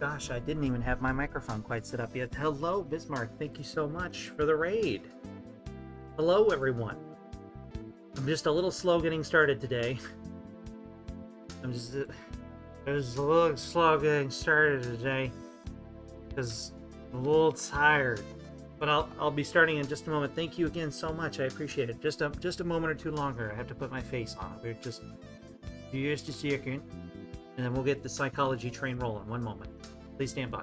Gosh, I didn't even have my microphone quite set up yet. Hello, Bismarck. Thank you so much for the raid. Hello, everyone. I'm just a little slow getting started today. I'm just a little slow getting started today because I'm a little tired. But I'll be starting in just a moment. Thank you again so much. I appreciate it. Just a moment or two longer. I have to put my face on it. We're just a second, and then we'll get the psychology train rolling. One moment. Please stand by.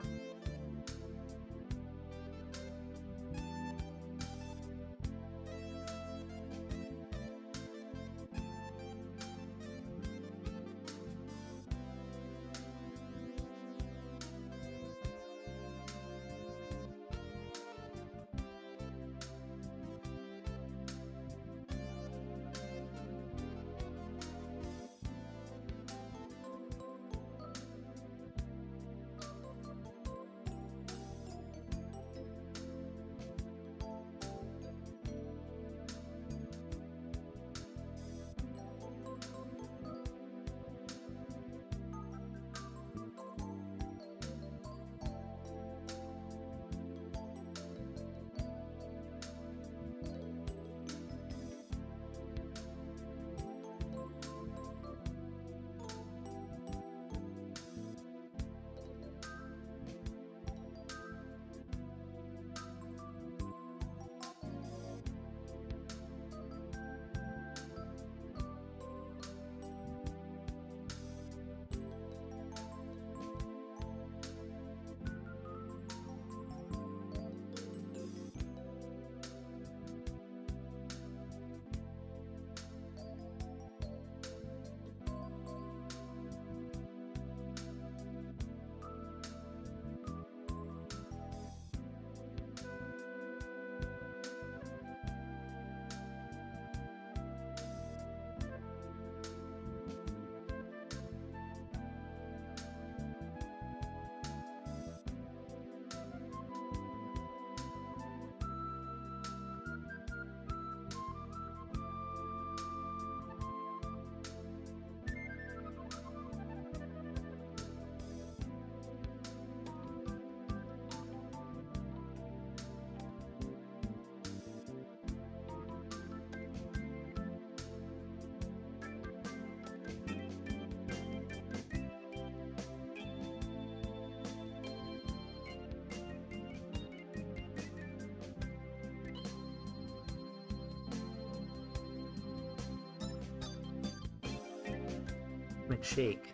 McShake.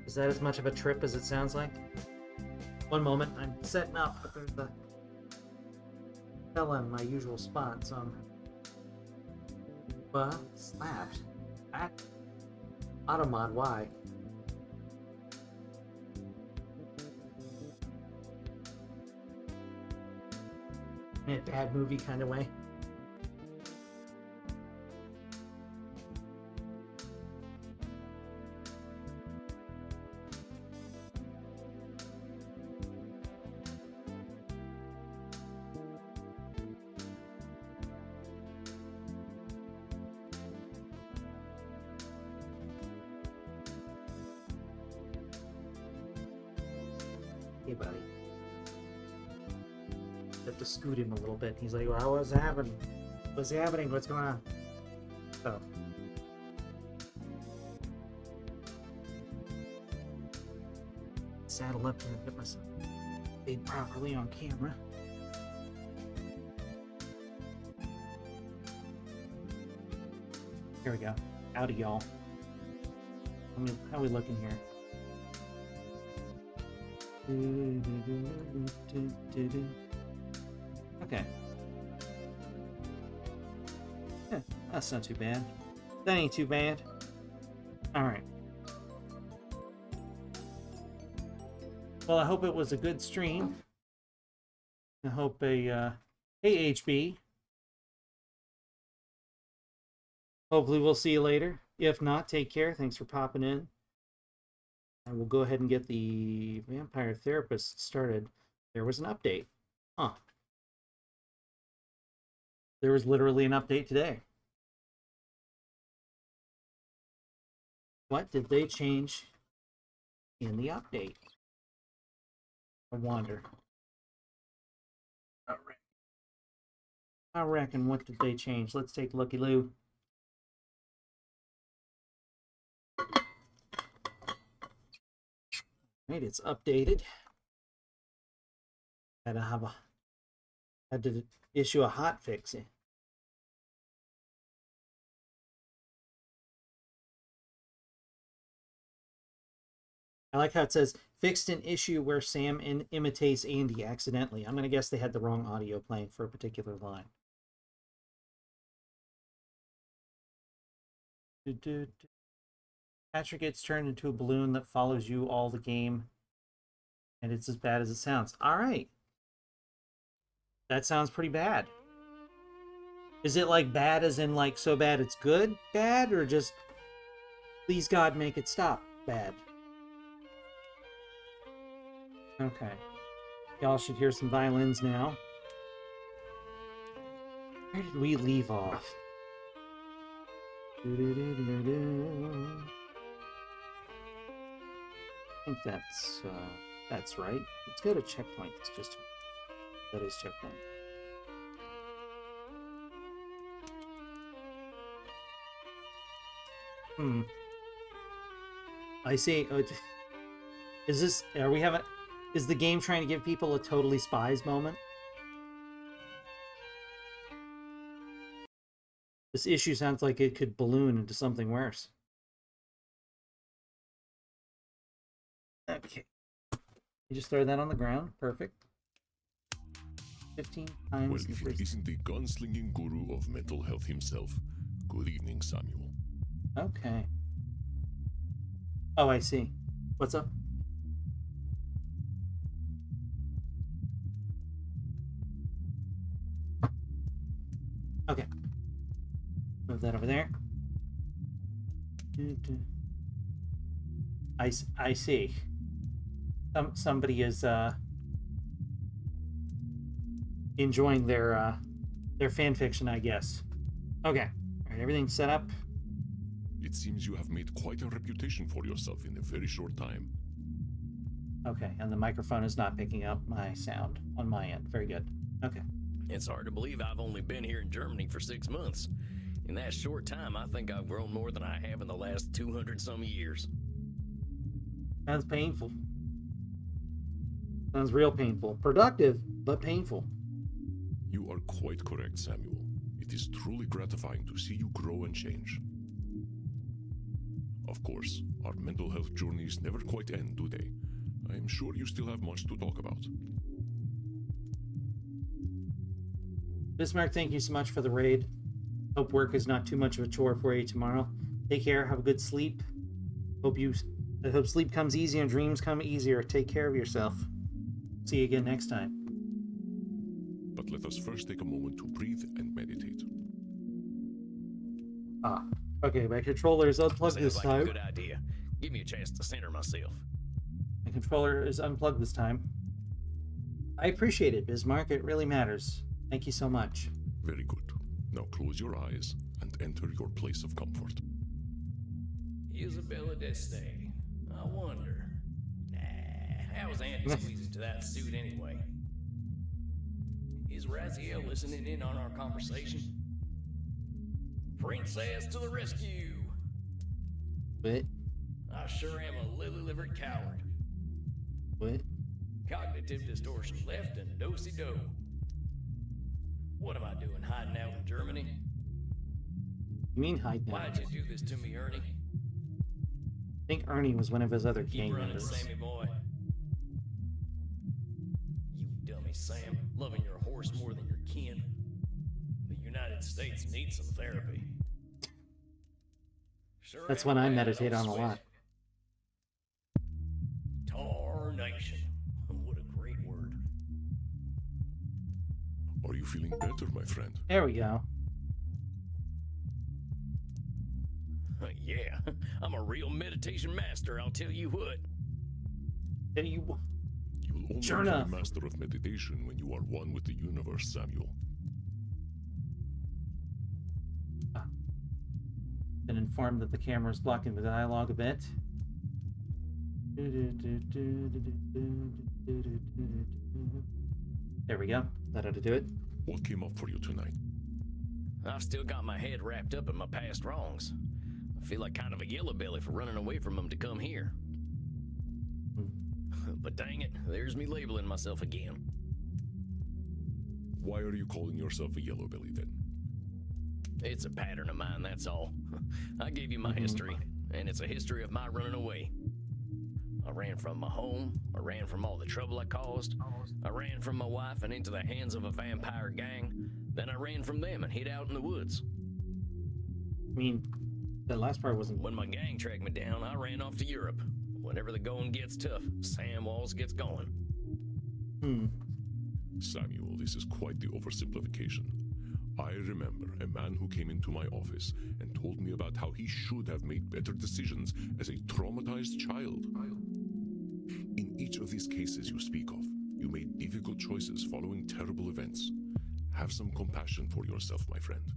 Is that as much of a trip as it sounds like? One moment, I'm setting up, but there's the fella in my usual spot, so I'm slapped. At Automod, why? In a bad movie kind of way. Hey, buddy. Have to scoot him a little bit. He's like, well, what's happening? What's happening? What's going on? So. Saddle up and get myself made properly on camera. Here we go. Howdy, y'all. How are we looking here? Okay. Yeah, that's not too bad. That ain't too bad. Alright. Well, I hope it was a good stream. I hope hey, HB. Hopefully we'll see you later. If not, take care. Thanks for popping in. And we'll go ahead and get the Vampire Therapist started. There was an update. Huh. There was literally an update today. What did they change in the update? I wonder. I reckon, what did they change? Let's take a looky-loo. Right, it's updated. Had to issue a hot fix. I like how it says fixed an issue where Sam imitates Andy accidentally. I'm gonna guess they had the wrong audio playing for a particular line. Patrick gets turned into a balloon that follows you all the game, and it's as bad as it sounds. All right. That sounds pretty bad. Is it like bad as in like so bad it's good bad, or just please God make it stop bad? Okay. Y'all should hear some violins now. Where did we leave off? I think that's right. Let's go to checkpoint. It's just that is checkpoint. I see. Is this? Are we having? Is the game trying to give people a Totally Spies moment? This issue sounds like it could balloon into something worse. Okay. You just throw that on the ground. Perfect. 15 times. Well, if it isn't the gunslinging guru of mental health himself. Good evening, Samuel. Okay. Oh, I see. What's up? Okay. Move that over there. I see. Somebody is enjoying their fan fiction, I guess. Okay. All right, everything's set up. It seems you have made quite a reputation for yourself in a very short time. Okay, and the microphone is not picking up my sound on my end. Very good. Okay. It's hard to believe I've only been here in Germany for 6 months. In that short time, I think I've grown more than I have in the last 200-some years. Sounds painful. Sounds real painful. Productive, but painful. You are quite correct, Samuel. It is truly gratifying to see you grow and change. Of course, our mental health journeys never quite end, do they? I am sure you still have much to talk about. Bismarck, thank you so much for the raid. Hope work is not too much of a chore for you tomorrow. Take care. Have a good sleep. I hope sleep comes easy and dreams come easier. Take care of yourself. See you again next time. But let us first take a moment to breathe and meditate. Okay, my controller is unplugged this Sounds time. like a good idea. Give me a chance to center myself. My controller is unplugged this time. I appreciate it, Bismarck. It really matters. Thank you so much. Very good. Now close your eyes and enter your place of comfort. Isabella d'Este. I wonder. Nah, how was Andy squeezed into that suit anyway? Is Raziel listening in on our conversation? Princess to the rescue! What? I sure am a lily-livered coward. What? Cognitive distortion left and do-si-do. What am I doing hiding out in Germany? You mean hiding out? Why'd you do this to me, Ernie? I think Ernie was one of his other gang Keep running, members. Sammy boy. You dummy, Sam. Loving your horse more than your kin. The United States needs some therapy. Sure That's am one I glad meditate don't on a sweat. lot. Tarnation. What a great word. Are you feeling better, my friend? There we go. Yeah, I'm a real meditation master, I'll tell you what. Did you? You will only Sure become enough. a master of meditation when you are one with the universe, Samuel. Been informed that the camera is blocking the dialogue a bit. There we go. That ought to do it. What came up for you tonight? I've still got my head wrapped up in my past wrongs. I feel like kind of a yellow belly for running away from them to come here. But dang it, there's me labeling myself again. Why are you calling yourself a yellow belly then? It's a pattern of mine, that's all. I gave you my history, and it's a history of my running away. I ran from my home, I ran from all the trouble I caused, I ran from my wife and into the hands of a vampire gang, then I ran from them and hid out in the woods. I mean, that last part wasn't... When my gang tracked me down, I ran off to Europe. Whenever the going gets tough, Sam Walls gets going. Samuel, this is quite the oversimplification. I remember a man who came into my office and told me about how he should have made better decisions as a traumatized child. In each of these cases you speak of, you made difficult choices following terrible events. Have some compassion for yourself, my friend.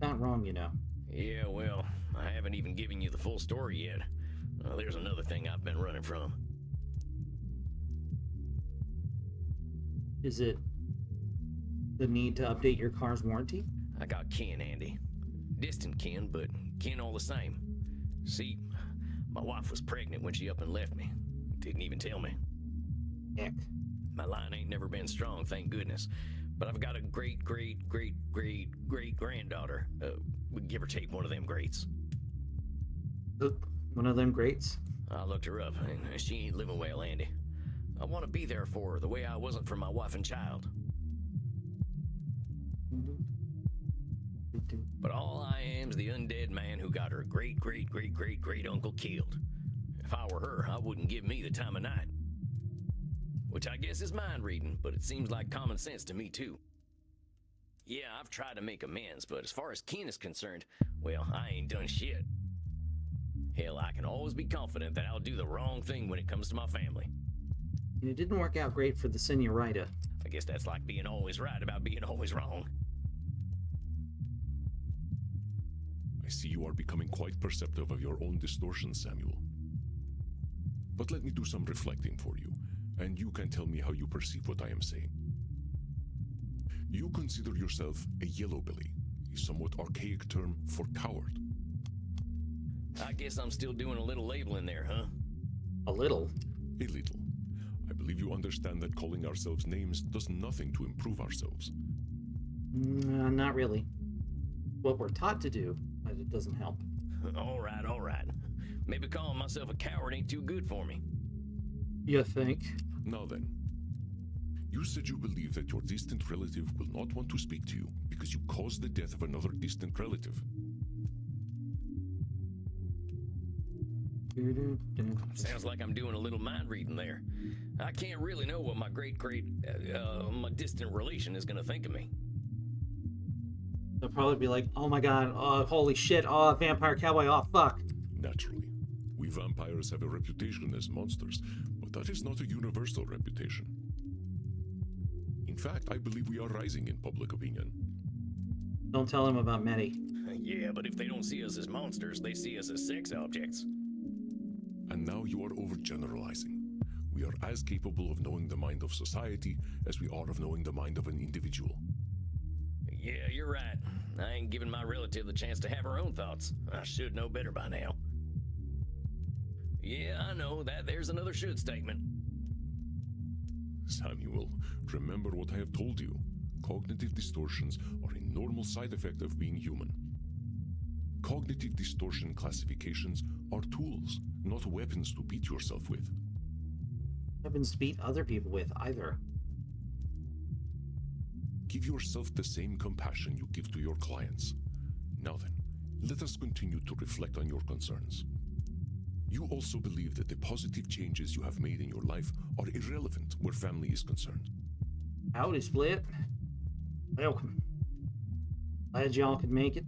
Not wrong, you know. Yeah, well, I haven't even given you the full story yet. There's another thing I've been running from. Is it the need to update your car's warranty? I got kin, Andy. Distant kin, but kin all the same. See, my wife was pregnant when she up and left me. Didn't even tell me. Heck. My line ain't never been strong, thank goodness. But I've got a great-great-great-great-great-granddaughter. Give or take one of them greats. One of them greats? I looked her up, and she ain't living well, Andy. I want to be there for her the way I wasn't for my wife and child. But all I am's the undead man who got her great-great-great-great-great-uncle killed. If I were her, I wouldn't give me the time of night. Which I guess is mind reading, but it seems like common sense to me too. Yeah, I've tried to make amends, but as far as kin is concerned, well, I ain't done shit. Hell, I can always be confident that I'll do the wrong thing when it comes to my family. And it didn't work out great for the Senorita. I guess that's like being always right about being always wrong. I see you are becoming quite perceptive of your own distortions, Samuel. But let me do some reflecting for you, and you can tell me how you perceive what I am saying. You consider yourself a yellowbelly, a somewhat archaic term for coward. I guess I'm still doing a little labeling there, huh? A little? A little. I believe you understand that calling ourselves names does nothing to improve ourselves. Not really. What we're taught to do, but it doesn't help. All right. Maybe calling myself a coward ain't too good for me. You think? Now then, you said you believe that your distant relative will not want to speak to you because you caused the death of another distant relative. Sounds like I'm doing a little mind reading there. I can't really know what my my distant relation is gonna think of me. They'll probably be like, oh my god, oh holy shit, oh vampire cowboy, oh fuck. Naturally, we vampires have a reputation as monsters, but that is not a universal reputation. In fact, I believe we are rising in public opinion. Don't tell him about Medi. Yeah, but if they don't see us as monsters, they see us as sex objects. And now you are overgeneralizing. We are as capable of knowing the mind of society as we are of knowing the mind of an individual. Yeah, you're right. I ain't giving my relative the chance to have her own thoughts. I should know better by now. Yeah, I know that there's another should statement. Samuel, remember what I have told you. Cognitive distortions are a normal side effect of being human. Cognitive distortion classifications are tools, not weapons to beat yourself with. Weapons to beat other people with, either. Give yourself the same compassion you give to your clients. Now then, let us continue to reflect on your concerns. You also believe that the positive changes you have made in your life are irrelevant where family is concerned. Howdy, Split. Welcome. Glad y'all could make it.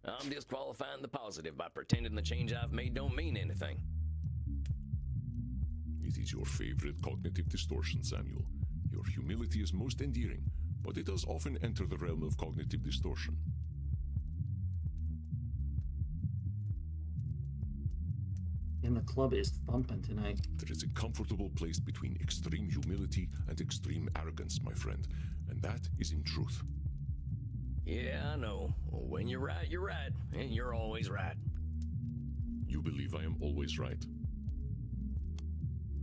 I'm disqualifying the positive by pretending the change I've made don't mean anything. It is your favorite cognitive distortion, Samuel. Your humility is most endearing, but it does often enter the realm of cognitive distortion. And the club is thumping tonight. There is a comfortable place between extreme humility and extreme arrogance, my friend, and that is in truth. Yeah, I know. When you're right, and you're always right. You believe I am always right?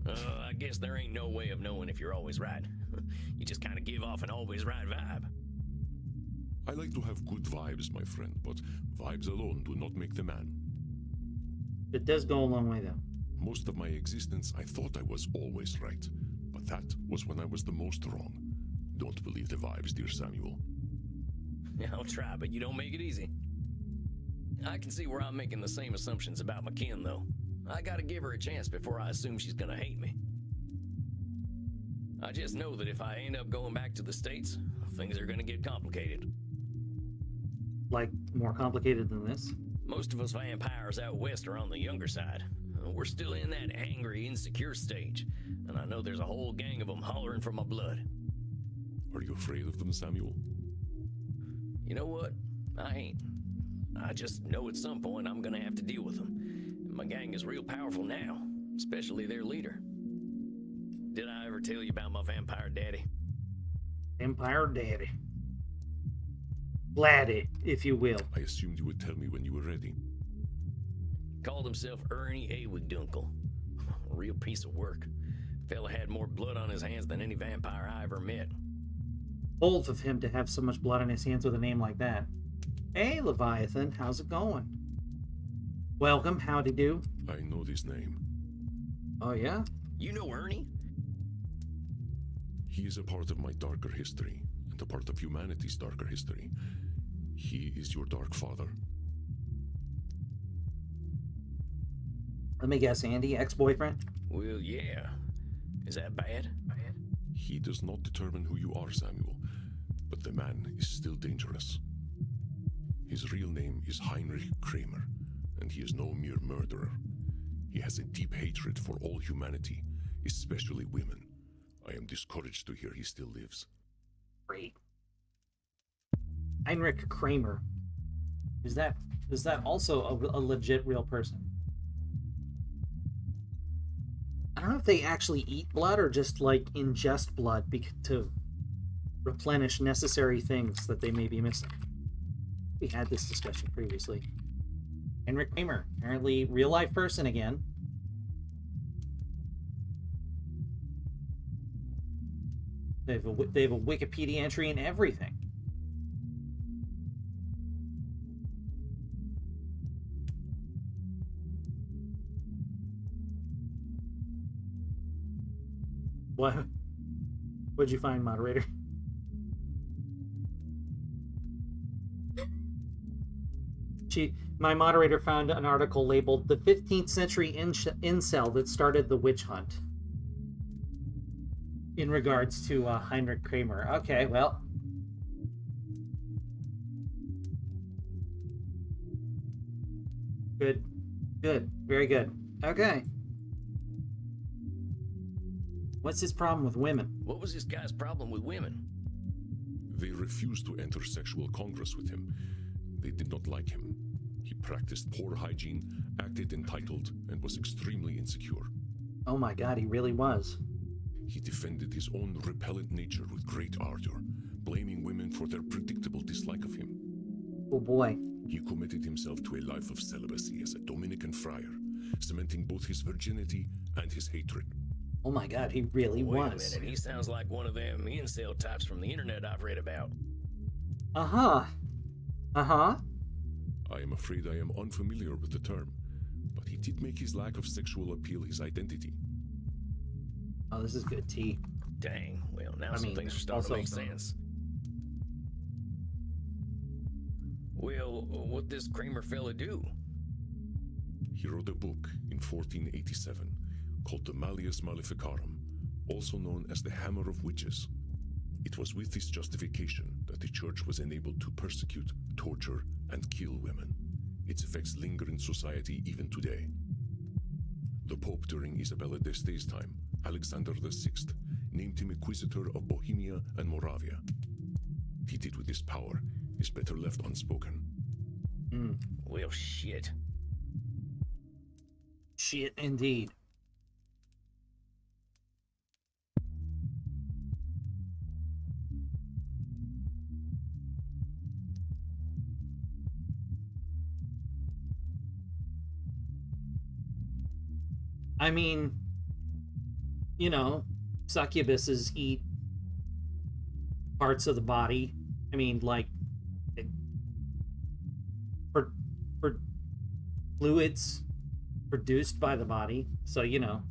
I guess there ain't no way of knowing if you're always right. You just kind of give off an always right vibe. I like to have good vibes, my friend, but vibes alone do not make the man. It does go a long way, though. Most of my existence, I thought I was always right, but that was when I was the most wrong. Don't believe the vibes, dear Samuel. I'll try, but you don't make it easy. I can see where I'm making the same assumptions about McKinn, though. I gotta give her a chance before I assume she's gonna hate me. I just know that if I end up going back to the States, things are gonna get complicated. Like, more complicated than this? Most of us vampires out west are on the younger side. We're still in that angry, insecure stage, and I know there's a whole gang of them hollering for my blood. Are you afraid of them, Samuel? You know what? I ain't. I just know at some point I'm gonna have to deal with them. My gang is real powerful now, especially their leader. Did I ever tell you about my vampire daddy? Vampire Daddy. Laddie, if you will. I assumed you would tell me when you were ready. Called himself Ernie Awigdunkel. Real piece of work. Fella had more blood on his hands than any vampire I ever met. Bold of him to have so much blood on his hands with a name like that. Hey, Leviathan, how's it going? Welcome, howdy do. I know this name. Oh, yeah? You know Ernie? He is a part of my darker history, and a part of humanity's darker history. He is your dark father. Let me guess, Andy, ex-boyfriend? Well, yeah. Is that bad? He does not determine who you are, Samuel, but the man is still dangerous. His real name is Heinrich Kramer, and he is no mere murderer. He has a deep hatred for all humanity, especially women. I am discouraged to hear he still lives. Great. Heinrich Kramer. Is that also a legit real person? I don't know if they actually eat blood or just like ingest blood to replenish necessary things that they may be missing. We had this discussion previously. Heinrich Kramer, apparently real life person again. They have a Wikipedia entry and everything. What'd you find, moderator? My moderator found an article labeled "The 15th Century Incel That Started the Witch Hunt" in regards to Heinrich Kramer. Okay, well. Good. Good. Very good. Okay. What's his problem with women? What was this guy's problem with women? They refused to enter sexual congress with him. They did not like him. He practiced poor hygiene, acted entitled, and was extremely insecure. Oh my god, he really was. He defended his own repellent nature with great ardor, blaming women for their predictable dislike of him. Oh boy. He committed himself to a life of celibacy as a Dominican friar, cementing both his virginity and his hatred. Oh my god, he really Wait was. a minute, he sounds like one of them incel types from the internet I've read about. Uh-huh. Uh-huh. I am afraid I am unfamiliar with the term, but he did make his lack of sexual appeal his identity. Oh, this is good tea. Dang, well, now some things are starting to make sense. Well, what this Kramer fella do? He wrote a book in 1487 called the Malleus Maleficarum, also known as the Hammer of Witches. It was with this justification that the church was enabled to persecute, torture, and kill women. Its effects linger in society even today. The Pope during Isabella d'Este's time, Alexander VI, named him Inquisitor of Bohemia and Moravia. What he did with his power is better left unspoken. Well, shit. Shit, indeed. I mean, you know, succubuses eat parts of the body. I mean, like, for fluids produced by the body. So, you know,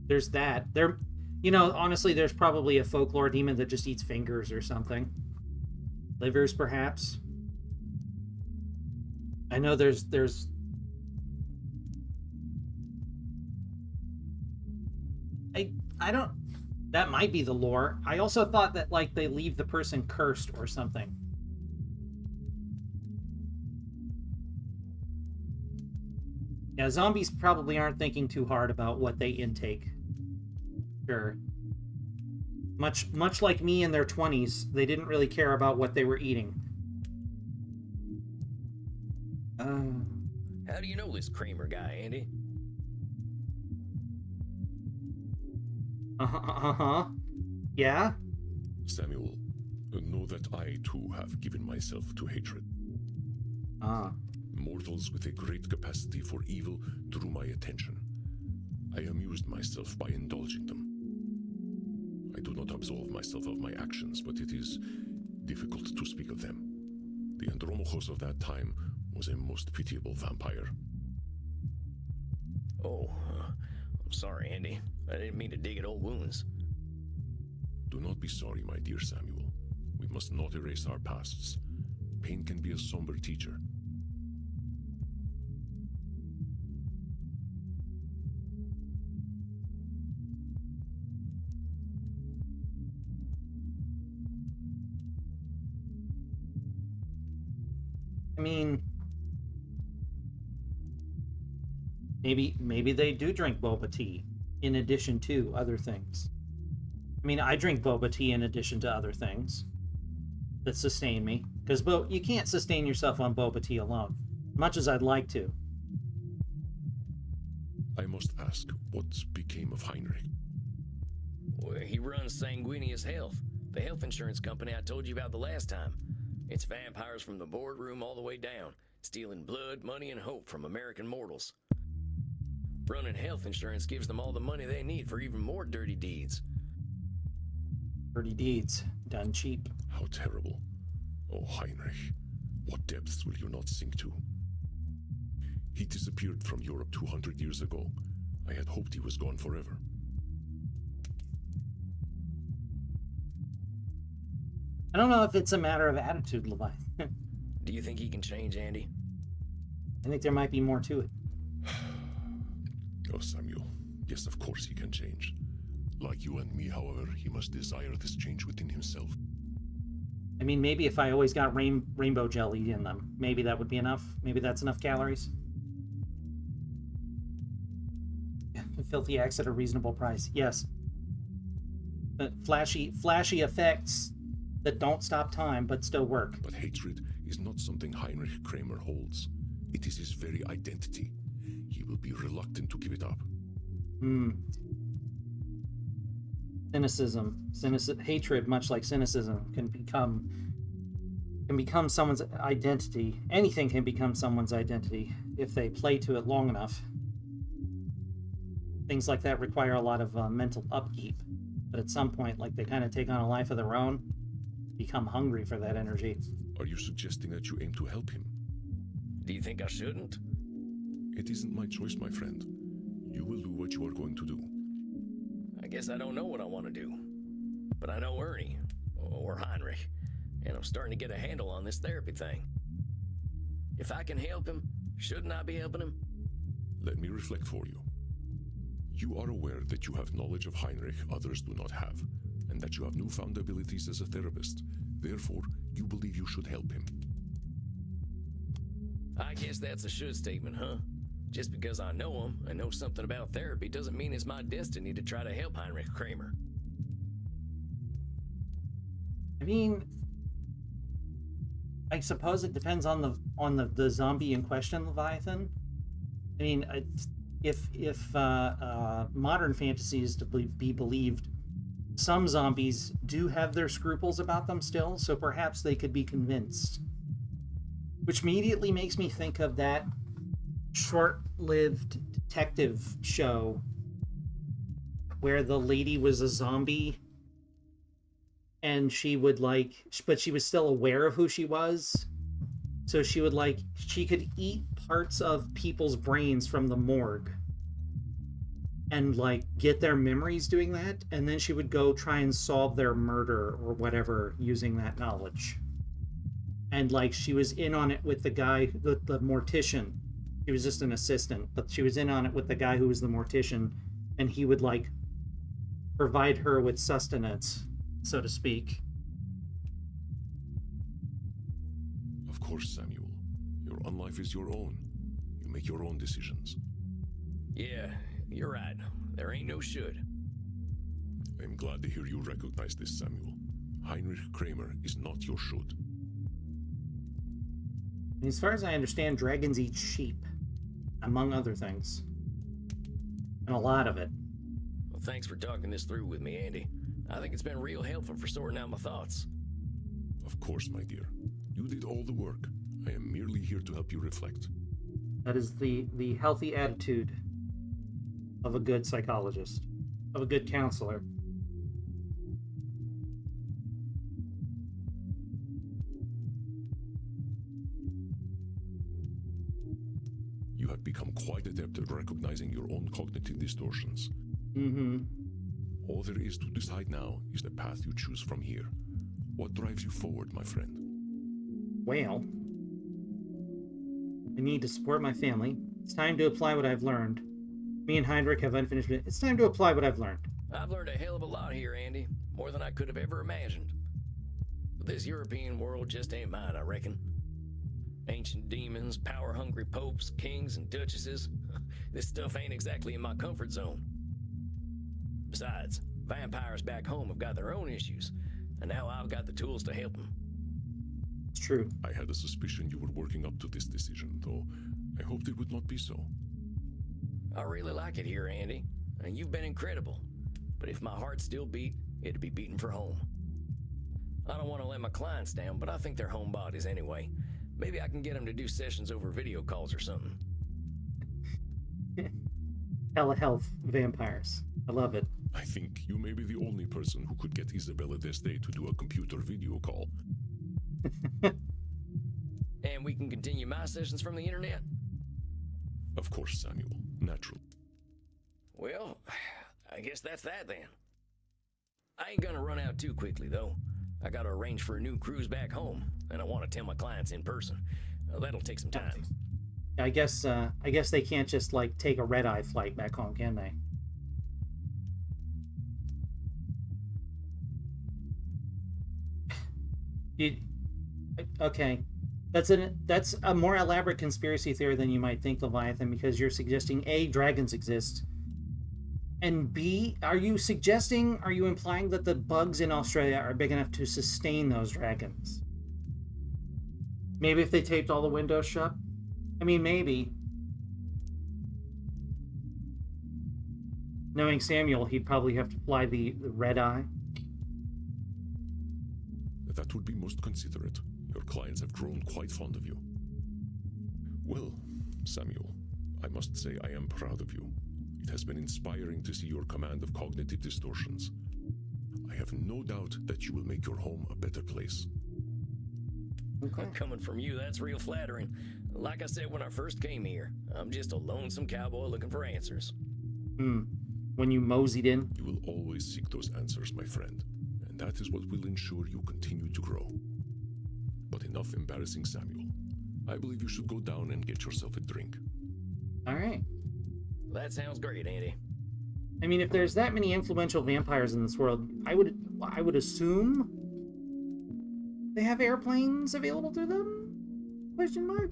there's that. There, you know, honestly, there's probably a folklore demon that just eats fingers or something. Livers, perhaps. I know there's I don't, that might be the lore. I also thought that like they leave the person cursed or something. Yeah, zombies probably aren't thinking too hard about what they intake. Sure. Much like me in their 20s, they didn't really care about what they were eating. How do you know this Kramer guy, Andy? Yeah? Samuel, know that I too have given myself to hatred. Mortals with a great capacity for evil drew my attention. I amused myself by indulging them. I do not absolve myself of my actions, but it is difficult to speak of them. The Andromachos of that time was a most pitiable vampire. Oh, I'm sorry, Andy. I didn't mean to dig at old wounds. Do not be sorry, my dear Samuel. We must not erase our pasts. Pain can be a somber teacher. I mean, maybe they do drink boba tea in addition to other things. I mean, I drink boba tea in addition to other things that sustain me, because you can't sustain yourself on boba tea alone, much as I'd like to. I must ask, what became of Heinrich? Well, he runs Sanguinius Health, the health insurance company I told you about the last time. It's vampires from the boardroom all the way down, stealing blood, money, and hope from American mortals. Running health insurance gives them all the money they need for even more dirty deeds. Dirty deeds, done cheap. How terrible. Oh, Heinrich, what depths will you not sink to? He disappeared from Europe 200 years ago. I had hoped he was gone forever. I don't know if it's a matter of attitude, Leviathan. Do you think he can change, Andy? I think there might be more to it. Oh, Samuel, yes, of course he can change. Like you and me, however, he must desire this change within himself. I mean, maybe if I always got rainbow jelly in them, maybe that would be enough. Maybe that's enough calories. Filthy acts at a reasonable price. Yes. But flashy effects that don't stop time but still work. But hatred is not something Heinrich Kramer holds. It is his very identity. He will be reluctant to give it up. Cynicism, hatred, much like cynicism, can become someone's identity. Anything can become someone's identity if they play to it long enough. Things like that require a lot of mental upkeep, but at some point, like, they kind of take on a life of their own, become hungry for that energy. Are you suggesting that you aim to help him? Do you think I shouldn't? It isn't my choice, my friend. You will do what you are going to do. I guess I don't know what I want to do. But I know Ernie, or Heinrich, and I'm starting to get a handle on this therapy thing. If I can help him, shouldn't I be helping him? Let me reflect for you. You are aware that you have knowledge of Heinrich others do not have, and that you have newfound abilities as a therapist. Therefore, you believe you should help him. I guess that's a should statement, huh? Just because I know him and know something about therapy doesn't mean it's my destiny to try to help Heinrich Kramer. I mean, I suppose it depends on the zombie in question, Leviathan. I mean, if modern fantasy is to be believed, some zombies do have their scruples about them still, so perhaps they could be convinced. Which immediately makes me think of that short-lived detective show where the lady was a zombie and she would but she was still aware of who she was. So she would she could eat parts of people's brains from the morgue and get their memories doing that, and then she would go try and solve their murder or whatever using that knowledge. And she was in on it with the guy, the mortician. He was just an assistant, but she was in on it with the guy who was the mortician, and he would provide her with sustenance, so to speak. Of course, Samuel. Your own life is your own. You make your own decisions. Yeah, you're right. There ain't no should. I'm glad to hear you recognize this, Samuel. Heinrich Kramer is not your should. As far as I understand, dragons eat sheep, among other things. And a lot of it. Well, thanks for talking this through with me, Andy. I think it's been real helpful for sorting out my thoughts. Of course, my dear. You did all the work. I am merely here to help you reflect. That is the healthy attitude of a good psychologist, of a good counselor. You have become quite adept at recognizing your own cognitive distortions. Mm-hmm. All there is to decide now is the path you choose from here. What drives you forward, my friend? Well, I need to support my family. It's time to apply what I've learned. Me and Heinrich have unfinished business. It's time to apply what I've learned. I've learned a hell of a lot here, Andy. More than I could have ever imagined. But this European world just ain't mine, I reckon. Ancient demons, power-hungry popes, kings, and duchesses. This stuff ain't exactly in my comfort zone. Besides, vampires back home have got their own issues, and now I've got the tools to help them. It's true. I had a suspicion you were working up to this decision, though I hoped it would not be so. I really like it here, Andy, and you've been incredible. But if my heart still beat, it'd be beating for home. I don't want to let my clients down, but I think they're homebodies anyway. Maybe I can get them to do sessions over video calls or something. Telehealth vampires. I love it. I think you may be the only person who could get Isabella Deste to do a computer video call. And we can continue my sessions from the internet? Of course, Samuel. Natural. Well, I guess that's that then. I ain't gonna run out too quickly, though. I gotta arrange for a new cruise back home, and I want to tell my clients in person. That'll take some time. I guess they can't just take a red-eye flight back home, can they? Okay. That's a more elaborate conspiracy theory than you might think, Leviathan, because you're suggesting A, dragons exist, and B, are you implying that the bugs in Australia are big enough to sustain those dragons? Maybe if they taped all the windows shut? I mean, maybe. Knowing Samuel, he'd probably have to fly the red eye. That would be most considerate. Your clients have grown quite fond of you. Well, Samuel, I must say I am proud of you. It has been inspiring to see your command of cognitive distortions. I have no doubt that you will make your home a better place. Okay. Coming from you, that's real flattering. Like I said when I first came here, I'm just a lonesome cowboy looking for answers. When you moseyed in? You will always seek those answers, my friend, and that is what will ensure you continue to grow. But enough embarrassing Samuel. I believe you should go down and get yourself a drink. All right. That sounds great, Andy. I mean, if there's that many influential vampires in this world, I would assume they have airplanes available to them? Question mark.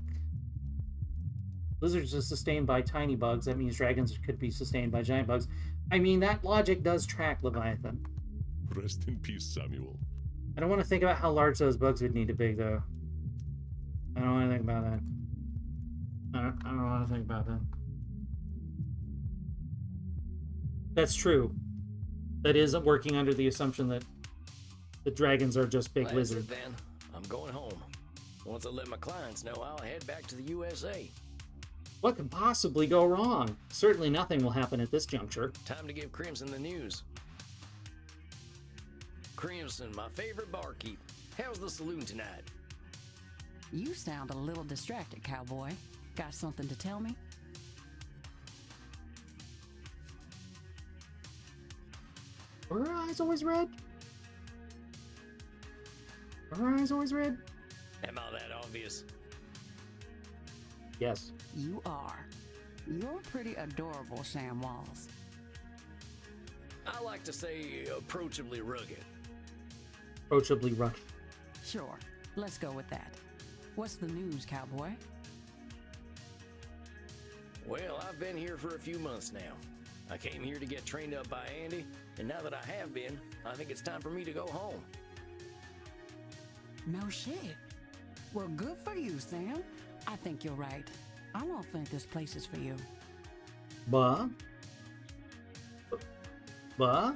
Lizards are sustained by tiny bugs. That means dragons could be sustained by giant bugs. I mean, that logic does track, Leviathan. Rest in peace, Samuel. I don't want to think about how large those bugs would need to be, though. I don't want to think about that. I don't want to think about that. That's true. That is working under the assumption that the dragons are just big Well, that's lizards. it then. I'm going home. Once I let my clients know, I'll head back to the USA. What could possibly go wrong? Certainly nothing will happen at this juncture. Time to give Crimson the news. Crimson, my favorite barkeep. How's the saloon tonight? You sound a little distracted, cowboy. Got something to tell me? Are her eyes always red? Are her eyes always red? Am I that obvious? Yes. You are. You're pretty adorable, Sam Walls. I like to say approachably rugged. Approachably rugged. Sure, let's go with that. What's the news, cowboy? Well, I've been here for a few months now. I came here to get trained up by Andy, and now that I have been, I think it's time for me to go home. No shit. Well, good for you, Sam. I think you're right. I don't think this place is for you. Bah? Bah?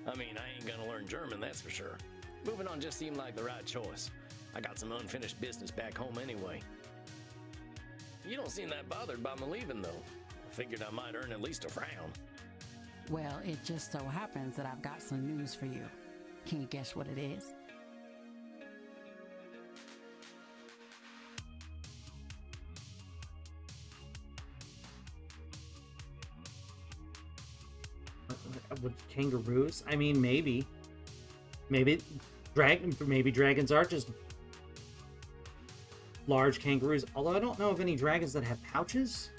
I mean, I ain't gonna learn German, that's for sure. Moving on just seemed like the right choice. I got some unfinished business back home anyway. You don't seem that bothered by me leaving, though. I figured I might earn at least a frown. Well, it just so happens that I've got some news for you. Can you guess what it is? With kangaroos? I mean, maybe. Maybe dragons are just large kangaroos. Although I don't know of any dragons that have pouches.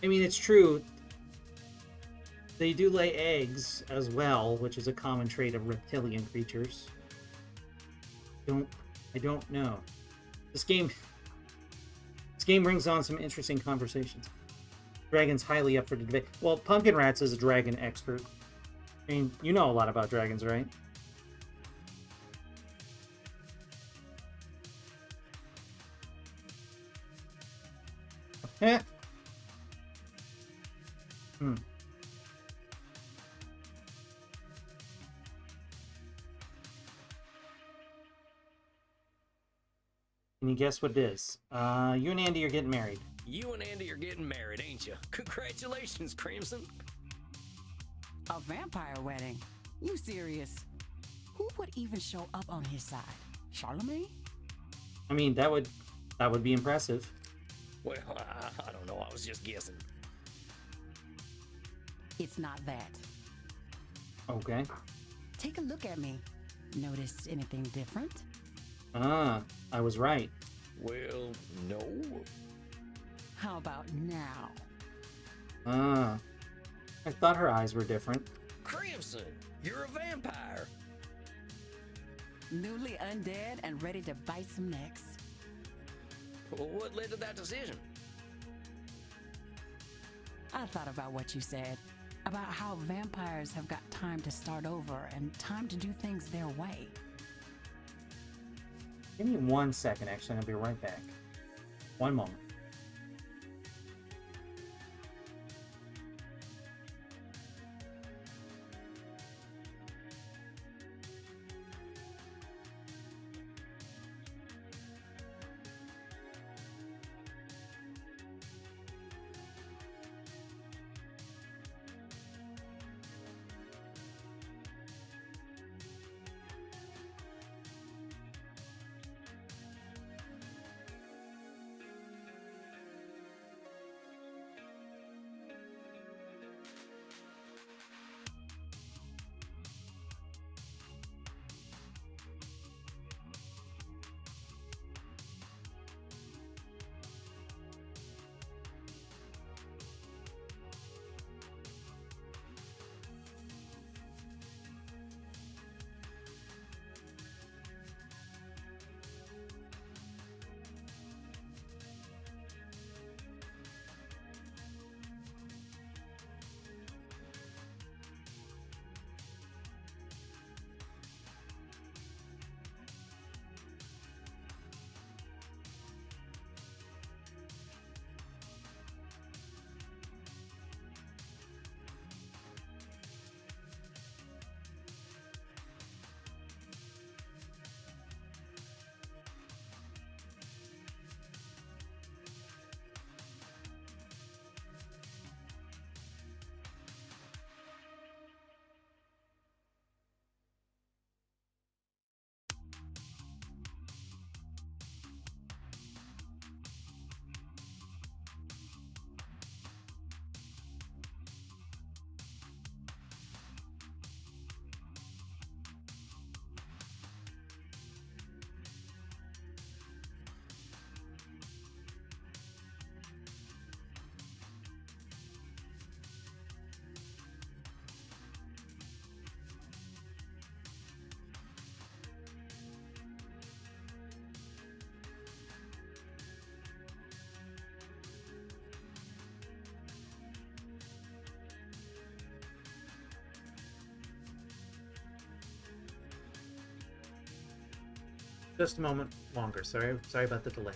I mean, it's true. They do lay eggs as well, which is a common trait of reptilian creatures. I don't know. This game brings on some interesting conversations. Dragon's highly up for debate. Well, Pumpkin Rats is a dragon expert. I mean, you know a lot about dragons, right? Eh. Hmm. Can you guess what it is? You and Andy are getting married. You and Andy are getting married, ain't you? Congratulations, Crimson. A vampire wedding? You serious? Who would even show up on his side? Charlemagne? I mean, that would be impressive. Well, I don't know. I was just guessing. It's not that. Okay. Take a look at me. Notice anything different? Ah, I was right. Well, no. How about now? Ah, I thought her eyes were different. Crimson, you're a vampire. Newly undead and ready to bite some necks. Well, what led to that decision? I thought about what you said. About how vampires have got time to start over and time to do things their way. Give me 1 second, actually, and I'll be right back. One moment. Just a moment longer. Sorry about the delay.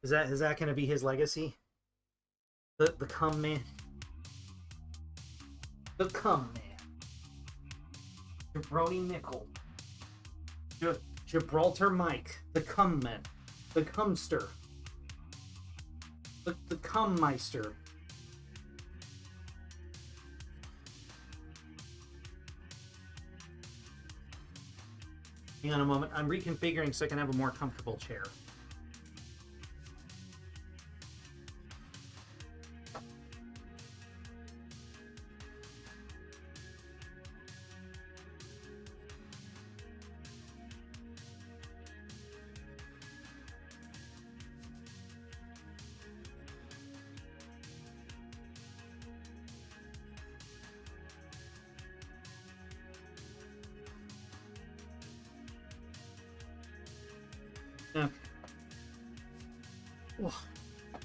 Is that going to be his legacy? The cum man. The cum man. Jabroni Nickel. Gibraltar Mike. The cum man. The cumster. The cummeister. Hang on a moment. I'm reconfiguring so I can have a more comfortable chair. Okay. Well,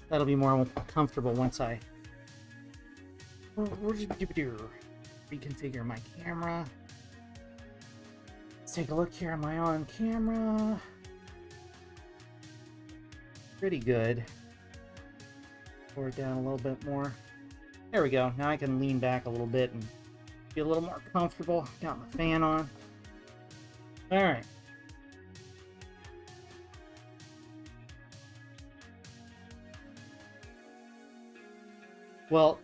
that'll be more comfortable once I reconfigure my camera. Let's take a look here. Am I on camera? Pretty good. Lower it down a little bit more. There we go. Now I can lean back a little bit and be a little more comfortable. Got my fan on. All right. Well,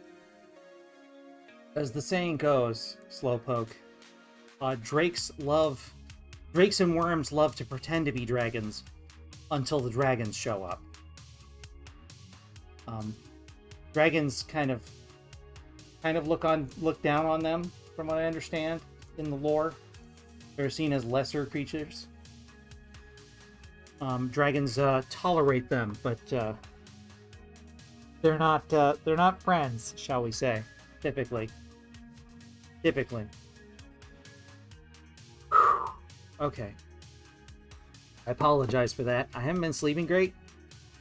as the saying goes, Slowpoke, drakes and worms love to pretend to be dragons until the dragons show up. Dragons kind of look down on them, from what I understand in the lore. They're seen as lesser creatures. Dragons tolerate them, but they're not friends, shall we say? Typically. Okay. I apologize for that. I haven't been sleeping great,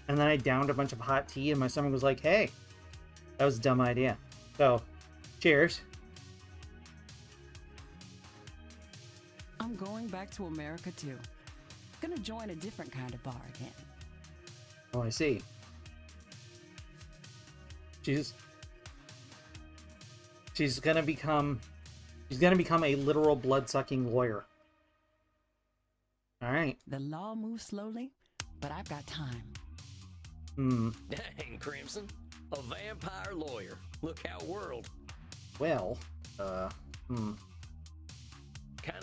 and then I downed a bunch of hot tea, and my stomach was like, "Hey, that was a dumb idea." So, cheers. I'm going back to America too. Gonna join a different kind of bar again. Oh, I see. She's gonna become a literal blood-sucking lawyer. All right. The law moves slowly, but I've got time. Dang, Crimson. A vampire lawyer. Look how world. Well, Kinda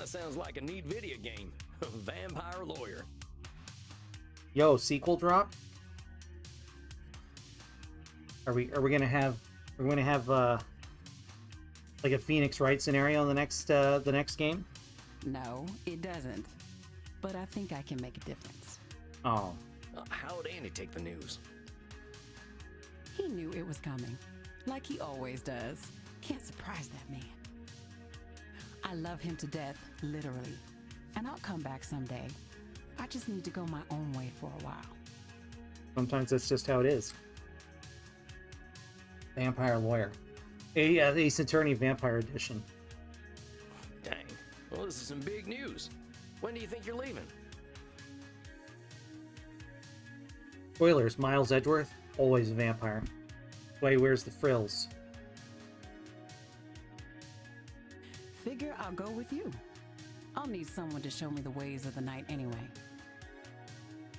sounds like a neat video game. Vampire lawyer. Yo, sequel drop? Are we gonna have like a Phoenix Wright scenario in the next game? No, it doesn't. But I think I can make a difference. Oh. How'd Andy take the news? He knew it was coming, like he always does. Can't surprise that man. I love him to death, literally. And I'll come back someday. I just need to go my own way for a while. Sometimes that's just how it is. Vampire lawyer. Ace Attorney Vampire Edition. Dang. Well, this is some big news. When do you think you're leaving? Spoilers, Miles Edgeworth, always a vampire. Why he wears the frills. Figure I'll go with you. I'll need someone to show me the ways of the night anyway.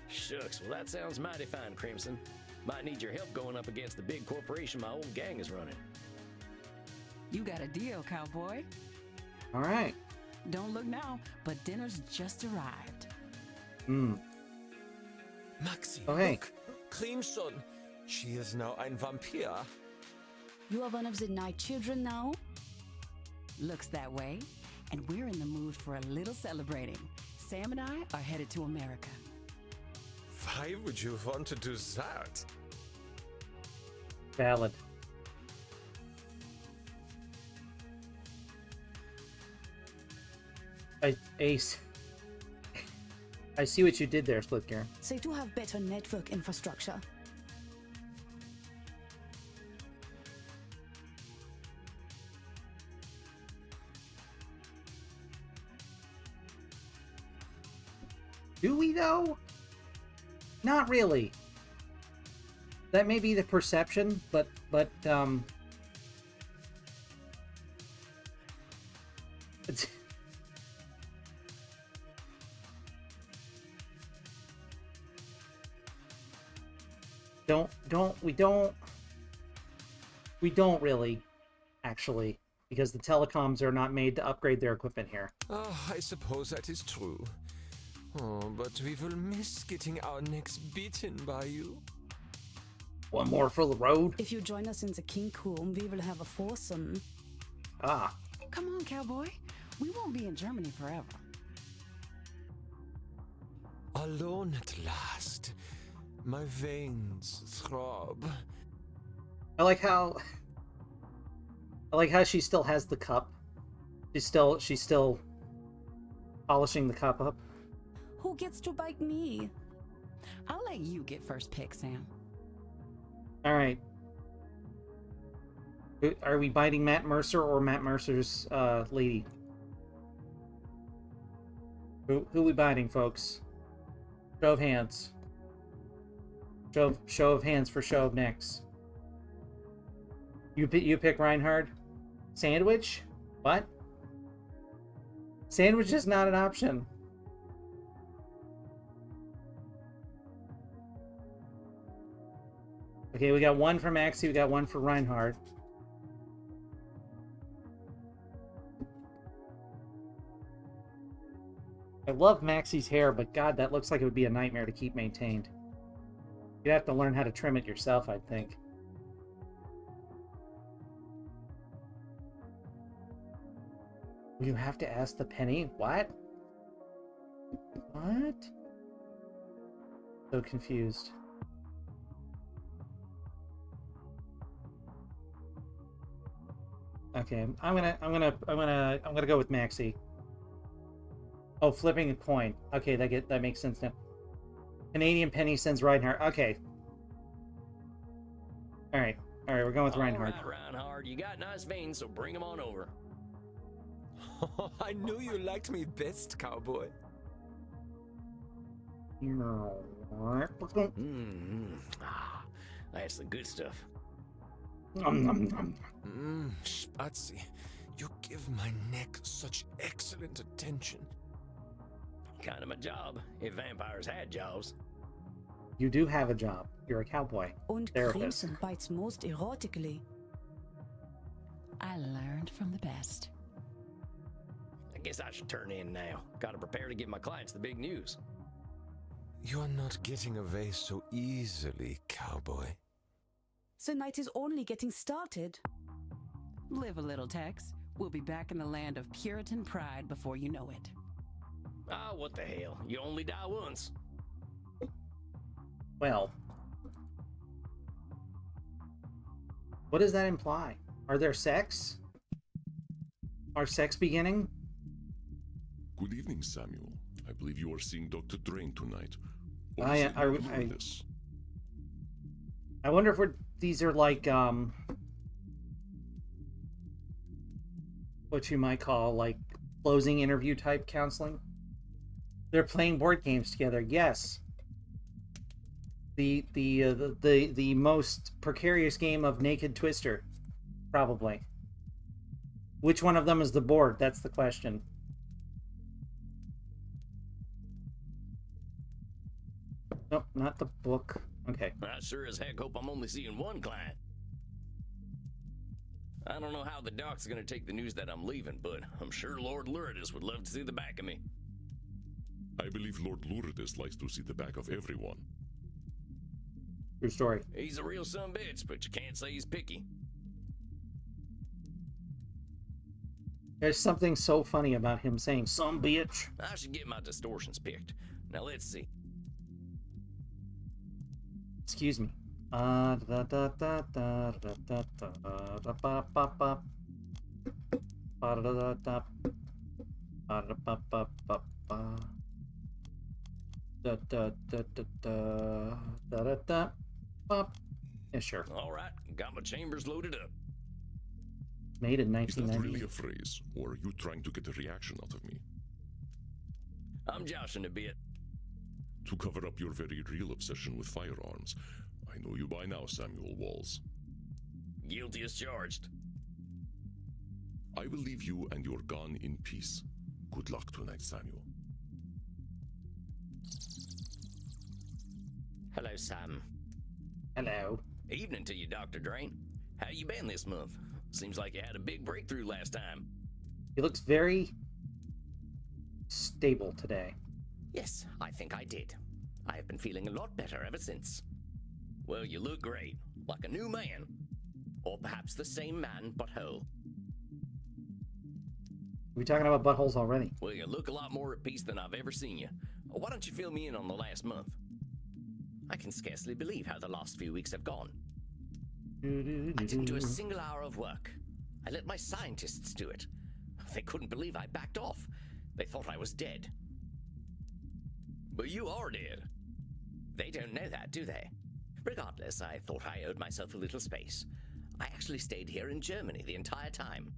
Shucks, well that sounds mighty fine, Crimson. Might need your help going up against the big corporation my old gang is running. You got a deal, cowboy. All right. Don't look now, but dinner's just arrived. Maxi, Oh, hey. look! Crimson! She is now ein Vampir. You are one of the night children now? Looks that way, and we're in the mood for a little celebrating. Sam and I are headed to America. Why would you want to do that? Valid. Ace. I see what you did there, Splitgear. They do have better network infrastructure. Do we though? Not really. That may be the perception, but it's we don't really, actually, because the telecoms are not made to upgrade their equipment here. Oh, I suppose that is true. Oh, but we will miss getting our necks beaten by you. One more for the road. If you join us in the kink room, we will have a foursome. Ah, Come on, cowboy. We won't be in Germany forever. Alone at last. My veins throb. I like how she still has the cup. She's still polishing the cup up. Who gets to bite me? I'll let you get first pick, Sam. All right. Are we biting Matt Mercer or Matt Mercer's lady? Who we biting, folks? Show of hands. Show of hands for show of necks. You pick Reinhard. Sandwich? What? Sandwich is not an option. Okay, we got one for Maxie, we got one for Reinhard. I love Maxie's hair, but God, that looks like it would be a nightmare to keep maintained. You'd have to learn how to trim it yourself, I think. You have to ask the penny? What? What? So confused. Okay, I'm gonna go with Maxie. Oh, flipping a coin. Okay, that makes sense now. Canadian penny sends Reinhardt. Okay. All right, we're going with Reinhardt. All right, Reinhard, you got nice veins, so bring them on over. I knew you liked me best, cowboy. Ah, that's the good stuff. Spatsy, you give my neck such excellent attention. Kind of my job, if vampires had jobs. You do have a job. You're a cowboy. Und Therapist. Crimson bites most erotically. I learned from the best. I guess I should turn in now. Gotta prepare to give my clients the big news. You're not getting away so easily, cowboy. The night is only getting started. Live a little, Tex. We'll be back in the land of Puritan pride before you know it. Ah, what the hell? You only die once. Well, what does that imply? Are there sex? Are sex beginning? Good evening, Samuel. I believe you are seeing Dr. Drain tonight. Or I- is it I- Lord I- Lourdes? I wonder if these are like what you might call like closing interview type counseling. They're playing board games together. Yes. The most precarious game of Naked Twister, probably. Which one of them is the board? That's the question. Nope, not the book. Okay. I sure as heck hope I'm only seeing one client. I don't know how the doc's gonna take the news that I'm leaving, but I'm sure Lord Lourdes would love to see the back of me. I believe Lord Lourdes likes to see the back of everyone. True story. He's a real sumbitch, but you can't say he's picky. There's something so funny about him saying "some bitch." I should get my distortions picked. Now let's see. Excuse me. Yeah, sure. All right, got my chambers loaded up. Made in Is that 1990. really a phrase, or are you trying to get a reaction out of me? I'm joshing a bit. To cover up your very real obsession with firearms, I know you by now, Samuel Walls. Guilty as charged. I will leave you and your gun in peace. Good luck tonight, Samuel. Hello, Sam. Hello. Evening to you, Dr. Drain. How you been this month? Seems like you had a big breakthrough last time. He looks very stable today. Yes, I think I did. I have been feeling a lot better ever since. Well, you look great, like a new man. Or perhaps the same man, but whole. We talking about buttholes already? Well, you look a lot more at peace than I've ever seen you. Why don't you fill me in on the last month? I can scarcely believe how the last few weeks have gone. I didn't do a single hour of work. I let my scientists do it. They couldn't believe I backed off. They thought I was dead. But you are dead. They don't know that, do they? Regardless, I thought I owed myself a little space. I actually stayed here in Germany the entire time.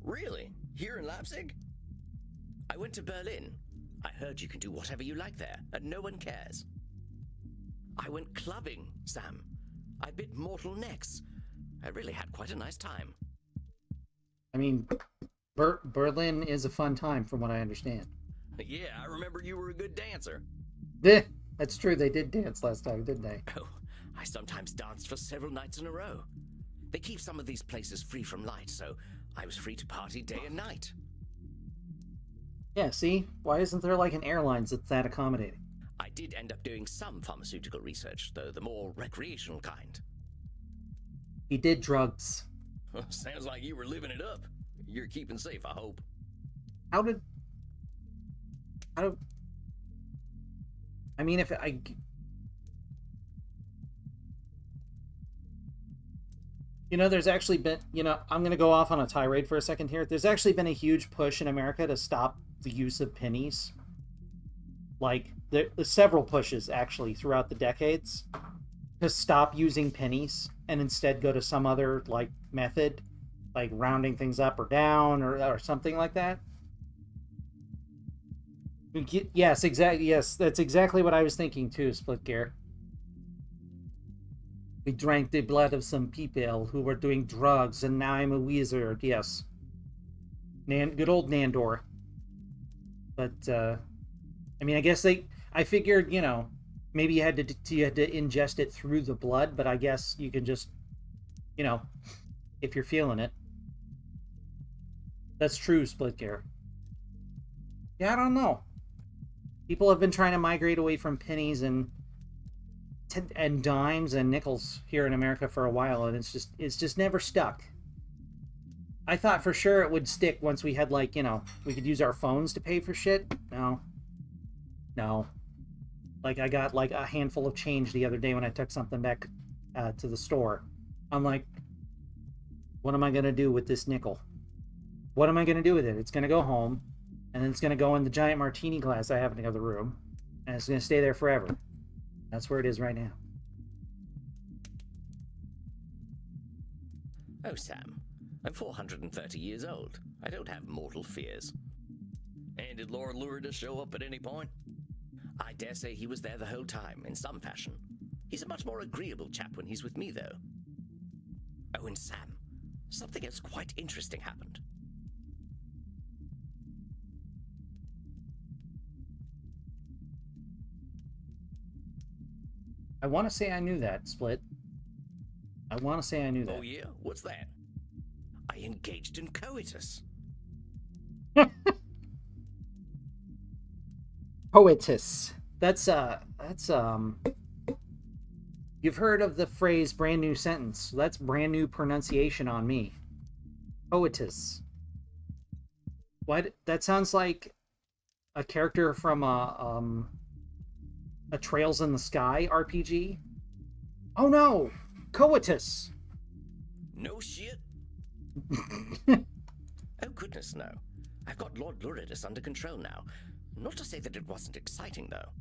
Really? Here in Leipzig? I went to Berlin. I heard you can do whatever you like there, and no one cares. I went clubbing, Sam. I bit mortal necks. I really had quite a nice time. I mean, Berlin is a fun time, from what I understand. Yeah, I remember you were a good dancer. That's true. They did dance last time, didn't they? Oh, I sometimes danced for several nights in a row. They keep some of these places free from light, so I was free to party day and night. Yeah, see? Why isn't there like an airlines that's that accommodating? I did end up doing some pharmaceutical research, though the more recreational kind. He did drugs. Sounds like you were living it up. You're keeping safe, I hope. How did... I mean, if I... You know, there's actually been... You know, I'm going to go off on a tirade for a second here. There's actually been a huge push in America to stop the use of pennies. Like, there's several pushes, actually, throughout the decades to stop using pennies and instead go to some other, like, method, like rounding things up or down or something like that. Yes, exactly. Yes, that's exactly what I was thinking too, Split Gear. We drank the blood of some people who were doing drugs, and now I'm a wizard. Yes, good old Nandor. But I mean, I guess I figured, you know, maybe you had to ingest it through the blood, but I guess you can just, you know, if you're feeling it. That's true, Split Gear. Yeah, I don't know. People have been trying to migrate away from pennies and dimes and nickels here in America for a while, and it's just never stuck. I thought for sure it would stick once we had, like, you know, we could use our phones to pay for shit. No. Like, I got like a handful of change the other day when I took something back to the store. I'm like, what am I gonna do with this nickel? What am I gonna do with it? It's gonna go home, and then it's going to go in the giant martini glass I have in the other room. And it's going to stay there forever. That's where it is right now. Oh, Sam, I'm 430 years old. I don't have mortal fears. And did Lord Lourdes show up at any point? I dare say he was there the whole time, in some fashion. He's a much more agreeable chap when he's with me, though. Oh, and Sam, something else quite interesting happened. I want to say I knew that, Split. I want to say I knew that. Oh, yeah? What's that? I engaged in coitus. Poetus. That's you've heard of the phrase brand new sentence. That's brand new pronunciation on me. Poetus. What? That sounds like a character from a Trails in the Sky RPG. Oh no! Coitus! No shit? Oh goodness, no. I've got Lord Lourdes under control now. Not to say that it wasn't exciting, though.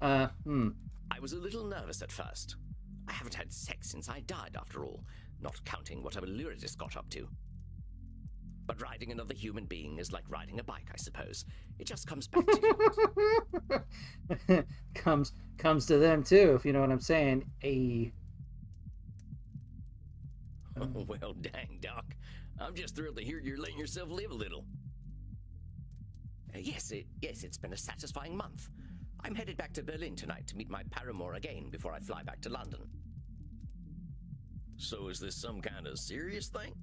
I was a little nervous at first. I haven't had sex since I died, after all, not counting whatever Lourdes got up to. But riding another human being is like riding a bike, I suppose. It just comes back to you. comes comes to them too, if you know what I'm saying. Oh, well, dang, Doc. I'm just thrilled to hear you're letting yourself live a little. Yes, it's been a satisfying month. I'm headed back to Berlin tonight to meet my paramour again before I fly back to London. So is this some kind of serious thing?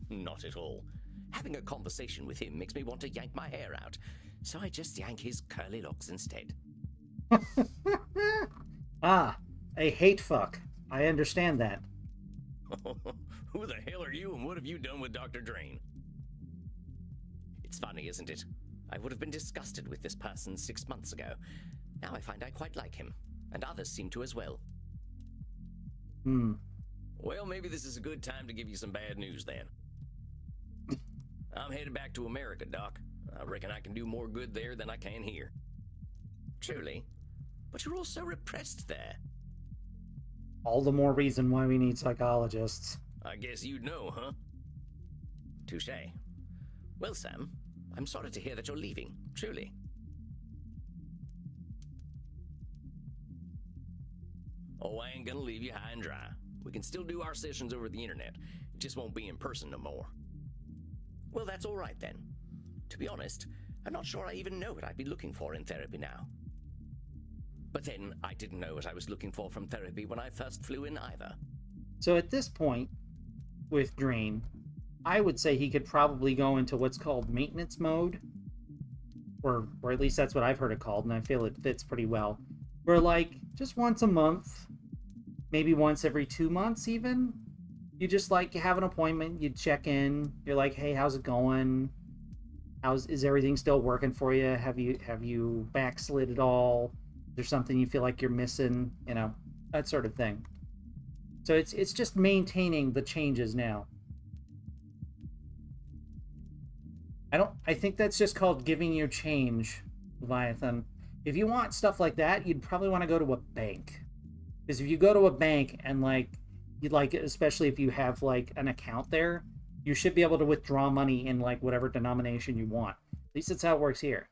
Not at all. Having a conversation with him makes me want to yank my hair out, so I just yank his curly locks instead. Ah, a hate fuck. I understand that. Who the hell are you and what have you done with Dr. Drain? It's funny, isn't it? I would have been disgusted with this person 6 months ago. Now I find I quite like him, and others seem to as well. Well, maybe this is a good time to give you some bad news then. I'm headed back to America, Doc. I reckon I can do more good there than I can here. Truly. But you're all so repressed there. All the more reason why we need psychologists. I guess you'd know, huh? Touché. Well, Sam, I'm sorry to hear that you're leaving, truly. Oh, I ain't gonna leave you high and dry. We can still do our sessions over the internet. It just won't be in person no more. Well, that's all right then. To be honest, I'm not sure I even know what I'd be looking for in therapy now. But then, I didn't know what I was looking for from therapy when I first flew in either. So at this point, with Drain, I would say he could probably go into what's called maintenance mode. Or at least that's what I've heard it called, and I feel it fits pretty well. Where, like, just once a month, maybe once every 2 months even, you just, like, have an appointment, you check in, you're like, hey, how's it going? Is everything still working for you? Have you backslid at all? Is there something you feel like you're missing? You know, that sort of thing. So it's just maintaining the changes now. I think that's just called giving you change, Leviathan. If you want stuff like that, you'd probably want to go to a bank. Because if you go to a bank and, like, you'd like, especially if you have, like, an account there, you should be able to withdraw money in, like, whatever denomination you want. At least that's how it works here.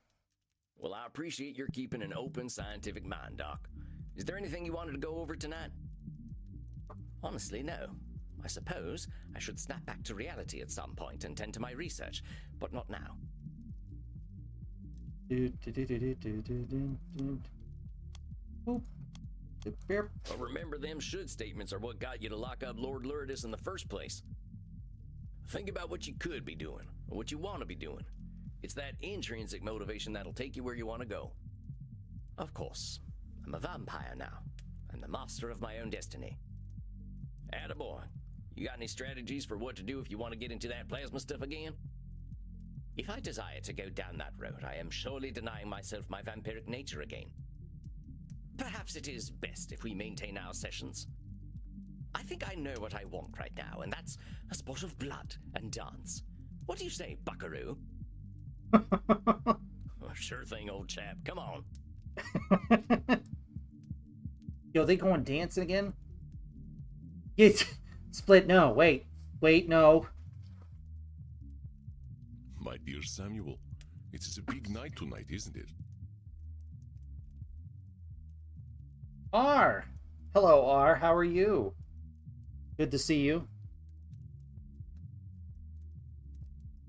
Well, I appreciate your keeping an open scientific mind, Doc. Is there anything you wanted to go over tonight? Honestly, no. I suppose I should snap back to reality at some point and tend to my research, but not now. Well, remember, them should statements are what got you to lock up Lord Lourdes in the first place. Think about what you could be doing, or what you want to be doing. It's that intrinsic motivation that'll take you where you want to go. Of course, I'm a vampire now. I'm the master of my own destiny. Attaboy. You got any strategies for what to do if you want to get into that plasma stuff again? If I desire to go down that road, I am surely denying myself my vampiric nature again. Perhaps it is best if we maintain our sessions. I think I know what I want right now, and that's a spot of blood and dance. What do you say, buckaroo? Oh, sure thing, old chap. Come on. Yo, they going dancing again? Split, no, wait, no. My dear Samuel, it is a big night tonight, isn't it? R. Hello, R. How are you? Good to see you.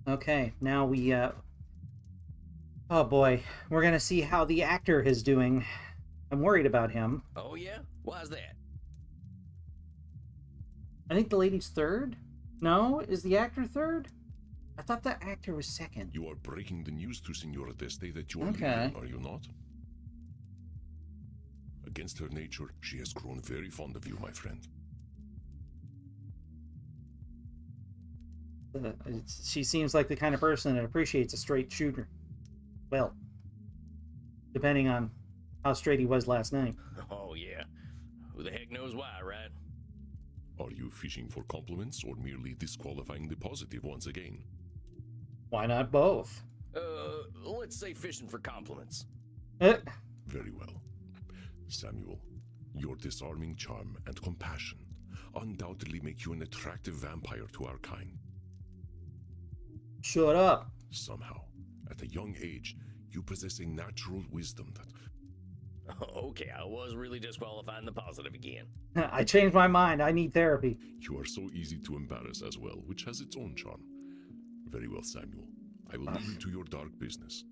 Okay, now we, oh boy, we're gonna see how the actor is doing. I'm worried about him. Oh, yeah? Why's that? I think the lady's third? No? Is the actor third? I thought the actor was second. You are breaking the news to Senora Deste that you are Okay. leaving, are you not? Against her nature, she has grown very fond of you, my friend. She seems like the kind of person that appreciates a straight shooter. Well, depending on how straight he was last night. Oh, yeah. Who the heck knows why, right? Are you fishing for compliments or merely disqualifying the positive once again? Why not both? Let's say fishing for compliments. Very well. Samuel, your disarming charm and compassion undoubtedly make you an attractive vampire to our kind. Shut up. Somehow, at a young age, you possess a natural wisdom that... Okay, I was really disqualifying the positive again. I changed my mind. I need therapy. You are so easy to embarrass as well, which has its own charm. Very well, Samuel. I will leave you to your dark business.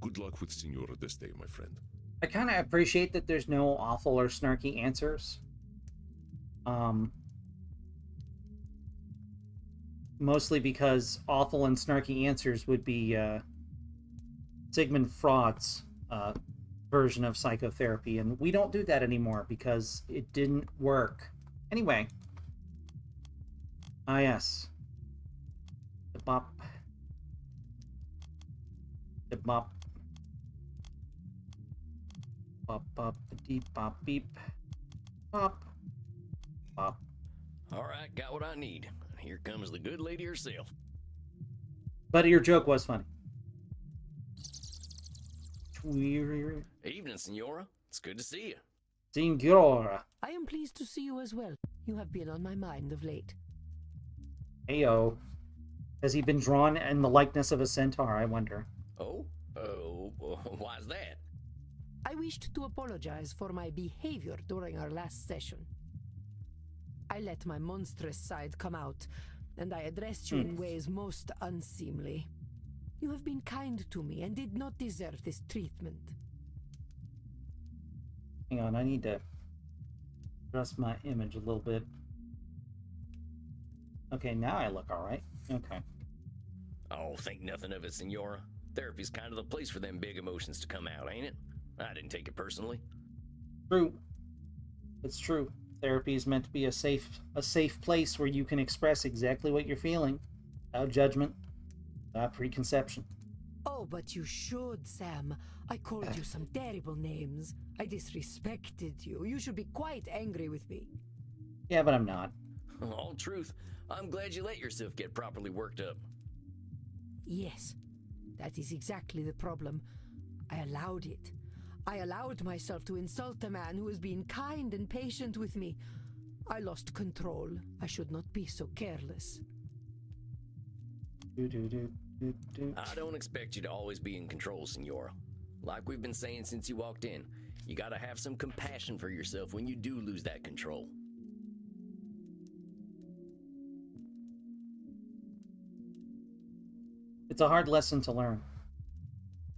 Good luck with Senora this day, my friend. I kind of appreciate that there's no awful or snarky answers. Mostly because awful and snarky answers would be Sigmund Freud's version of psychotherapy, and we don't do that anymore because it didn't work. Anyway. Ah, yes. The bop. The bop. Bop, bop, deep, bop, beep. Bop. Bop. All right, got what I need. Here comes the good lady herself. But your joke was funny. Evening, Senora. It's good to see you. Signora. I am pleased to see you as well. You have been on my mind of late. Heyo. Has he been drawn in the likeness of a centaur, I wonder? Oh, why's that? I wished to apologize for my behavior during our last session. I let my monstrous side come out, and I addressed you in ways most unseemly. You have been kind to me and did not deserve this treatment. Hang on, I need to adjust my image a little bit. Okay, now I look alright. Okay. Oh, think nothing of it, Senora. Therapy's kind of the place for them big emotions to come out, ain't it? I didn't take it personally. True. It's true. Therapy is meant to be a safe place where you can express exactly what you're feeling, without judgment, without preconception. Oh, but you should, Sam. I called you some terrible names. I disrespected you. You should be quite angry with me. Yeah, but I'm not. All truth. I'm glad you let yourself get properly worked up. Yes, that is exactly the problem. I allowed it. I allowed myself to insult a man who was being kind and patient with me. I lost control. I should not be so careless. I don't expect you to always be in control, Senora. Like we've been saying since you walked in, you gotta have some compassion for yourself when you do lose that control. It's a hard lesson to learn.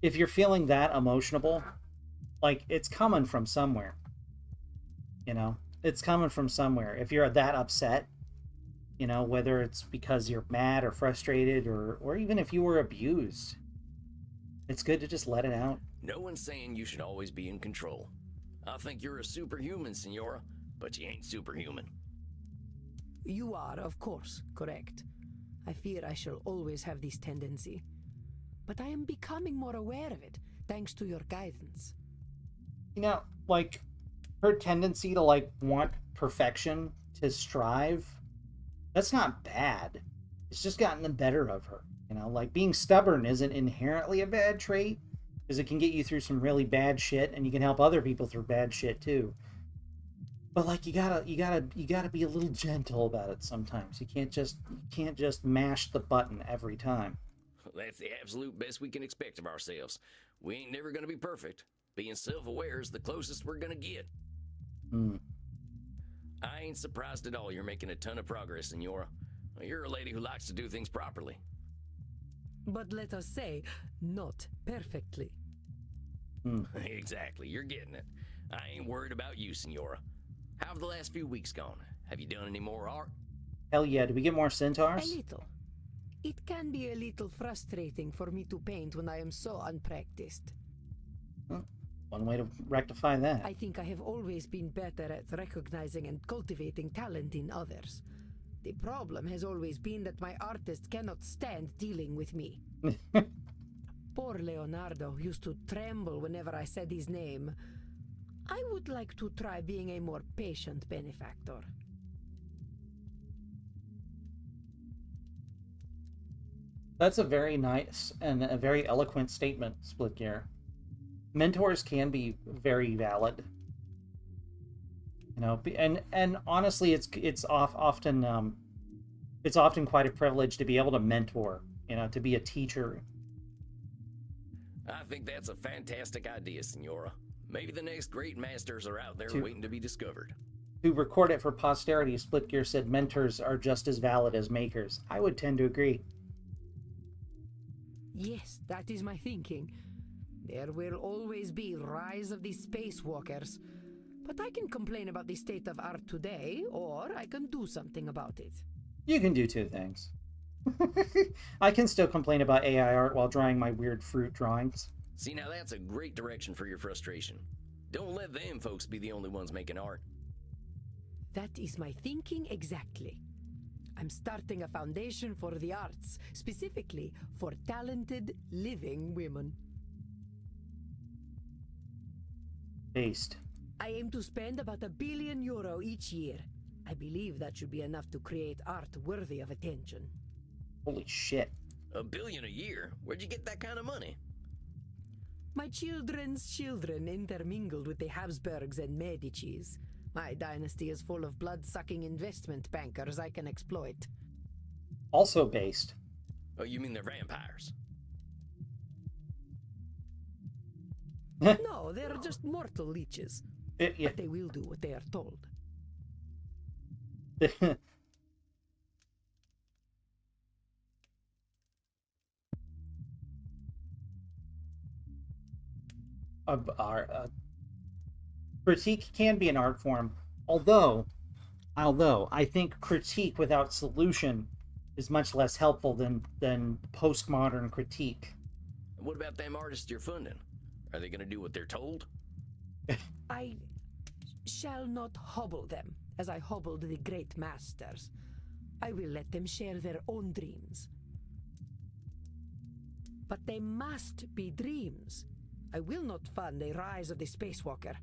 If you're feeling that emotional, like, it's coming from somewhere. You know? It's coming from somewhere. If you're that upset, you know, whether it's because you're mad or frustrated or even if you were abused, it's good to just let it out. No one's saying you should always be in control. I think you're a superhuman, Senora, but you ain't superhuman. You are, of course, correct. I fear I shall always have this tendency. But I am becoming more aware of it, thanks to your guidance. You know, like, her tendency to, like, want perfection, to strive, that's not bad. It's just gotten the better of her. You know, like, being stubborn isn't inherently a bad trait, because it can get you through some really bad shit, and you can help other people through bad shit, too. But, like, you gotta be a little gentle about it sometimes. You can't just mash the button every time. That's the absolute best we can expect of ourselves. We ain't never gonna be perfect. Being self-aware is the closest we're gonna get. I ain't surprised at all you're making a ton of progress, Senora. You're a lady who likes to do things properly. But let us say, not perfectly. Exactly, you're getting it. I ain't worried about you, Senora. How have the last few weeks gone? Have you done any more art? Hell yeah, do we get more centaurs? A little. It can be a little frustrating for me to paint when I am so unpracticed. One way to rectify that. I think I have always been better at recognizing and cultivating talent in others. The problem has always been that my artist cannot stand dealing with me. Poor Leonardo used to tremble whenever I said his name. I would like to try being a more patient benefactor. That's a very nice and a very eloquent statement, Splitgear. Mentors can be very valid. You know, and honestly, it's often quite a privilege to be able to mentor. You know, to be a teacher. I think that's a fantastic idea, Senora. Maybe the next great masters are out there To- waiting to be discovered. To record it for posterity, Splitgear said mentors are just as valid as makers. I would tend to agree. Yes, that is my thinking. There will always be rise of the spacewalkers. But I can complain about the state of art today, or I can do something about it. You can do two things. I can still complain about AI art while drawing my weird fruit drawings. See, now that's a great direction for your frustration. Don't let them folks be the only ones making art. That is my thinking exactly. I'm starting a foundation for the arts, specifically for talented, living women. Based. I aim to spend about €1 billion each year. I believe that should be enough to create art worthy of attention. Holy shit. $1 billion a year? Where'd you get that kind of money? My children's children intermingled with the Habsburgs and Medicis. My dynasty is full of blood-sucking investment bankers I can exploit. Also based. Oh, you mean they're vampires? No, they're just mortal leeches. Yeah. But they will do what they are told. Critique can be an art form, although I think critique without solution is much less helpful than postmodern critique. What about them artists you're funding? Are they gonna do what they're told? I shall not hobble them, as I hobbled the great masters. I will let them share their own dreams. But they must be dreams. I will not fund a rise of the spacewalker.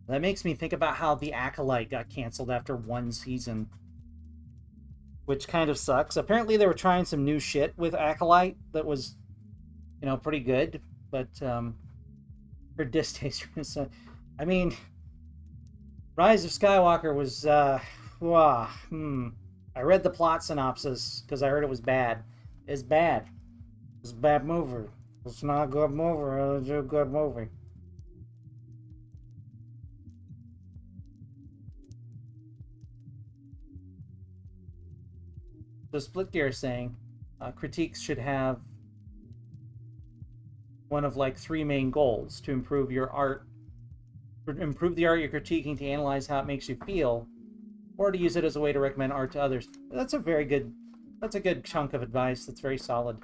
That makes me think about how The Acolyte got canceled after one season. Which kind of sucks. Apparently they were trying some new shit with Acolyte that was, you know, pretty good. But, for distaste. I mean, Rise of Skywalker was, I read the plot synopsis because I heard it was bad. It's bad. It's a bad movie. It's not a good movie. It's a good movie. So Splitgear is saying critiques should have one of like 3 main goals: to improve your art, improve the art you're critiquing, to analyze how it makes you feel, or to use it as a way to recommend art to others. That's a good chunk of advice. That's very solid.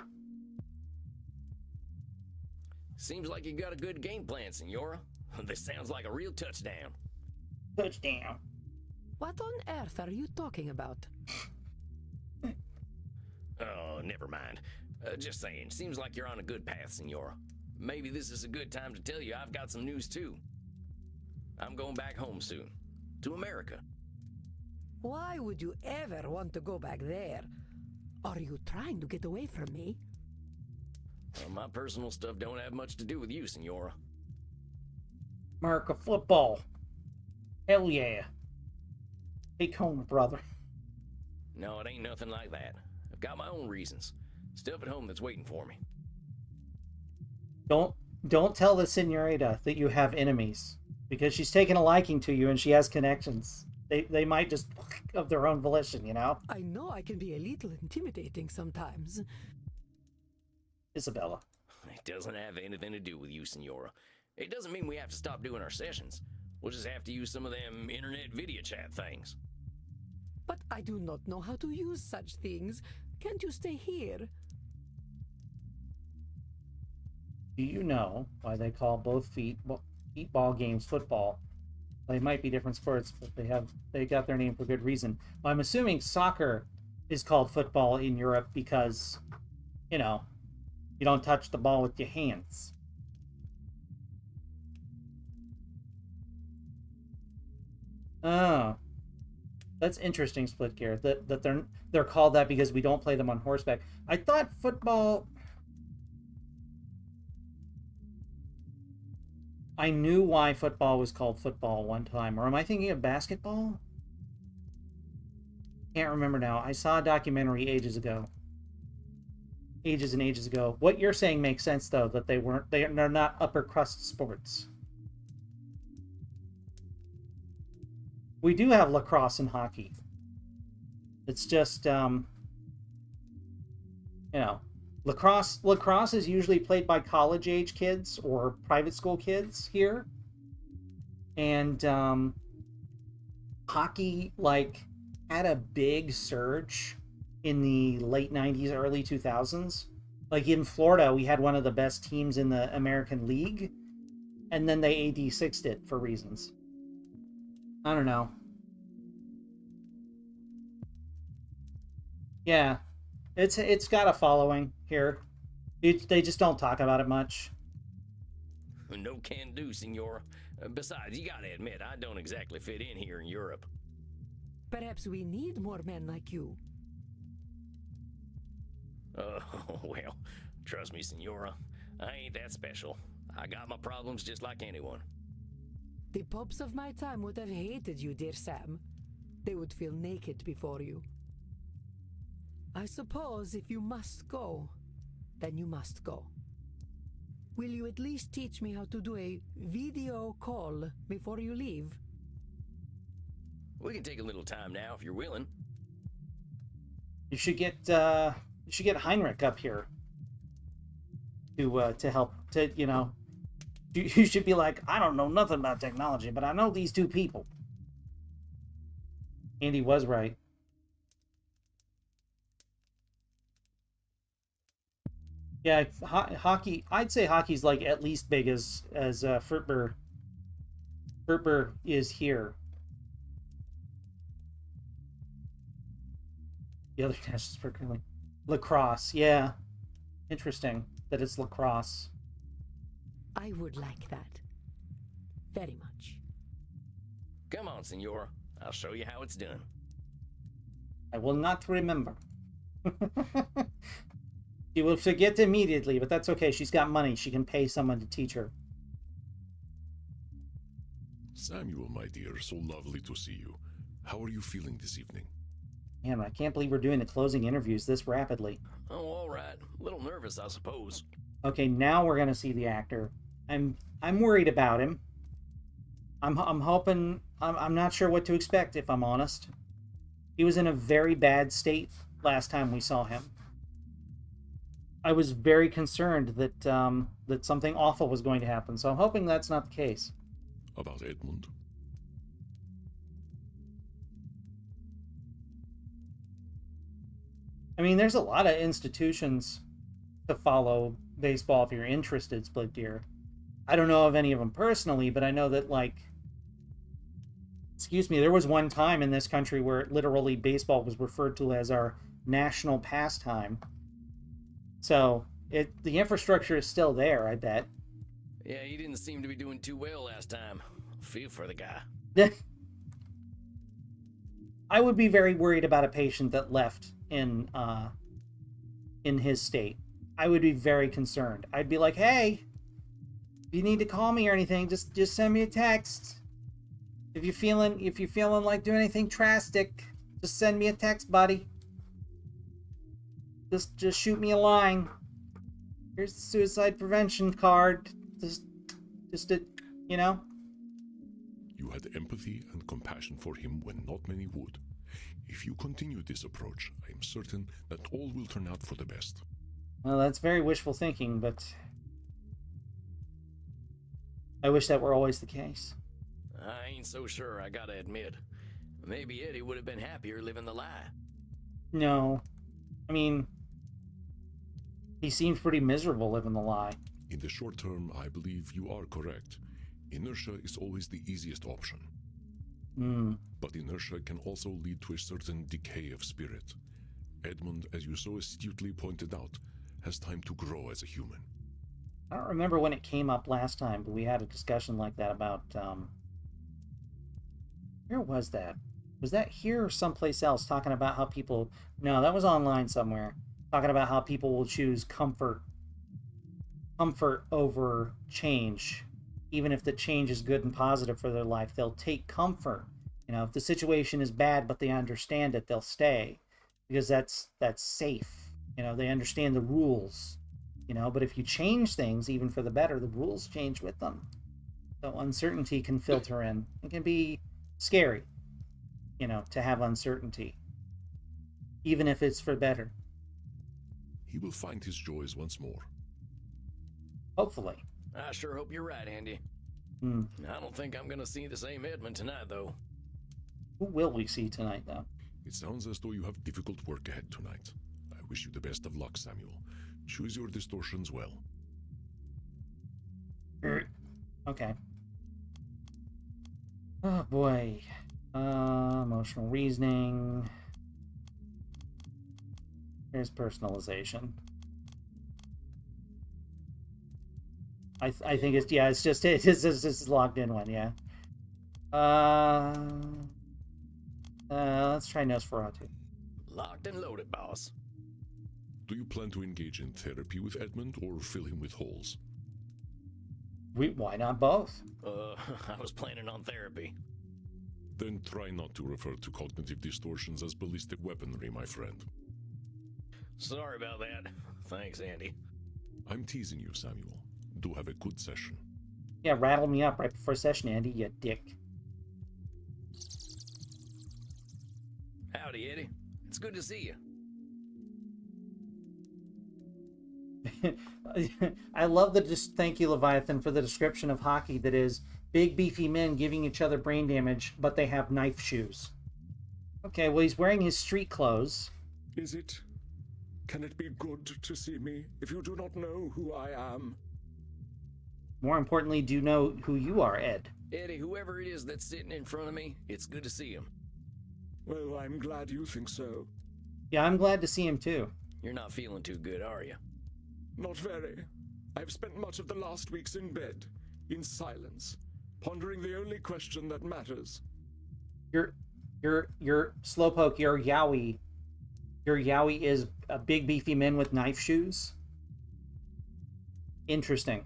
Seems like you got a good game plan, Senora. This sounds like a real touchdown. Touchdown. What on earth are you talking about? Oh, never mind. Just saying, seems like you're on a good path, Senora. Maybe this is a good time to tell you I've got some news too. I'm going back home soon. To America. Why would you ever want to go back there? Are you trying to get away from me? Well, my personal stuff don't have much to do with you, Senora. America football. Hell yeah. Take home, brother. No, it ain't nothing like that. I've got my own reasons. Stuff at home that's waiting for me. Don't tell the senorita that you have enemies, because she's taken a liking to you and she has connections. They might just of their own volition, you know? I know I can be a little intimidating sometimes. Isabella. It doesn't have anything to do with you, Senora. It doesn't mean we have to stop doing our sessions. We'll just have to use some of them internet video chat things. But I do not know how to use such things. Can't you stay here? Do you know why they call both feet ball games football? They might be different sports, but they got their name for good reason. Well, I'm assuming soccer is called football in Europe because, you know, you don't touch the ball with your hands. Oh, that's interesting, Splitgear. That they're called that because we don't play them on horseback. I thought football. I knew why football was called football one time. Or am I thinking of basketball? Can't remember now. I saw a documentary ages ago. Ages and ages ago. What you're saying makes sense, though, that they're not upper crust sports. We do have lacrosse and hockey. It's just, you know, lacrosse is usually played by college-age kids or private school kids here. And hockey, like, had a big surge in the late 90s, early 2000s. Like, in Florida, we had one of the best teams in the American League. And then they AD6'd it for reasons. I don't know. Yeah. It's got a following here. They just don't talk about it much. No can do, senor. Besides, you gotta admit, I don't exactly fit in here in Europe. Perhaps we need more men like you. Well, trust me, senora. I ain't that special. I got my problems just like anyone. The popes of my time would have hated you, dear Sam. They would feel naked before you. I suppose if you must go, then you must go. Will you at least teach me how to do a video call before you leave? We can take a little time now if you're willing. You should get Heinrich up here to help, to, you know, you should be like, I don't know nothing about technology, but I know these two people. Andy was right. Yeah, hockey. I'd say hockey's like at least big as Fruitber. Fruitber is here. The other national sport currently. Lacrosse, yeah. Interesting that it's lacrosse. I would like that. Very much. Come on, senor. I'll show you how it's done. I will not remember. She will forget immediately, but that's okay. She's got money. She can pay someone to teach her. Samuel, my dear, so lovely to see you. How are you feeling this evening? Man, I can't believe we're doing the closing interviews this rapidly. Oh, all right. A little nervous, I suppose. Okay, now we're gonna see the actor. I'm worried about him. I'm hoping. I'm not sure what to expect, if I'm honest. He was in a very bad state last time we saw him. I was very concerned that that something awful was going to happen, so I'm hoping that's not the case. About Edmund? I mean, there's a lot of institutions to follow baseball if you're interested, Split Deer. I don't know of any of them personally, but I know that, like, excuse me, there was one time in this country where literally baseball was referred to as our national pastime. So, the infrastructure is still there, I bet. Yeah, he didn't seem to be doing too well last time. Feel for the guy. I would be very worried about a patient that left in his state. I would be very concerned. I'd be like, hey, if you need to call me or anything, just send me a text. If you're feeling like doing anything drastic, just send me a text, buddy. Just shoot me a line. Here's the suicide prevention card. Just you know. You had empathy and compassion for him when not many would. If you continue this approach, I am certain that all will turn out for the best. Well, that's very wishful thinking, but I wish that were always the case. I ain't so sure, I gotta admit. Maybe Eddie would have been happier living the lie. No. I mean, he seems pretty miserable living the lie. In the short term, I believe you are correct. Inertia is always the easiest option. But inertia can also lead to a certain decay of spirit. Edmund, as you so astutely pointed out, has time to grow as a human. I don't remember when it came up last time, but we had a discussion like that about, where was that? Was that here or someplace else, talking about how people... No, that was online somewhere. Talking about how people will choose comfort over change. even if the change is good and positive for their life, they'll take comfort. You know, if the situation is bad but they understand it, they'll stay because that's safe. You know, they understand the rules. You know, but if you change things, even for the better, the rules change with them. So uncertainty can filter in. It can be scary, you know, to have uncertainty, even if it's for better. He will find his joys once more. Hopefully. I sure hope you're right, Andy. I don't think I'm gonna see the same Edmund tonight, though. Who will we see tonight, though? It sounds as though you have difficult work ahead tonight. I wish you the best of luck, Samuel. Choose your distortions well. Okay. Oh boy. Emotional reasoning. Here's personalization. I think it's, yeah, it's just logged in one, yeah. Let's try Nosferatu. Locked and loaded, boss. Do you plan to engage in therapy with Edmund or fill him with holes? Why not both? I was planning on therapy. Then try not to refer to cognitive distortions as ballistic weaponry, my friend. Sorry about that. Thanks, Andy. I'm teasing you, Samuel. Do have a good session. Yeah, rattle me up right before session, Andy, you dick. Howdy, Eddie. It's good to see you. I love the thank you, Leviathan, for the description of hockey that is big beefy men giving each other brain damage, but they have knife shoes. Okay, well, he's wearing his street clothes. Is it? Can it be good to see me if you do not know who I am? More importantly, do you know who you are, Ed? Eddie, whoever it is that's sitting in front of me, it's good to see him. Well, I'm glad you think so. Yeah, I'm glad to see him too. You're not feeling too good, are you? Not very. I've spent much of the last weeks in bed, in silence, pondering the only question that matters. Your Slowpoke, your Yowie is a big beefy man with knife shoes? Interesting.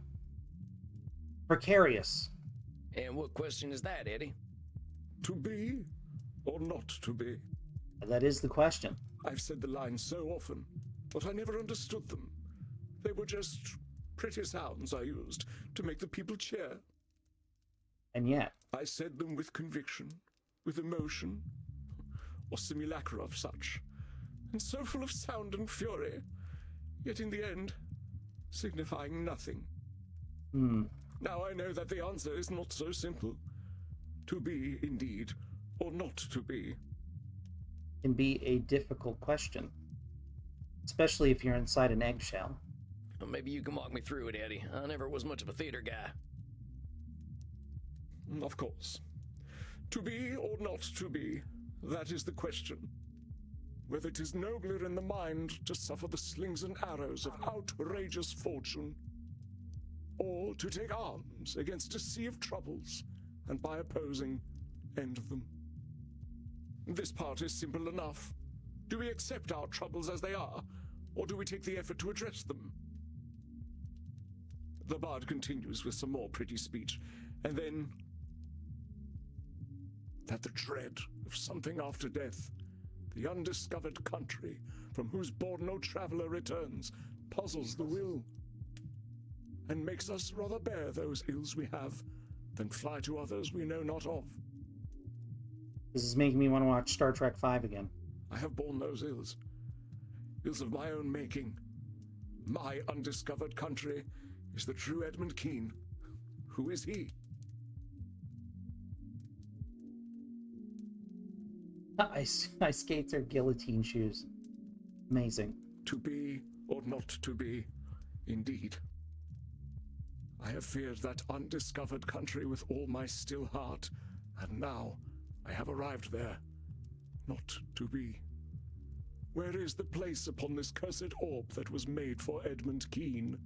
Precarious. And what question is that, Eddie? To be or not to be? That is the question. I've said the lines so often, but I never understood them. They were just pretty sounds I used to make the people cheer. And yet, I said them with conviction, with emotion, or simulacra of such, and so full of sound and fury, yet in the end, signifying nothing. Now I know that the answer is not so simple. To be, indeed, or not to be. Can be a difficult question, especially if you're inside an eggshell. Well, maybe you can walk me through it, Eddie. I never was much of a theater guy. Of course. To be or not to be, that is the question. Whether it is nobler in the mind to suffer the slings and arrows of outrageous fortune, or to take arms against a sea of troubles, and by opposing, end them. This part is simple enough. Do we accept our troubles as they are, or do we take the effort to address them? The bard continues with some more pretty speech, and then that the dread of something after death, the undiscovered country from whose bourne no traveler returns, puzzles the will, and makes us rather bear those ills we have than fly to others we know not of. This is making me want to watch Star Trek V again. I have borne those ills. Ills of my own making. My undiscovered country is the true Edmund Keen. Who is he? Ice skates are guillotine shoes. Amazing. To be or not to be, indeed. I have feared that undiscovered country with all my still heart, and now I have arrived there, not to be. Where is the place upon this cursed orb that was made for Edmund Keen?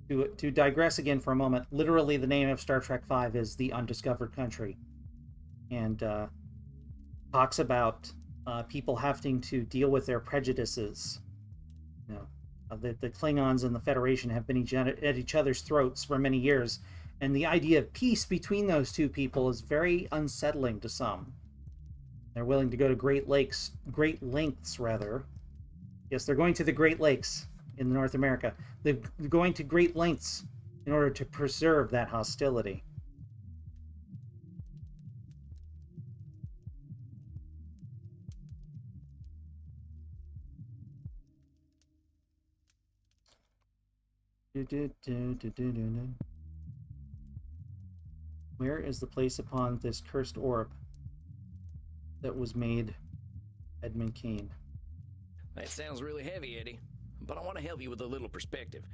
To digress again for a moment, literally the name of Star Trek V is The Undiscovered Country. And talks about people having to deal with their prejudices. You know, The Klingons and the Federation have been at each other's throats for many years, and the idea of peace between those two people is very unsettling to some. They're willing to go to great lengths, rather. Yes, they're going to the Great Lakes in North America. They're going to great lengths in order to preserve that hostility. Where is the place upon this cursed orb that was made Edmund Kane? That sounds really heavy, Eddie, but I want to help you with a little perspective.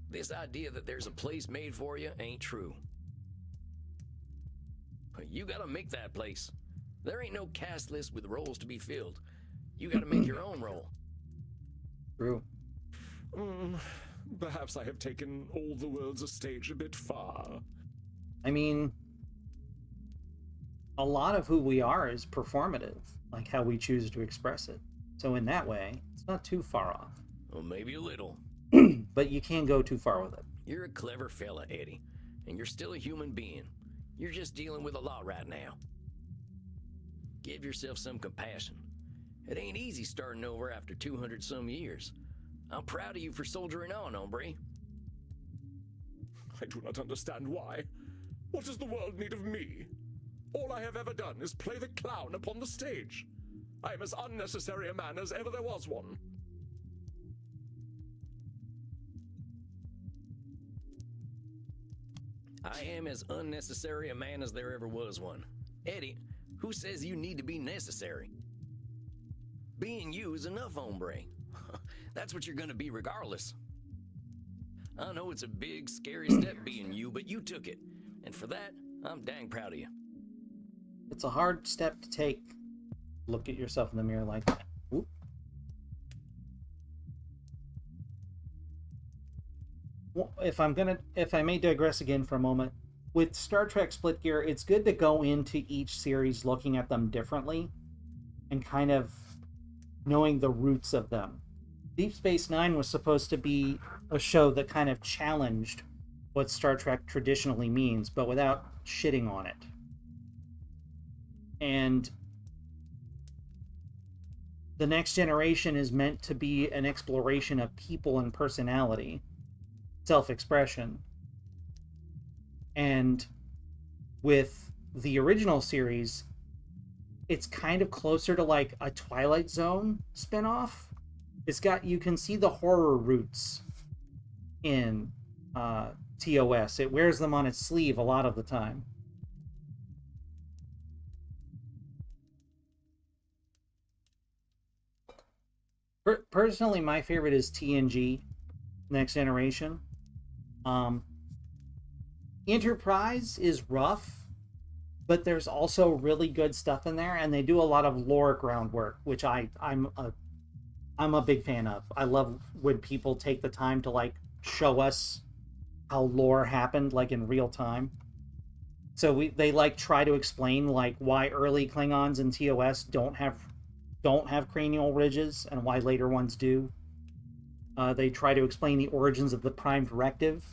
This idea that there's a place made for you ain't true. You gotta make that place. There ain't no cast list with roles to be filled. You gotta make your own role. True. Perhaps I have taken all the world's a stage a bit far. I mean, a lot of who we are is performative, like how we choose to express it. So in that way, it's not too far off. Well, maybe a little. But you can't go too far with it. You're a clever fella, Eddie, and you're still a human being. You're just dealing with a lot right now. Give yourself some compassion. It ain't easy starting over after 200 some years. I'm proud of you for soldiering on, hombre. I do not understand why. What does the world need of me? All I have ever done is play the clown upon the stage. I am as unnecessary a man as ever there was one. I am as unnecessary a man as there ever was one. Eddie, who says you need to be necessary? Being you is enough, hombre. That's what you're gonna be regardless. I know it's a big, scary step being you, but you took it. And for that, I'm dang proud of you. It's a hard step to take. Look at yourself in the mirror like that. Whoop. Well, if I may digress again for a moment, with Star Trek Split Gear, it's good to go into each series looking at them differently and kind of knowing the roots of them. Deep Space Nine was supposed to be a show that kind of challenged what Star Trek traditionally means, but without shitting on it. And The Next Generation is meant to be an exploration of people and personality, self-expression. And with the original series, it's kind of closer to like a Twilight Zone spinoff. You can see the horror roots in TOS. It wears them on its sleeve a lot of the time. Personally, my favorite is TNG, Next Generation. Enterprise is rough, but there's also really good stuff in there, and they do a lot of lore groundwork, which I'm a big fan of. I love when people take the time to like show us how lore happened like in real time. So they like try to explain like why early Klingons in TOS don't have cranial ridges and why later ones do. They try to explain the origins of the Prime Directive.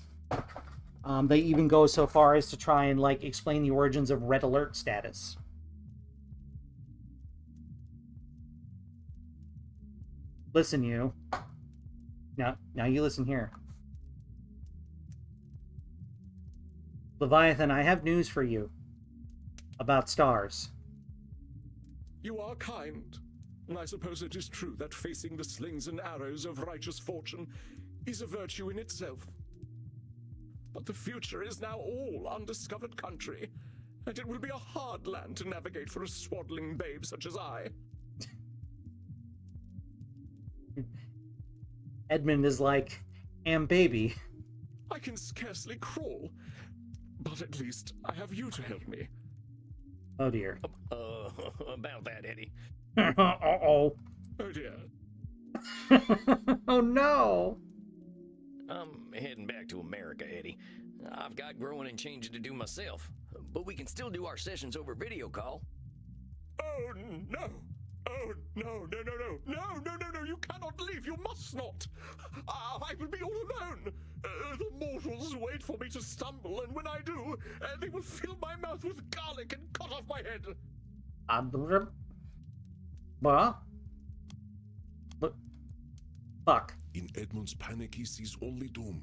They even go so far as to try and like explain the origins of Red Alert status. Listen, you. Now you listen here. Leviathan, I have news for you about stars. You are kind, and I suppose it is true that facing the slings and arrows of righteous fortune is a virtue in itself. But the future is now all undiscovered country, and it will be a hard land to navigate for a swaddling babe such as I. Edmund is like, baby. I can scarcely crawl, but at least I have you to help me. Oh dear. About that, Eddie. Uh-oh. Oh dear. Oh no. I'm heading back to America, Eddie. I've got growing and changing to do myself, but we can still do our sessions over video call. Oh no! Oh No, no, no, no, no, no, no, no, you cannot leave, you must not. I will be all alone. The mortals wait for me to stumble, and when I do, they will fill my mouth with garlic and cut off my head. What? But fuck. In Edmund's panic, he sees only doom.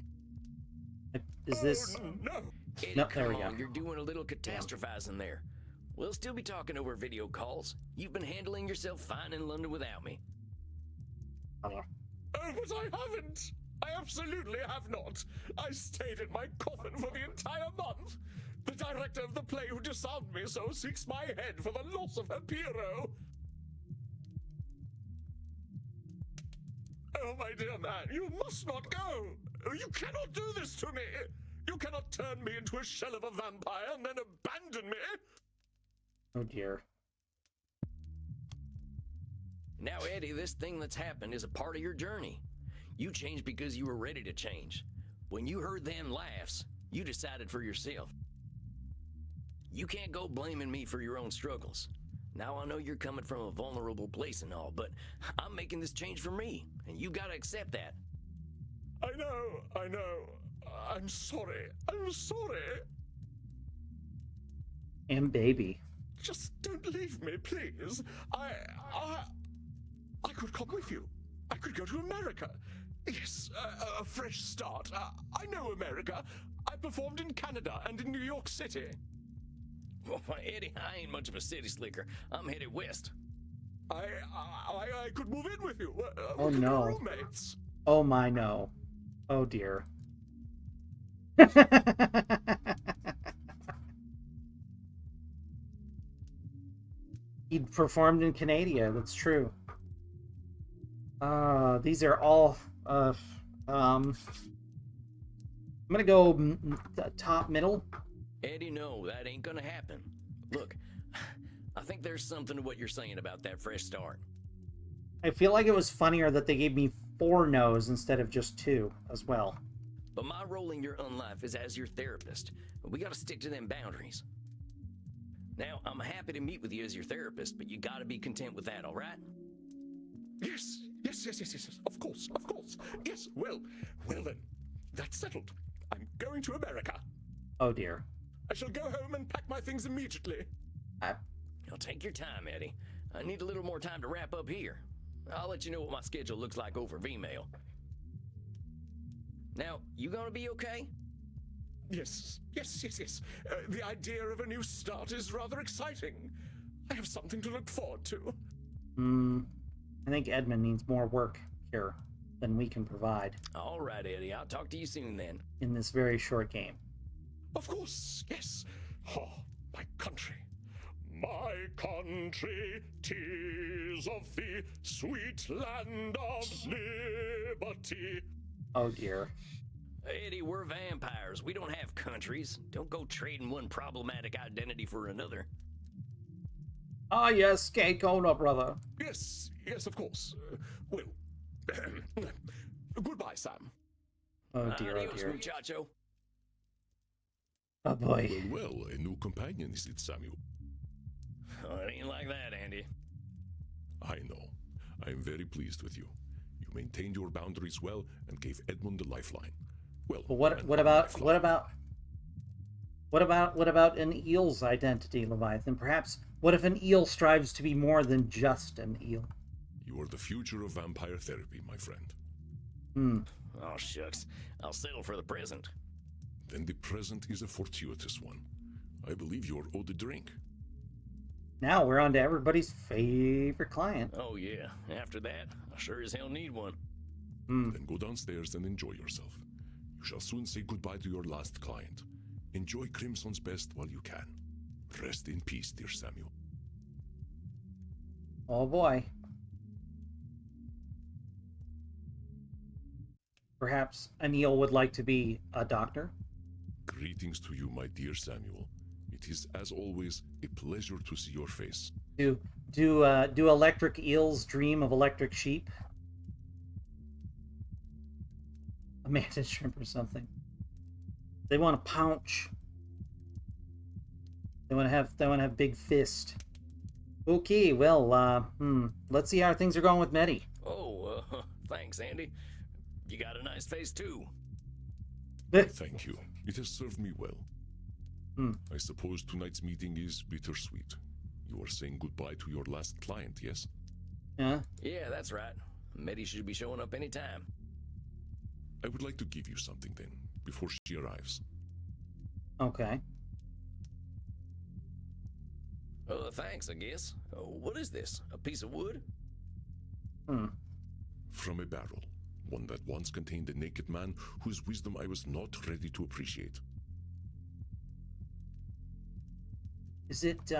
Is this? Oh, no. Eddie, Nope, there come we go. on, you're doing a little catastrophizing there. We'll still be talking over video calls. You've been handling yourself fine in London without me. Oh, but I haven't. I absolutely have not. I stayed in my coffin for the entire month. The director of the play who disarmed me so seeks my head for the loss of her Piero. Oh, my dear man, you must not go. You cannot do this to me. You cannot turn me into a shell of a vampire and then abandon me. Oh dear. Now, Eddie, this thing that's happened is a part of your journey. You changed because you were ready to change. When you heard them laughs, you decided for yourself. You can't go blaming me for your own struggles. Now I know you're coming from a vulnerable place and all, but I'm making this change for me, and you gotta accept that. I know. I'm sorry. I'm sorry. And baby. Just don't leave me, please. I could come with you. I could go to America. Yes, a fresh start. I know America. I performed in Canada and in New York City. Well, Eddie, I ain't much of a city slicker. I'm headed west. I could move in with you. Oh, we could be no. roommates. Oh my no. Oh dear. He performed in Canada, that's true. These are all I'm gonna go top middle. Eddie, no, that ain't gonna happen. Look, I think there's something to what you're saying about that fresh start. I feel like it was funnier that they gave me 4 no's instead of just 2 as well. But my role in your own life is as your therapist. We gotta stick to them boundaries. Now, I'm happy to meet with you as your therapist, but you gotta be content with that, all right? Yes. Of course. Yes, well then. That's settled. I'm going to America. Oh dear. I shall go home and pack my things immediately. Now take your time, Eddie. I need a little more time to wrap up here. I'll let you know what my schedule looks like over Vmail. Now, you gonna be okay? Yes. The idea of a new start is rather exciting. I have something to look forward to. I think Edmund needs more work here than we can provide All right, Eddie. I'll talk to you soon then. in this very short game. Of course, yes. Oh, my country. My country, 'tis of the sweet land of liberty. Oh dear. Eddie, we're vampires. We don't have countries. Don't go trading one problematic identity for another. Ah yes, Keikona, brother. Yes, of course. Well, goodbye, Sam. Oh dear, oh Adios, dear. muchacho. Oh boy. Well, a new companion, is it, Samuel? Oh, it ain't like that, Andy. I know. I am very pleased with you. You maintained your boundaries well and gave Edmund the lifeline. Well, But and what about an eel's identity, Leviathan? Perhaps what if an eel strives to be more than just an eel? You are the future of vampire therapy, my friend. Oh, shucks. I'll settle for the present. Then the present is a fortuitous one. I believe you are owed a drink. Now we're on to everybody's favorite client. Oh, yeah. After that, I sure as hell need one. Then go downstairs and enjoy yourself. You shall soon say goodbye to your last client. Enjoy Crimson's best while you can. Rest in peace, dear Samuel. Oh boy. Perhaps an eel would like to be a doctor? Greetings to you, my dear Samuel. It is, as always, a pleasure to see your face. Do electric eels dream of electric sheep? A mantis shrimp or something. They want to pounce. They want to have big fist. Okay, well, let's see how things are going with Medi. Oh, thanks, Andy. You got a nice face, too. Thank you. It has served me well. Hmm. I suppose tonight's meeting is bittersweet. You are saying goodbye to your last client, yes? Yeah. Yeah, that's right. Medi should be showing up anytime. I would like to give you something then, before she arrives. Okay. Thanks, I guess. What is this? A piece of wood? From a barrel. One that once contained a naked man whose wisdom I was not ready to appreciate. Is it,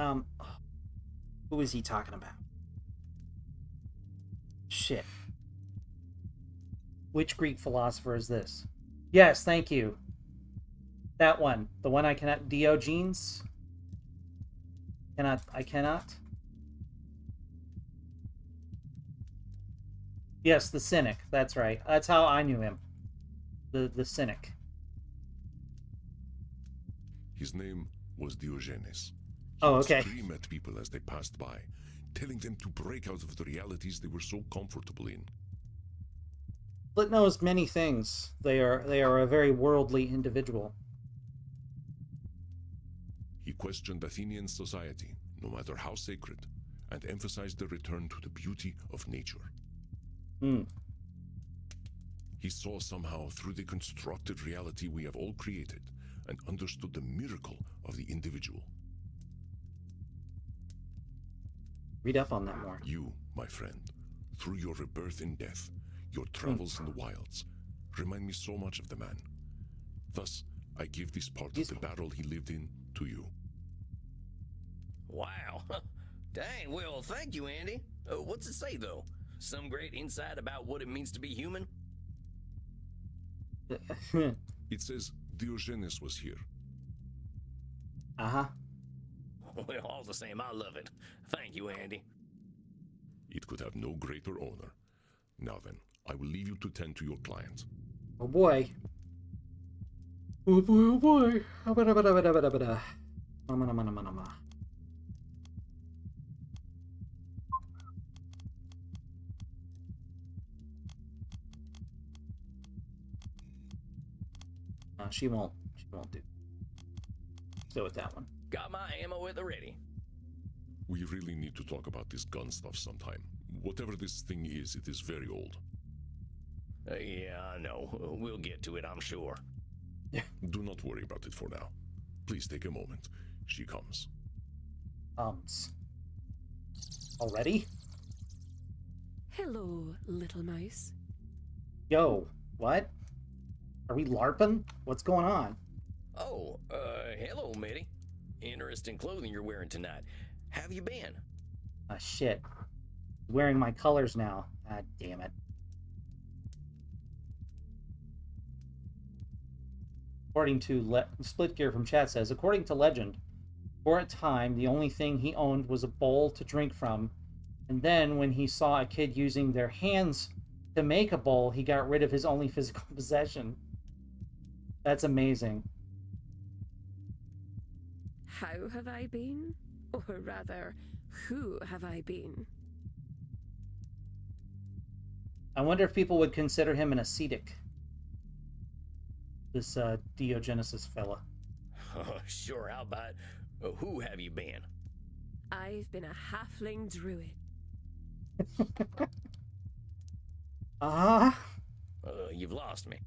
who is he talking about? Shit. Which Greek philosopher is this? Yes, thank you. That one. The one I cannot... Diogenes? I cannot? Yes, the Cynic. That's right. That's how I knew him. The Cynic. His name was Diogenes. Oh, He okay. would scream at people as they passed by, telling them to break out of the realities they were so comfortable in. Split knows many things. They are a very worldly individual. He questioned Athenian society, no matter how sacred, and emphasized the return to the beauty of nature. He saw somehow through the constructed reality we have all created and understood the miracle of the individual. Read up on that more. You, my friend, through your rebirth in death, your travels in the wilds, remind me so much of the man. Thus, I give this part of the barrel he lived in to you. Wow. Dang, well, thank you, Andy. What's it say, though? Some great insight about what it means to be human? It says Diogenes was here. Uh-huh. Well, all the same, I love it. Thank you, Andy. It could have no greater honor. Now then, I will leave you to tend to your client. Oh boy. Oh boy, oh boy. Abada. She won't do. Go with that one. Got my ammo at the ready. We really need to talk about this gun stuff sometime. Whatever this thing is, it is very old. Yeah, I know. We'll get to it, I'm sure. Do not worry about it for now. Please take a moment. She comes. Already? Hello, little mouse. Yo, what? Are we LARPing? What's going on? Oh, hello, Mitty. Interesting clothing you're wearing tonight. Have you been? Shit. Wearing my colors now. God damn it. According to Split Gear from chat says, according to legend, for a time, the only thing he owned was a bowl to drink from. And then when he saw a kid using their hands to make a bowl, he got rid of his only physical possession. That's amazing. How have I been? Or rather, who have I been? I wonder if people would consider him an ascetic. This Diogenesis fella. Sure, how about who have you been? I've been a halfling druid. You've lost me.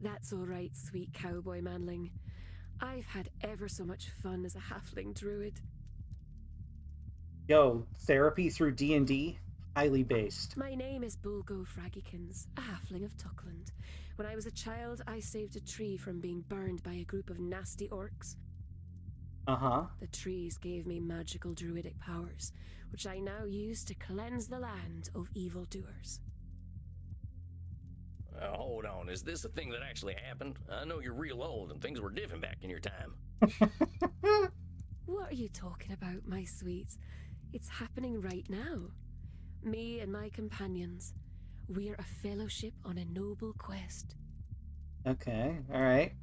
That's all right, sweet cowboy manling. I've had ever so much fun as a halfling druid. Yo, therapy through D&D? Highly based. My name is Bulgo Fraggykins, a halfling of Tuckland. When I was a child, I saved a tree from being burned by a group of nasty orcs. Uh-huh. The trees gave me magical druidic powers, which I now use to cleanse the land of evildoers. Hold on, is this a thing that actually happened? I know you're real old and things were different back in your time. What are you talking about, my sweets? It's happening right now. Me and my companions, we're a fellowship on a noble quest. Okay, alright.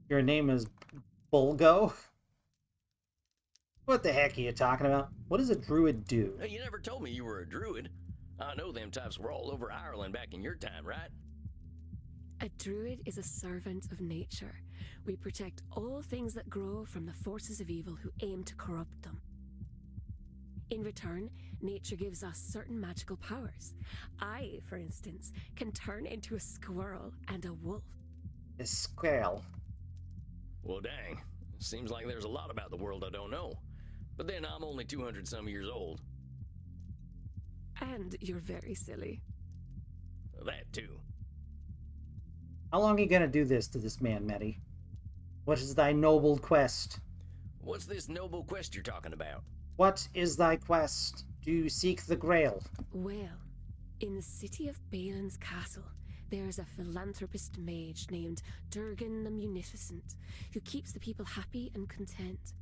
Your name is Bulgo? What the heck are you talking about? What does a druid do? Hey, you never told me you were a druid. I know them types were all over Ireland back in your time, right? A druid is a servant of nature. We protect all things that grow from the forces of evil who aim to corrupt them. In return, nature gives us certain magical powers. I, for instance, can turn into a squirrel and a wolf. A squirrel. Well, dang. Seems like there's a lot about the world I don't know. But then I'm only 200-some years old. And you're very silly. That too. How long are you gonna do this to this man, Medi? What is thy noble quest? What's this noble quest you're talking about? What is thy quest? Do you seek the Grail? Well, in the city of Balin's castle, there's a philanthropist mage named Durgan the Munificent, who keeps the people happy and content.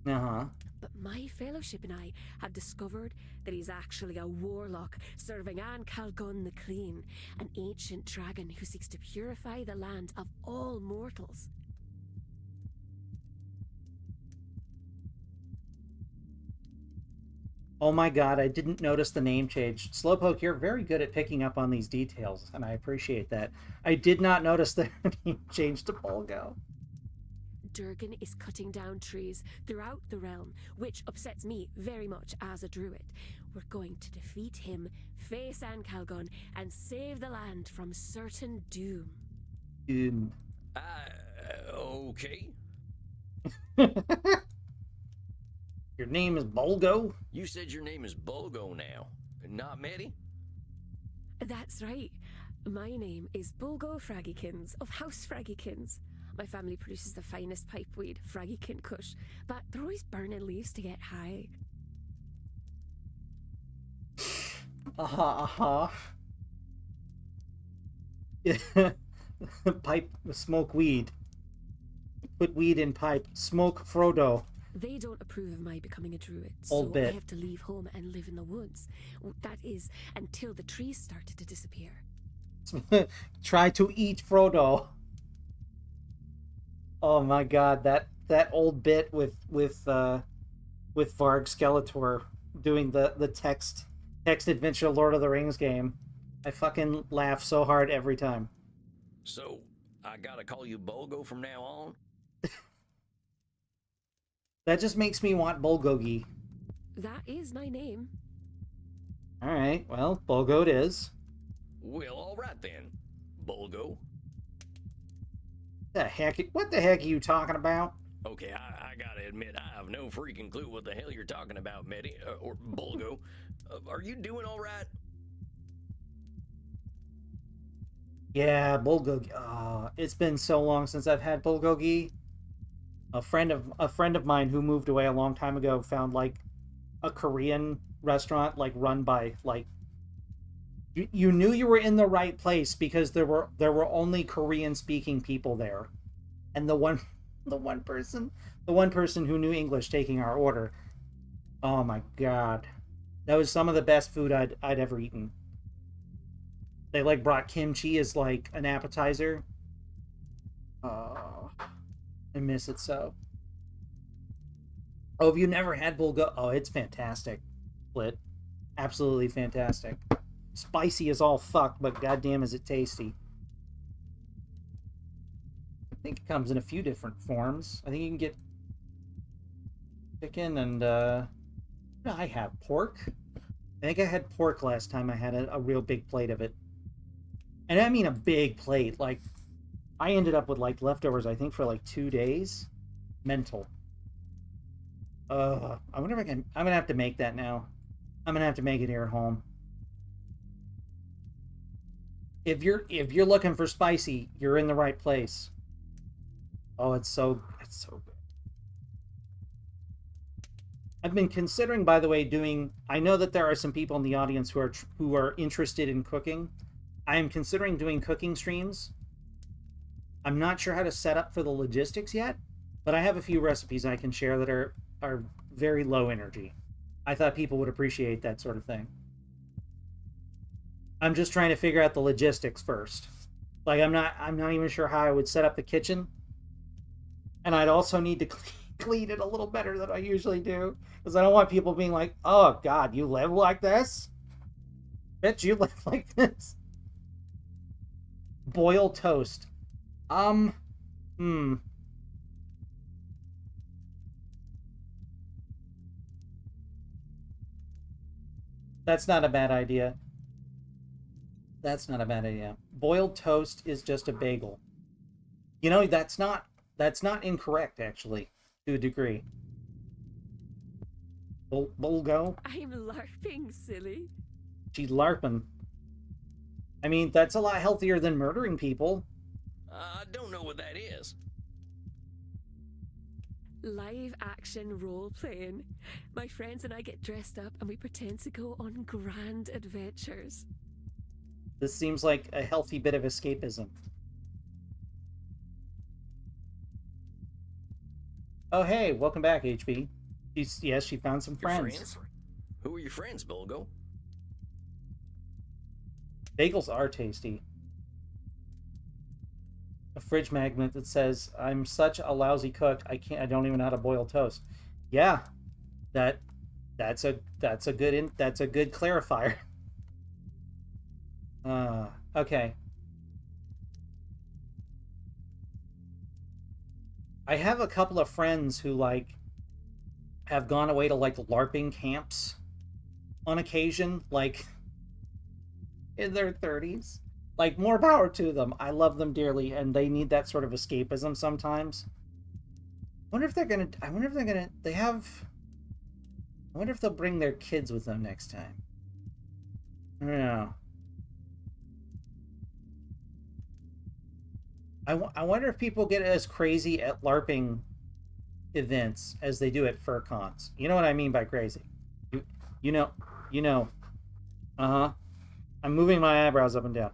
Uh-huh. But my fellowship and I have discovered that he's actually a warlock serving An Calgon the Clean, an ancient dragon who seeks to purify the land of all mortals. Oh my god, I didn't notice the name change. Slowpoke, you're very good at picking up on these details, and I appreciate that. I did not notice the name change to Bulgo. Durgan is cutting down trees throughout the realm, which upsets me very much as a druid. We're going to defeat him, face An Calgon, and save the land from certain doom. Okay. Your name is Bulgo? You said your name is Bulgo now, not Medi? That's right. My name is Bulgo Fraggykins of House Fraggykins. My family produces the finest pipeweed, Fraggykin Kush, but they're always burning leaves to get high. Pipe, smoke weed. Put weed in pipe. Smoke Frodo. They don't approve of my becoming a druid, Old so bit. I have to leave home and live in the woods. That is, until the trees started to disappear. Try to eat Frodo. Oh my god, that old bit with Varg Skeletor doing the text adventure Lord of the Rings game. I fucking laugh so hard every time. So, I gotta call you Bulgo from now on? That just makes me want Bulgogi. That is my name. Alright, well, Bulgo it is. Well, alright then. Bulgo. What the heck are you talking about? Okay, I gotta admit, I have no freaking clue what the hell you're talking about, Medi, or Bulgo. Are you doing alright? Yeah, Bulgogi. It's been so long since I've had Bulgogi. A friend of mine who moved away a long time ago found like a Korean restaurant like run by like you knew you were in the right place because there were only Korean speaking people there, and the one person who knew English taking our order. Oh my god, that was some of the best food I'd ever eaten. They like brought kimchi as like an appetizer. Oh, I miss it so. Oh, have you never had bulgo? Oh, it's fantastic. Split. Absolutely fantastic. Spicy as all fuck, but goddamn is it tasty. I think it comes in a few different forms. I think you can get chicken and I have pork. I think I had pork last time I had a real big plate of it. And I mean a big plate. Like, I ended up with like leftovers, I think, for like 2 days. Mental. I wonder if I'm gonna have to make that now. I'm gonna have to make it here at home. If you're looking for spicy, you're in the right place. Oh, it's so good. I've been considering, by the way, I know that there are some people in the audience who are interested in cooking. I am considering doing cooking streams. I'm not sure how to set up for the logistics yet, but I have a few recipes I can share that are very low energy. I thought people would appreciate that sort of thing. I'm just trying to figure out the logistics first. Like, I'm not even sure how I would set up the kitchen. And I'd also need to clean it a little better than I usually do. Because I don't want people being like, oh, God, you live like this? Bitch, you live like this? Boil toast. That's not a bad idea. That's not a bad idea. Boiled toast is just a bagel. You know, that's not incorrect, actually, to a degree. Bulgo? I'm LARPing, silly. She's LARPing. I mean, that's a lot healthier than murdering people. I don't know what that is. Live action role playing. My friends and I get dressed up and we pretend to go on grand adventures. This seems like a healthy bit of escapism. Oh, hey, welcome back, HB. Yes, she found some friends. Who are your friends, Bulgo? Bagels are tasty. A fridge magnet that says, "I'm such a lousy cook. I don't even know how to boil toast." Yeah, that's a good clarifier. Okay. I have a couple of friends who have gone away to LARPing camps on occasion, in their 30s. More power to them. I love them dearly, and they need that sort of escapism sometimes. I wonder if they'll bring their kids with them next time. I don't know. I wonder if people get as crazy at LARPing events as they do at fur cons. You know what I mean by crazy. You know. Uh-huh. I'm moving my eyebrows up and down.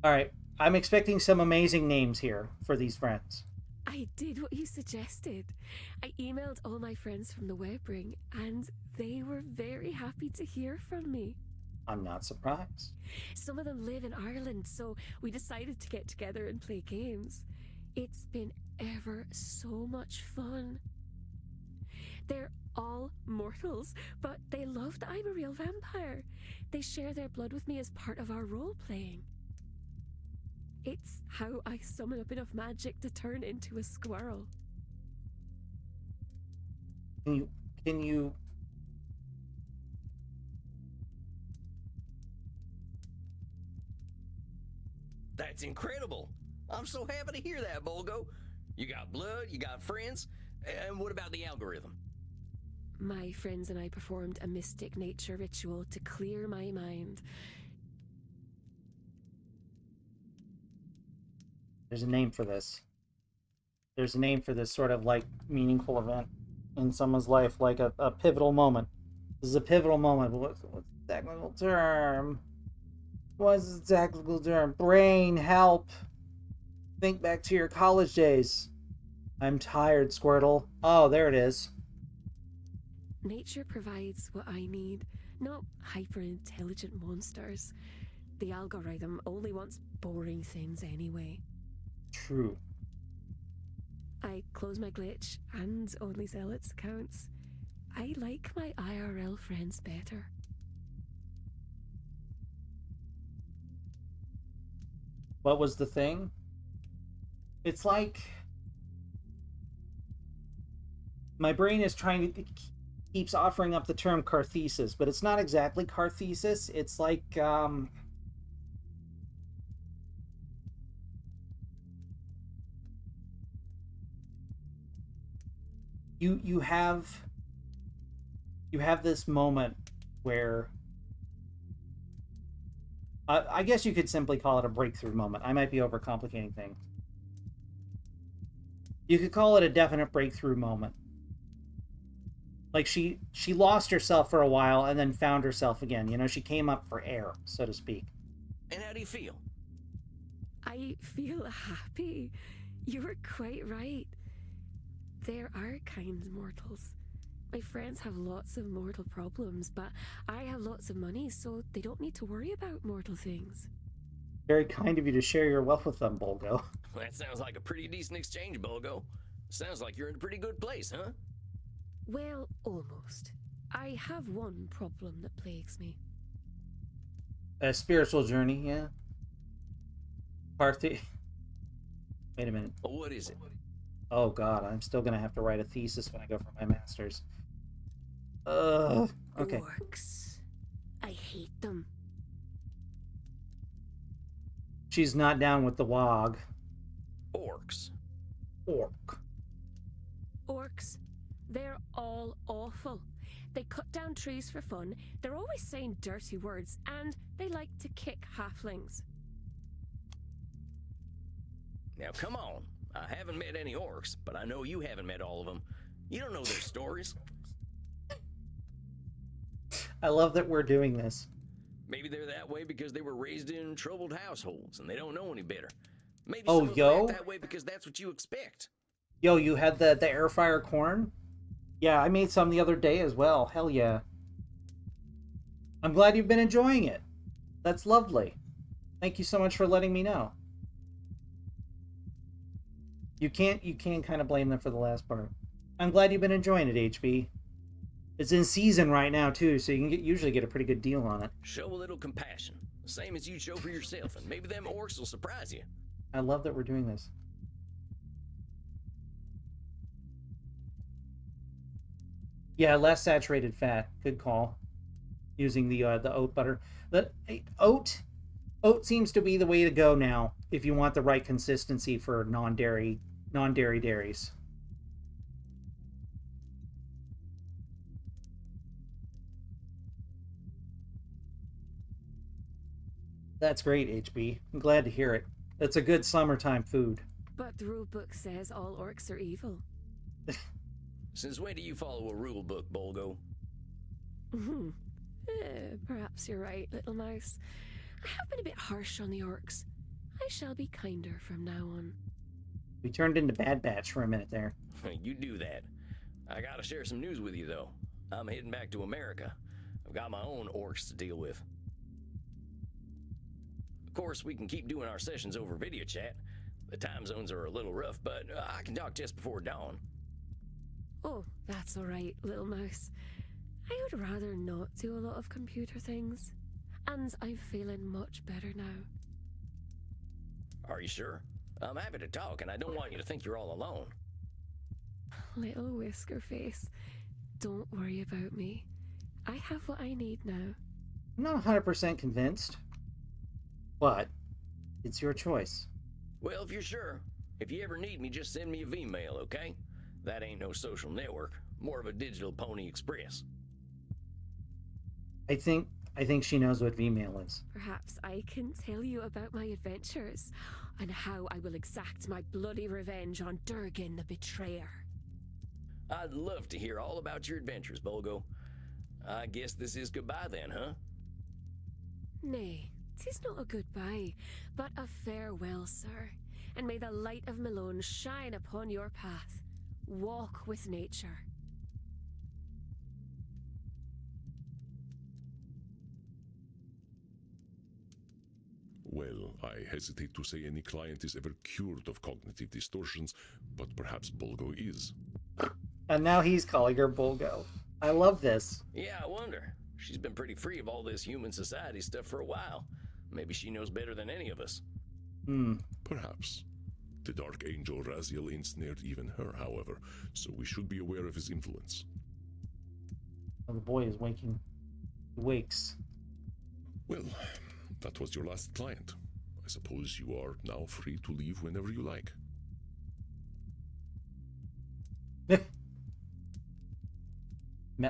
All right. I'm expecting some amazing names here for these friends. I did what you suggested. I emailed all my friends from the web ring, and they were very happy to hear from me. I'm not surprised. Some of them live in Ireland, so we decided to get together and play games. It's been ever so much fun. They're all mortals, but they love that I'm a real vampire. They share their blood with me as part of our role-playing. It's how I summon up enough magic to turn into a squirrel. Can you... That's incredible. I'm so happy to hear that, Bulgo. You got blood, you got friends, and what about the algorithm? My friends and I performed a mystic nature ritual to clear my mind. There's a name for this. There's a name for this sort of meaningful event in someone's life, a pivotal moment. This is a pivotal moment. What's the technical term? What's the technical term? Brain, help. Think back to your college days. I'm tired, Squirtle. Oh, there it is. Nature provides what I need, not hyper-intelligent monsters. The algorithm only wants boring things anyway. True. I close my glitch and only Zealot's accounts. I like my IRL friends better. What was the thing? It's like... my brain is trying to... keeps offering up the term carthesis, but it's not exactly carthesis. It's like, you have this moment where I guess you could simply call it a breakthrough moment. I might be overcomplicating things. You could call it a definite breakthrough moment. Like she lost herself for a while and then found herself again. You know, she came up for air, so to speak. And how do you feel? I feel happy. You were quite right. There are kind mortals. My friends have lots of mortal problems, but I have lots of money, so they don't need to worry about mortal things. Very kind of you to share your wealth with them, Bulgo. That sounds like a pretty decent exchange, Bulgo. Sounds like you're in a pretty good place, huh? Well, almost. I have one problem that plagues me. A spiritual journey, yeah. Wait a minute. Well, what is it? Oh god, I'm still gonna have to write a thesis when I go for my master's. Okay. Orcs. I hate them. She's not down with the WOG. Orcs. Orc. Orcs. They're all awful. They cut down trees for fun, they're always saying dirty words, and they like to kick halflings. Now, come on. I haven't met any orcs, but I know you haven't met all of them. You don't know their stories. I love that we're doing this. Maybe they're that way because they were raised in troubled households and they don't know any better. Maybe Oh, some of them yo. act that way because that's what you expect. Yo, you had the air fryer corn? Yeah, I made some the other day as well. Hell yeah. I'm glad you've been enjoying it. That's lovely. Thank you so much for letting me know. You can't kind of blame them for the last part. I'm glad you've been enjoying it, HB. It's in season right now too, so you can usually get a pretty good deal on it. Show a little compassion, the same as you'd show for yourself, and maybe them orcs will surprise you. I love that we're doing this. Yeah, less saturated fat. Good call. Using the oat butter. Oat seems to be the way to go now if you want the right consistency for non-dairy dairies. That's great, HB. I'm glad to hear it. That's a good summertime food. But the rule book says all orcs are evil. Since when do you follow a rule book, Bolgo? Perhaps you're right, little mouse. I have been a bit harsh on the orcs. I shall be kinder from now on. We turned into Bad Batch for a minute there. You do that. I gotta share some news with you, though. I'm heading back to America. I've got my own orcs to deal with. Of course, we can keep doing our sessions over video chat. The time zones are a little rough, but I can talk just before dawn. Oh, that's alright, little mouse. I would rather not do a lot of computer things. And I'm feeling much better now. Are you sure? I'm happy to talk, and I don't want you to think you're all alone. Little whisker face, don't worry about me. I have what I need now. I'm not 100% convinced, but it's your choice. Well, if you're sure, if you ever need me, just send me a V-mail, okay? That ain't no social network, more of a digital Pony Express. I think she knows what V-mail is. Perhaps I can tell you about my adventures and how I will exact my bloody revenge on Durgan the Betrayer. I'd love to hear all about your adventures, Bolgo. I guess this is goodbye then, huh? Nay, 'tis not a goodbye, but a farewell, sir. And may the light of Malone shine upon your path. Walk with nature. Well, I hesitate to say any client is ever cured of cognitive distortions, but perhaps Bolgo is. And now he's calling her Bolgo. I love this. Yeah, I wonder. She's been pretty free of all this human society stuff for a while. Maybe she knows better than any of us. Perhaps. The Dark Angel Raziel ensnared even her, however, so we should be aware of his influence. Oh, the boy is waking. He wakes. Well, that was your last client. I suppose you are now free to leave whenever you like.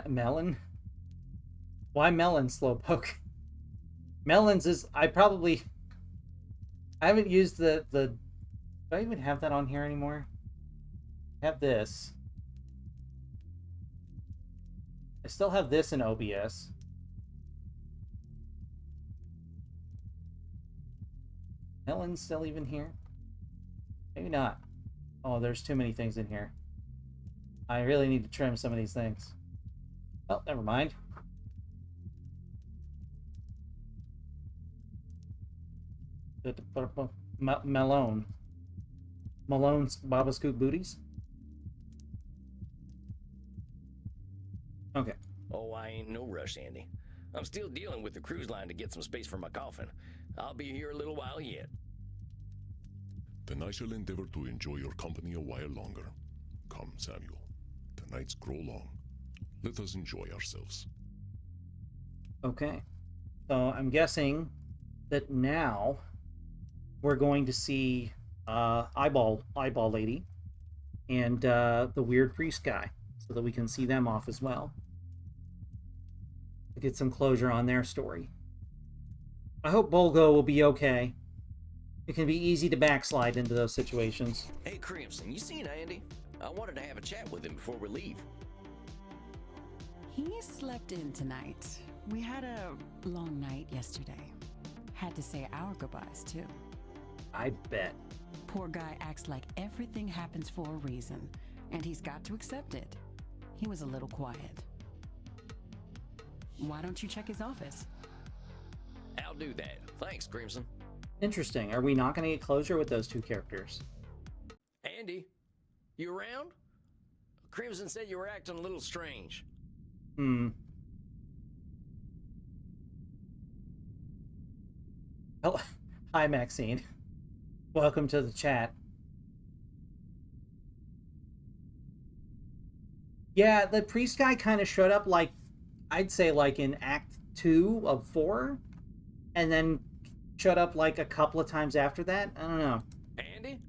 Melon? Why Melon, Slowpoke? Melons is... I haven't used the... Do I even have that on here anymore? I have this. I still have this in OBS. Melon's still even here? Maybe not. Oh, there's too many things in here. I really need to trim some of these things. Oh, never mind. Malone. Malone's Baba Scoot Booties? hush, Andy. I'm still dealing with the cruise line to get some space for my coffin. I'll be here a little while yet. Then I shall endeavor to enjoy your company a while longer. Come, Samuel. The nights grow long. Let us enjoy ourselves. Okay. So I'm guessing that now we're going to see Eyeball Lady and the weird priest guy, so that we can see them off as well. To get some closure on their story. I hope Bolgo will be okay. It can be easy to backslide into those situations. Hey, Crimson, you seen Andy? I wanted to have a chat with him before we leave. He slept in tonight. We had a long night yesterday. Had to say our goodbyes, too. I bet. Poor guy acts like everything happens for a reason, and he's got to accept it. He was a little quiet. Why don't you check his office? I'll do that. Thanks, Crimson. Interesting. Are we not going to get closure with those two characters? Andy, you around? Crimson said you were acting a little strange. Oh, hi, Maxine. Welcome to the chat. Yeah, the priest guy kind of showed up like, I'd say like in Act 2 of 4, and then showed up like a couple of times after that. I don't know. Andy?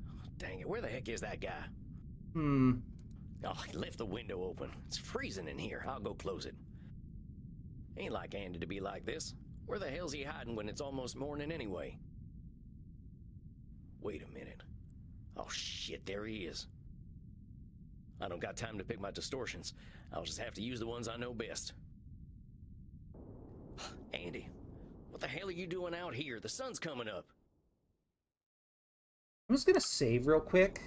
Oh, dang it, where the heck is that guy? Oh, he left the window open. It's freezing in here. I'll go close it. Ain't like Andy to be like this. Where the hell's he hiding when it's almost morning anyway? Wait a minute. Oh shit, there he is. I don't got time to pick my distortions. I'll just have to use the ones I know best. Andy, what the hell are you doing out here? The sun's coming up. I'm just gonna save real quick.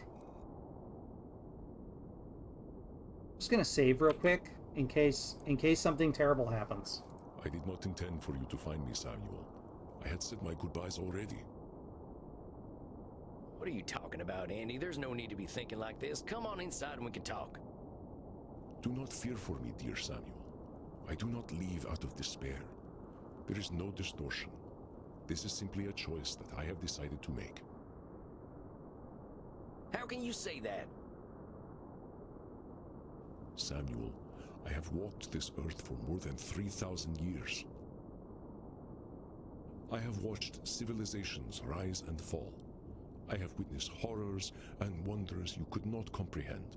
In case something terrible happens. I did not intend for you to find me, Samuel. I had said my goodbyes already. What are you talking about, Andy? There's no need to be thinking like this. Come on inside and we can talk. Do not fear for me, dear Samuel. I do not leave out of despair. There is no distortion. This is simply a choice that I have decided to make. How can you say that? Samuel, I have walked this earth for more than 3,000 years. I have watched civilizations rise and fall. I have witnessed horrors and wonders you could not comprehend.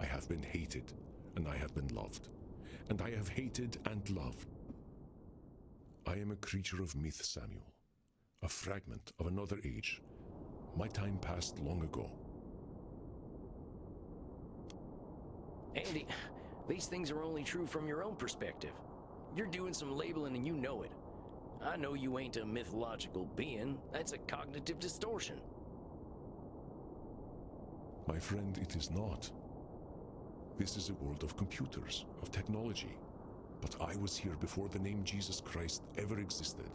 I have been hated, and I have been loved. And I have hated and loved. I am a creature of myth, Samuel. A fragment of another age. My time passed long ago. Andy, these things are only true from your own perspective. You're doing some labeling and you know it. I know you ain't a mythological being. That's a cognitive distortion. My friend, it is not. This is a world of computers, of technology. But I was here before the name Jesus Christ ever existed.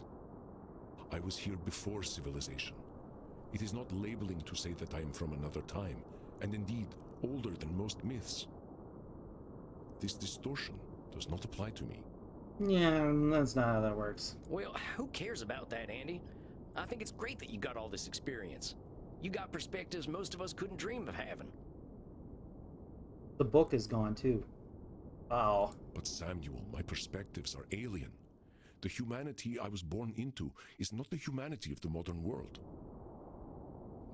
I was here before civilization. It is not labeling to say that I am from another time, and indeed older than most myths. This distortion does not apply to me. Yeah, that's not how that works. Well, who cares about that, Andy? I think it's great that you got all this experience. You got perspectives most of us couldn't dream of having. The book is gone too. Wow. But Samuel, my perspectives are alien. The humanity I was born into is not the humanity of the modern world.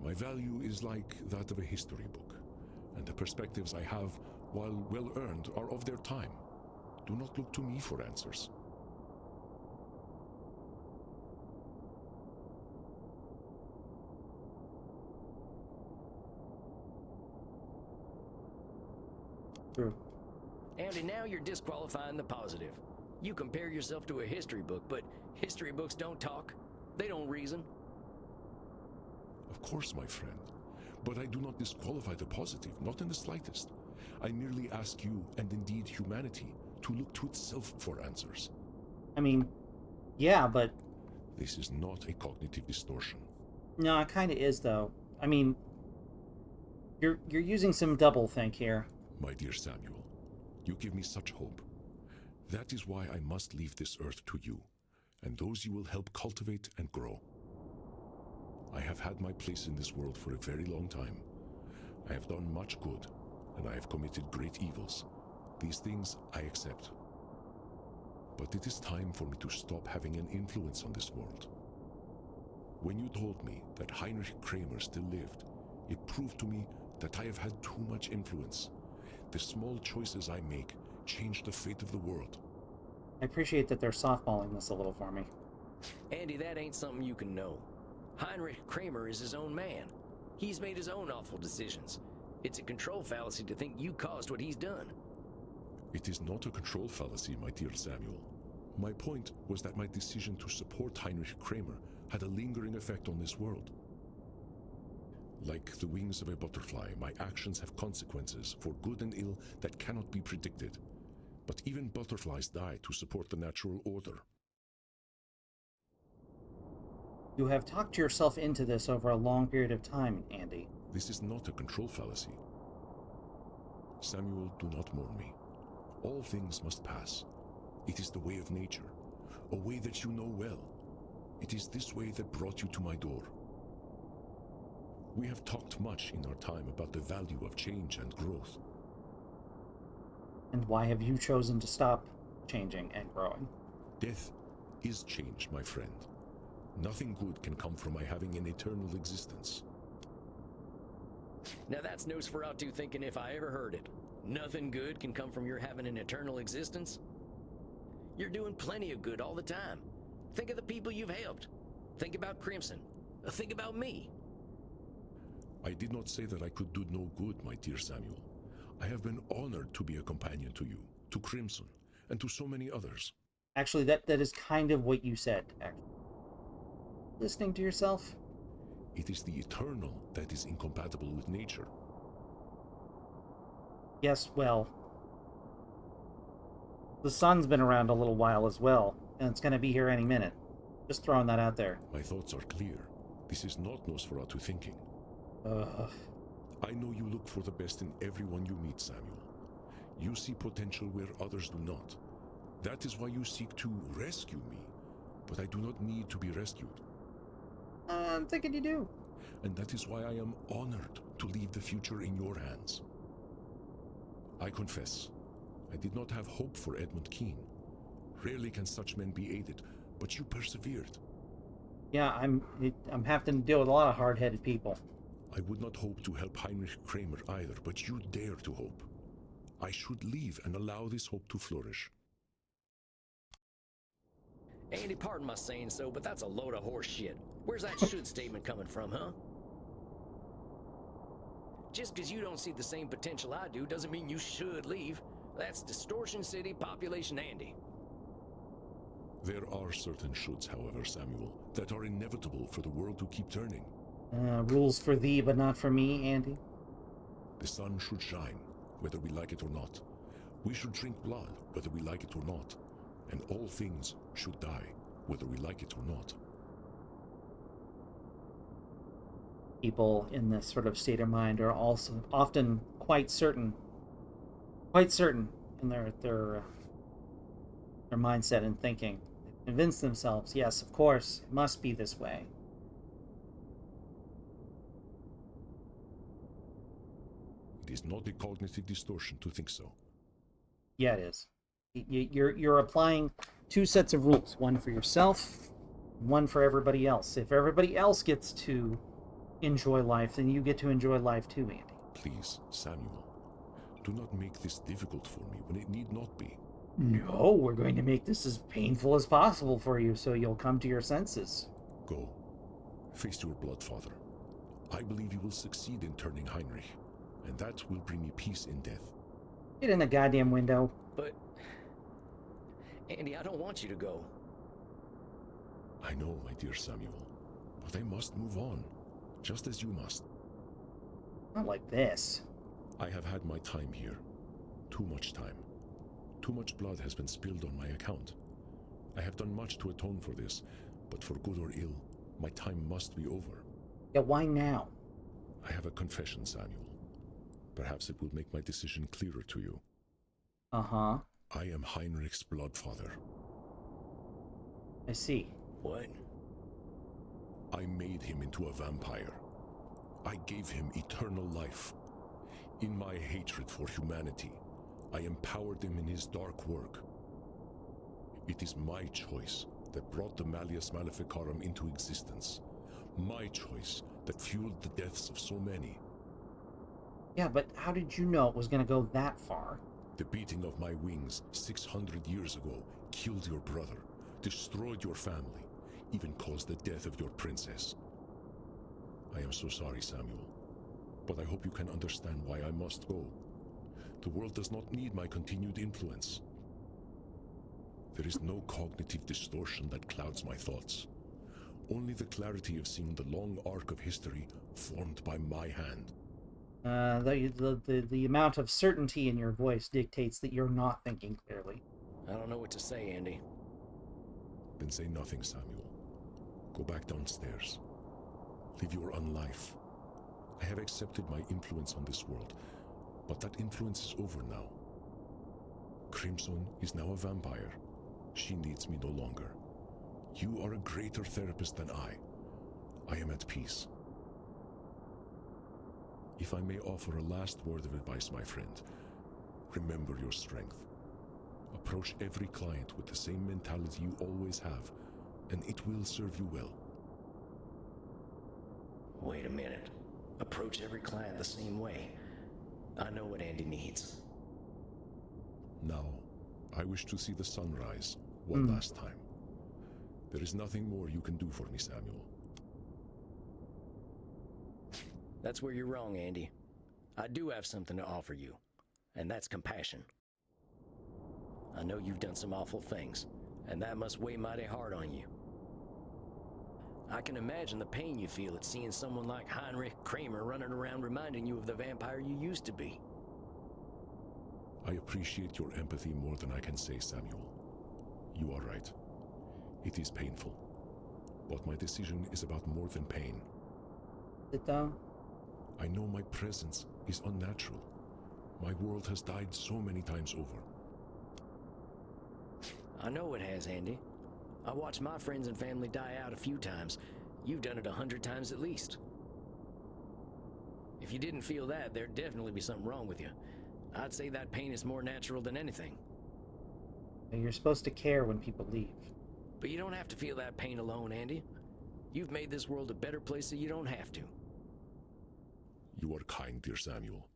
My value is like that of a history book, and the perspectives I have, while well-earned, are of their time. Do not look to me for answers. True. Andy, now you're disqualifying the positive. You compare yourself to a history book, but history books don't talk. They don't reason. Of course, my friend. But I do not disqualify the positive, not in the slightest. I merely ask you, and indeed humanity, to look to itself for answers. I mean, yeah, but... This is not a cognitive distortion. No, it kind of is, though. I mean, you're using some doublethink here. My dear Samuel, you give me such hope. That is why I must leave this earth to you, and those you will help cultivate and grow. I have had my place in this world for a very long time. I have done much good, and I have committed great evils. These things I accept. But it is time for me to stop having an influence on this world. When you told me that Heinrich Kramer still lived, it proved to me that I have had too much influence. The small choices I make change the fate of the world. I appreciate that they're softballing this a little for me. Andy, that ain't something you can know. Heinrich Kramer is his own man. He's made his own awful decisions. It's a control fallacy to think you caused what he's done. It is not a control fallacy, my dear Samuel. My point was that my decision to support Heinrich Kramer had a lingering effect on this world. Like the wings of a butterfly, my actions have consequences for good and ill that cannot be predicted. But even butterflies die to support the natural order. You have talked yourself into this over a long period of time, Andy. This is not a control fallacy. Samuel, do not mourn me. All things must pass. It is the way of nature, a way that you know well. It is this way that brought you to my door. We have talked much in our time about the value of change and growth. And why have you chosen to stop changing and growing? Death is change, my friend. Nothing good can come from my having an eternal existence. Now that's Nosferatu thinking if I ever heard it. Nothing good can come from your having an eternal existence? You're doing plenty of good all the time. Think of the people you've helped. Think about Crimson. Think about me. I did not say that I could do no good, my dear Samuel. I have been honored to be a companion to you, to Crimson, and to so many others. Actually, that is kind of what you said, actually. Listening to yourself? It is the eternal that is incompatible with nature. Yes, well, the sun's been around a little while as well, and it's going to be here any minute. Just throwing that out there. My thoughts are clear. This is not Nosferatu thinking. I know you look for the best in everyone you meet, Samuel. You see potential where others do not. That is why you seek to rescue me. But I do not need to be rescued. I'm thinking you do. And that is why I am honored to leave the future in your hands. I confess, I did not have hope for Edmund Keene. Rarely can such men be aided, but you persevered. Yeah, I'm having to deal with a lot of hard-headed people. I would not hope to help Heinrich Kramer either, but you dare to hope. I should leave and allow this hope to flourish. Andy, pardon my saying so, but that's a load of horse shit. Where's that should statement coming from, huh? Just because you don't see the same potential I do doesn't mean you should leave. That's Distortion City Population Andy. There are certain shoulds, however, Samuel, that are inevitable for the world to keep turning. Rules for thee, but not for me, Andy. The sun should shine, whether we like it or not. We should drink blood, whether we like it or not. And all things should die, whether we like it or not. People in this sort of state of mind are also often quite certain in their mindset and thinking. They convince themselves, yes, of course, it must be this way. It is not a cognitive distortion to think so. Yeah, it is. You're applying two sets of rules, one for yourself, one for everybody else. If everybody else gets to enjoy life, then you get to enjoy life too, Andy. Please, Samuel, do not make this difficult for me when it need not be. No, we're going to make this as painful as possible for you so you'll come to your senses. Go. Face your blood, Father. I believe you will succeed in turning Heinrich, and that will bring me peace in death. Get in the goddamn window. But, Andy, I don't want you to go. I know, my dear Samuel, but I must move on, just as you must. Not like this. I have had my time here. Too much time. Too much blood has been spilled on my account. I have done much to atone for this, but for good or ill, my time must be over. Yeah, why now? I have a confession, Samuel. Perhaps it will make my decision clearer to you. Uh-huh. I am Heinrich's bloodfather. I see. What? I made him into a vampire. I gave him eternal life. In my hatred for humanity, I empowered him in his dark work. It is my choice that brought the Malleus Maleficarum into existence. My choice that fueled the deaths of so many. Yeah, but how did you know it was going to go that far? The beating of my wings 600 years ago killed your brother, destroyed your family, even caused the death of your princess. I am so sorry, Samuel, but I hope you can understand why I must go. The world does not need my continued influence. There is no cognitive distortion that clouds my thoughts. Only the clarity of seeing the long arc of history formed by my hand. The amount of certainty in your voice dictates that you're not thinking clearly. I don't know what to say, Andy. Then say nothing, Samuel. Go back downstairs. Live your own life. I have accepted my influence on this world, but that influence is over now. Crimson is now a vampire. She needs me no longer. You are a greater therapist than I. I am at peace. If I may offer a last word of advice, my friend, remember your strength. Approach every client with the same mentality you always have, and it will serve you well. Wait a minute. Approach every client the same way. I know what Andy needs. Now, I wish to see the sunrise one last time. There is nothing more you can do for me, Samuel. That's where you're wrong, Andy. I do have something to offer you, and that's compassion. I know you've done some awful things, and that must weigh mighty hard on you. I can imagine the pain you feel at seeing someone like Heinrich Kramer running around reminding you of the vampire you used to be. I appreciate your empathy more than I can say, Samuel. You are right. It is painful. But my decision is about more than pain. Sit down. I know my presence is unnatural. My world has died so many times over. I know it has, Andy. I watched my friends and family die out a few times. You've done it 100 times at least. If you didn't feel that, there'd definitely be something wrong with you. I'd say that pain is more natural than anything. You're supposed to care when people leave. But you don't have to feel that pain alone, Andy. You've made this world a better place so you don't have to. You are kind, dear Samuel.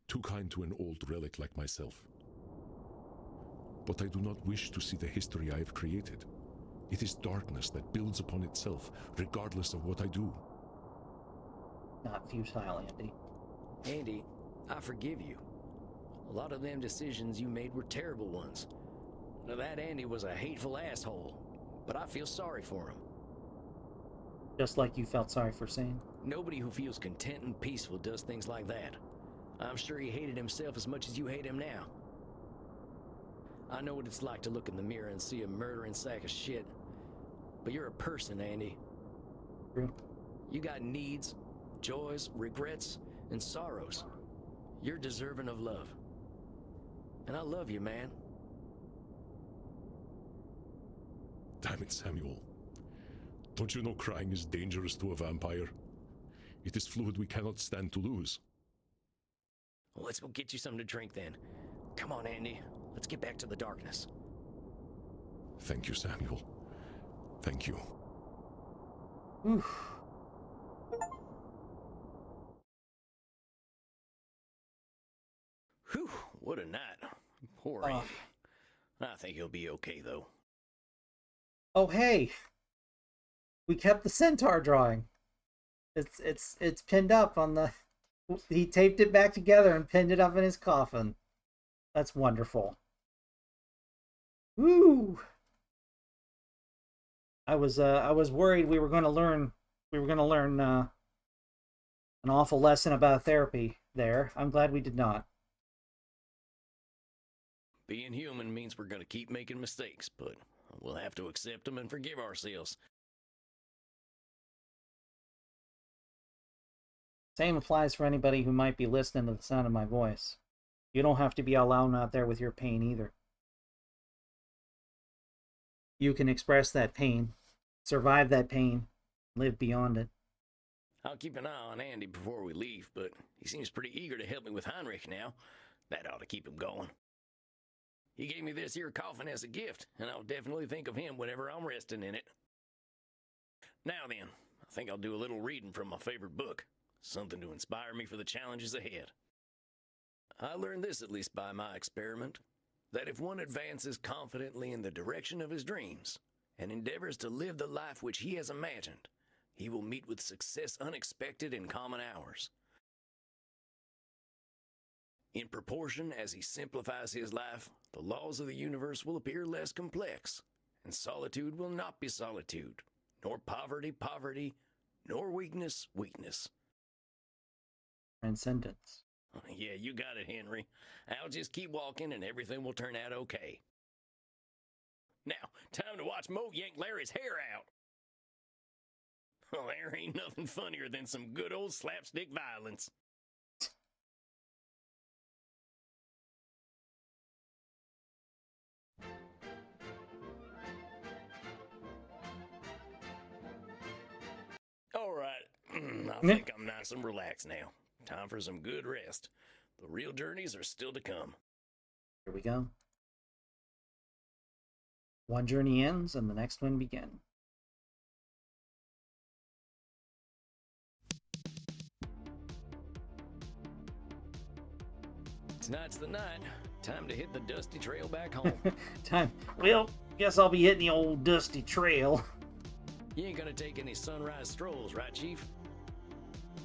Too kind to an old relic like myself. But I do not wish to see the history I have created. It is darkness that builds upon itself, regardless of what I do. Not futile, Andy. Andy, I forgive you. A lot of them decisions you made were terrible ones. Now that Andy was a hateful asshole, but I feel sorry for him. Just like you felt sorry for Sane. Nobody who feels content and peaceful does things like that. I'm sure he hated himself as much as you hate him now. I know what it's like to look in the mirror and see a murdering sack of shit. But you're a person, Andy. True. You got needs, joys, regrets, and sorrows. You're deserving of love. And I love you, man. Damn it, Samuel. Don't you know crying is dangerous to a vampire? It is fluid we cannot stand to lose. Well, let's go get you something to drink then. Come on, Andy. Let's get back to the darkness. Thank you, Samuel. Thank you. Oof. Whew, what a night. Poor Andy. I think he'll be okay, though. Oh, hey! We kept the centaur drawing. It's pinned up on the... He taped it back together and pinned it up in his coffin. That's wonderful. Woo! I was worried we were going to learn an awful lesson about therapy there. I'm glad we did not. Being human means we're going to keep making mistakes, but we'll have to accept them and forgive ourselves. Same applies for anybody who might be listening to the sound of my voice. You don't have to be alone out there with your pain either. you can express that pain, survive that pain, live beyond it. I'll keep an eye on Andy before we leave, but he seems pretty eager to help me with Heinrich now. That ought to keep him going. He gave me this here coffin as a gift, and I'll definitely think of him whenever I'm resting in it. Now then, I think I'll do a little reading from my favorite book, something to inspire me for the challenges ahead. I learned this, at least by my experiment, that if one advances confidently in the direction of his dreams and endeavors to live the life which he has imagined, he will meet with success unexpected in common hours. In proportion as he simplifies his life, the laws of the universe will appear less complex, and solitude will not be solitude, nor poverty poverty, nor weakness weakness. Transcendence. Yeah, you got it, Henry. I'll just keep walking and everything will turn out okay. Now, time to watch Mo yank Larry's hair out. Oh, there ain't nothing funnier than some good old slapstick violence. All right, I think I'm nice and relaxed now. Time for some good rest. The real journeys are still to come. Here we go. One journey ends and the next one begins. Tonight's the night. Time to hit the dusty trail back home. Time. Well, guess I'll be hitting the old dusty trail. You ain't gonna take any sunrise strolls, right, Chief?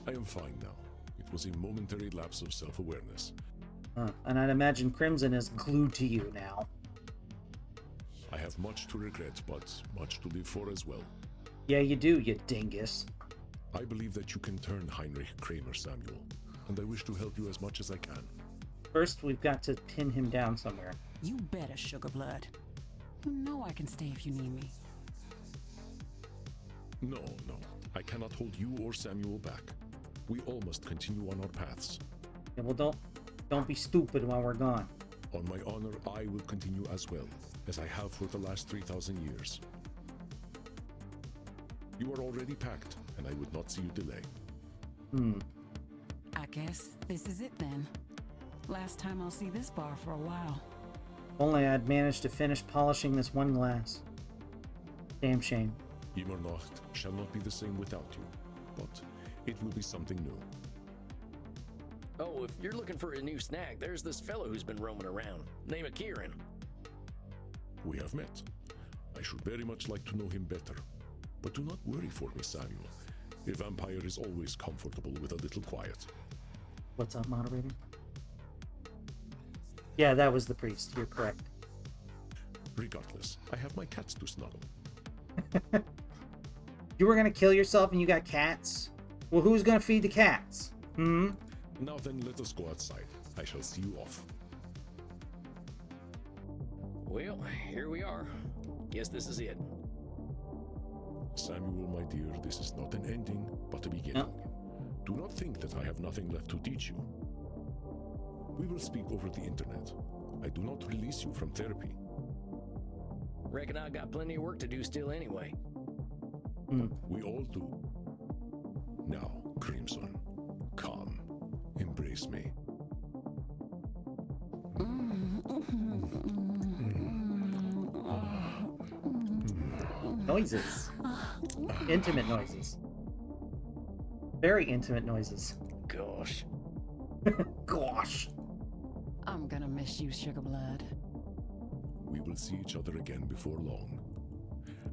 I am fine now. It was a momentary lapse of self-awareness. And I'd imagine Crimson is glued to you now. I have much to regret, but much to live for as well. Yeah, you do, you dingus. I believe that you can turn Heinrich Kramer, Samuel, and I wish to help you as much as I can. First, we've got to pin him down somewhere. You better, Sugarblood. You know I can stay if you need me. No. I cannot hold you or Samuel back. We all must continue on our paths. Yeah, well, don't be stupid while we're gone. On my honor, I will continue as well, as I have for the last 3,000 years. You are already packed, and I would not see you delay. I guess this is it then. Last time I'll see this bar for a while. Only I'd managed to finish polishing this one glass. Damn shame. Immernacht shall not be the same without you, but it will be something new. Oh, if you're looking for a new snack, there's this fellow who's been roaming around, named Kieran. We have met. I should very much like to know him better. But do not worry for me, Samuel. A vampire is always comfortable with a little quiet. What's up, moderator? Yeah, that was the priest. You're correct. Regardless, I have my cats to snuggle. You were gonna kill yourself and you got cats? Well, who's gonna feed the cats? Now then, let us go outside. I shall see you off. Well, here we are. Guess this is it. Samuel, my dear, this is not an ending, but a beginning. No. Do not think that I have nothing left to teach you. We will speak over the internet. I do not release you from therapy. Reckon I got plenty of work to do still anyway. We all do. Now, Crimson, come, embrace me. Noises. Intimate noises. Very intimate noises. Gosh. Gosh. I'm gonna miss you, Sugarblood. We will see each other again before long.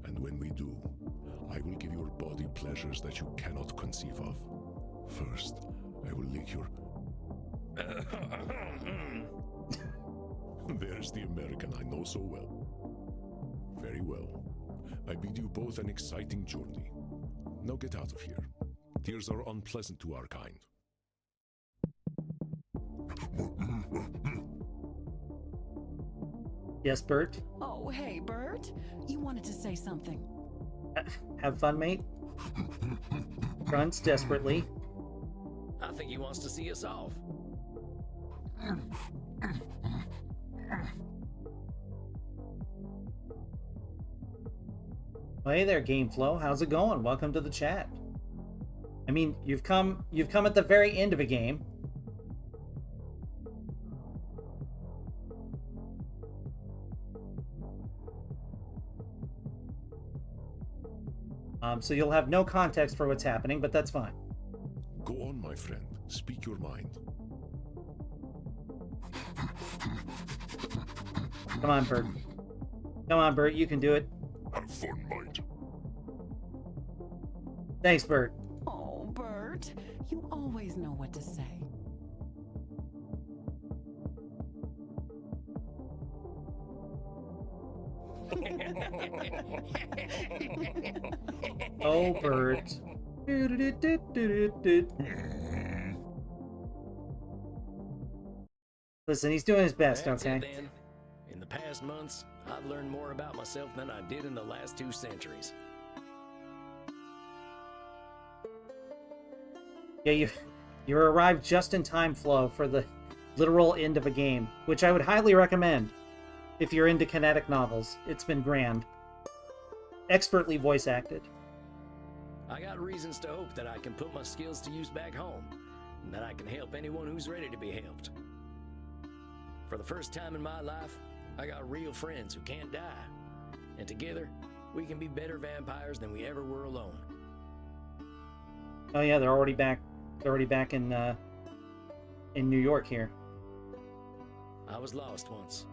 And when we do, I will give your body pleasures that you cannot conceive of. First, I will lick your... There's the American I know so well. Very well. I bid you both an exciting journey. Now get out of here. Tears are unpleasant to our kind. Yes, Bert? Oh, hey, Bert. You wanted to say something. Have fun, mate? Grunts desperately. I think he wants to see us off. Well, hey there, Gameflow. How's it going? Welcome to the chat. I mean, you've come at the very end of a game. So you'll have no context for what's happening, but that's fine. Go on, my friend. Speak your mind. Come on, Bert. Come on, Bert. You can do it. Have fun, mate. Thanks, Bert. Oh, Bert, you always know what to say. Oh, Bert. Listen, he's doing his best, That's okay? it, then. In the past months, I've learned more about myself than I did in the last 2 centuries. Yeah, you arrived just in time, Flo, for the literal end of a game, which I would highly recommend if you're into kinetic novels. It's been grand. Expertly voice acted. I got reasons to hope that I can put my skills to use back home, and that I can help anyone who's ready to be helped. For the first time in my life, I got real friends who can't die, and together, we can be better vampires than we ever were alone. Oh yeah, they're already back. They're already back in New York here. I was lost once.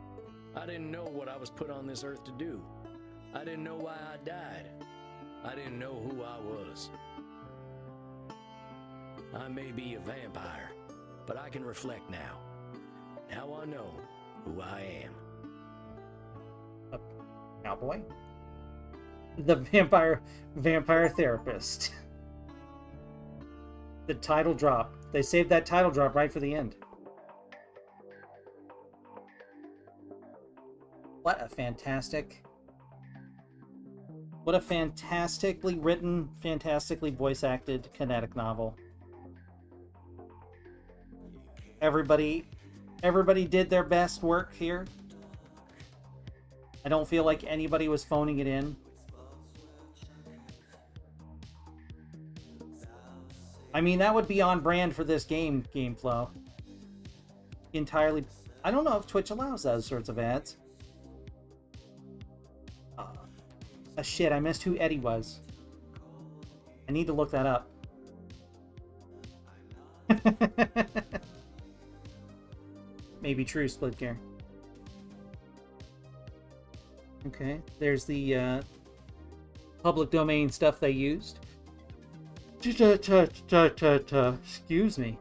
I didn't know what I was put on this earth to do. I didn't know why I died. I didn't know who I was. I may be a vampire, but I can reflect now. Now I know who I am. A cowboy? The vampire therapist. The title drop. They saved that title drop right for the end. What a fantastically written, fantastically voice acted kinetic novel. Everybody did their best work here. I don't feel like anybody was phoning it in. I mean, that would be on brand for this game, Gameflow. Entirely. I don't know if Twitch allows those sorts of ads. Shit, I missed who Eddie was. I need to look that up. Maybe true, Split Gear. Okay, there's the public domain stuff they used. Excuse me.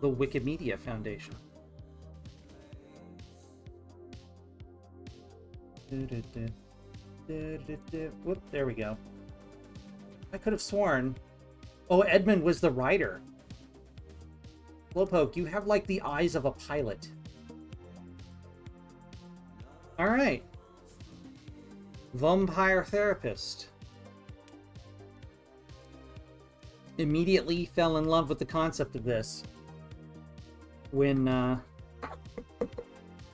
The Wikimedia Foundation. Whoop, there we go. I could have sworn. Oh, Edmund was the writer. Slowpoke, you have like the eyes of a pilot. Alright. Vampire therapist. Immediately fell in love with the concept of this. When, out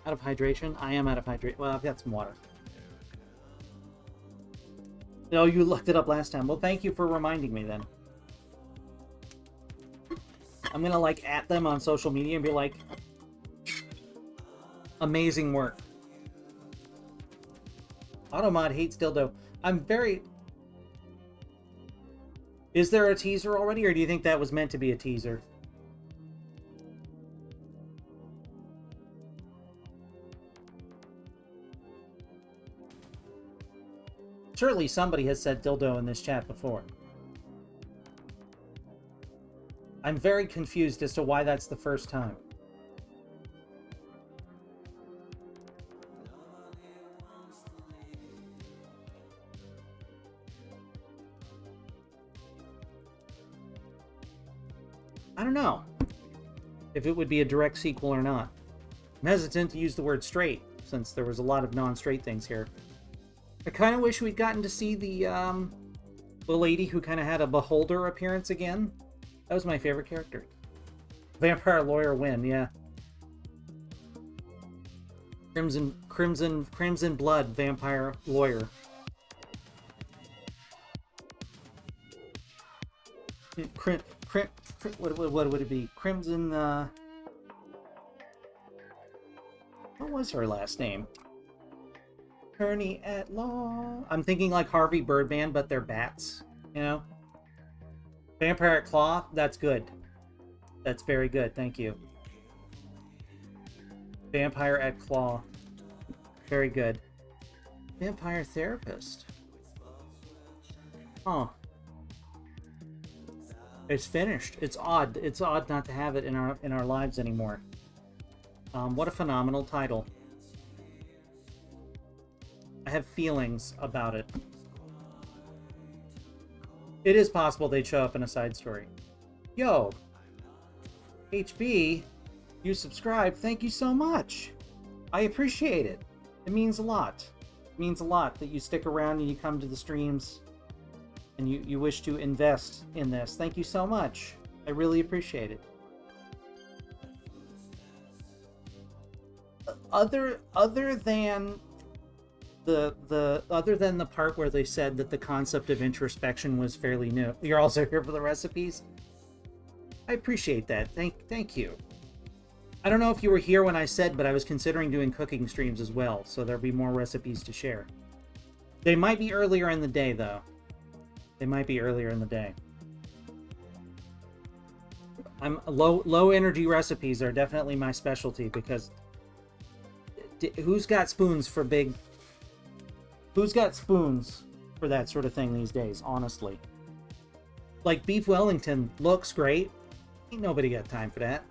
of hydration? I am out of hydration. Well, I've got some water. No, you looked it up last time. Well, thank you for reminding me then. I'm gonna, like, at them on social media and be like, amazing work. Automod hates dildo. I'm very... Is there a teaser already, or do you think that was meant to be a teaser? Surely somebody has said dildo in this chat before. I'm very confused as to why that's the first time. I don't know if it would be a direct sequel or not. I'm hesitant to use the word straight, since there was a lot of non-straight things here. I kind of wish we'd gotten to see the lady who kind of had a beholder appearance again. That was my favorite character. Vampire lawyer win, yeah. Crimson blood, vampire lawyer. What would it be? Crimson, what was her last name? Attorney at law. I'm thinking like Harvey Birdman, but they're bats, you know? Vampire at claw, that's good. That's very good, thank you. Vampire at claw. Very good. Vampire therapist. Huh. It's finished. It's odd. It's odd not to have it in our lives anymore. What a phenomenal title. I have feelings about it. It is possible they'd show up in a side story. Yo, HB, you subscribe. Thank you so much. I appreciate it. It means a lot. It means a lot that you stick around and you come to the streams and you wish to invest in this. Thank you so much. I really appreciate it. Other than the part where they said that the concept of introspection was fairly new. You're also here for the recipes? I appreciate that. Thank you. I don't know if you were here when I said, but I was considering doing cooking streams as well, so there'll be more recipes to share. They might be earlier in the day, though. They might be earlier in the day. Low energy recipes are definitely my specialty, because who's got spoons for big... Who's got spoons for that sort of thing these days, honestly? Like, beef Wellington looks great. Ain't nobody got time for that.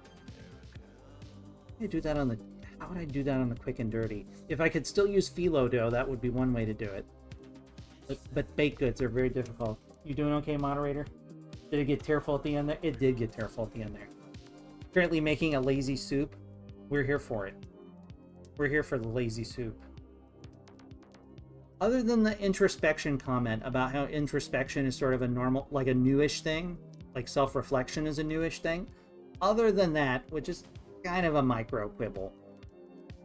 How would I do that on the quick and dirty? If I could still use phyllo dough, that would be one way to do it. But baked goods are very difficult. You doing okay, moderator? Did it get tearful at the end there? It did get tearful at the end there. Currently making a lazy soup. We're here for it. We're here for the lazy soup. Other than the introspection comment about how introspection is sort of a normal, like a newish thing, like self-reflection is a newish thing. Other than that, which is kind of a micro quibble,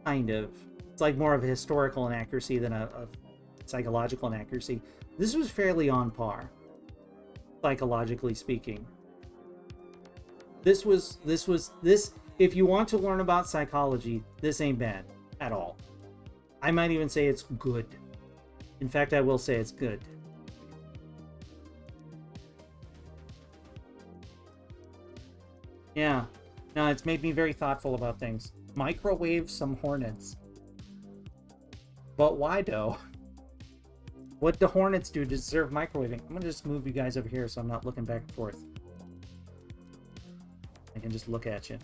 kind of. It's like more of a historical inaccuracy than a psychological inaccuracy. This was fairly on par, psychologically speaking. This. If you want to learn about psychology, this ain't bad at all. I might even say it's good. In fact, I will say it's good. Yeah. No, it's made me very thoughtful about things. Microwave some hornets. But why, though? What do hornets do to deserve microwaving? I'm going to just move you guys over here so I'm not looking back and forth. I can just look at you.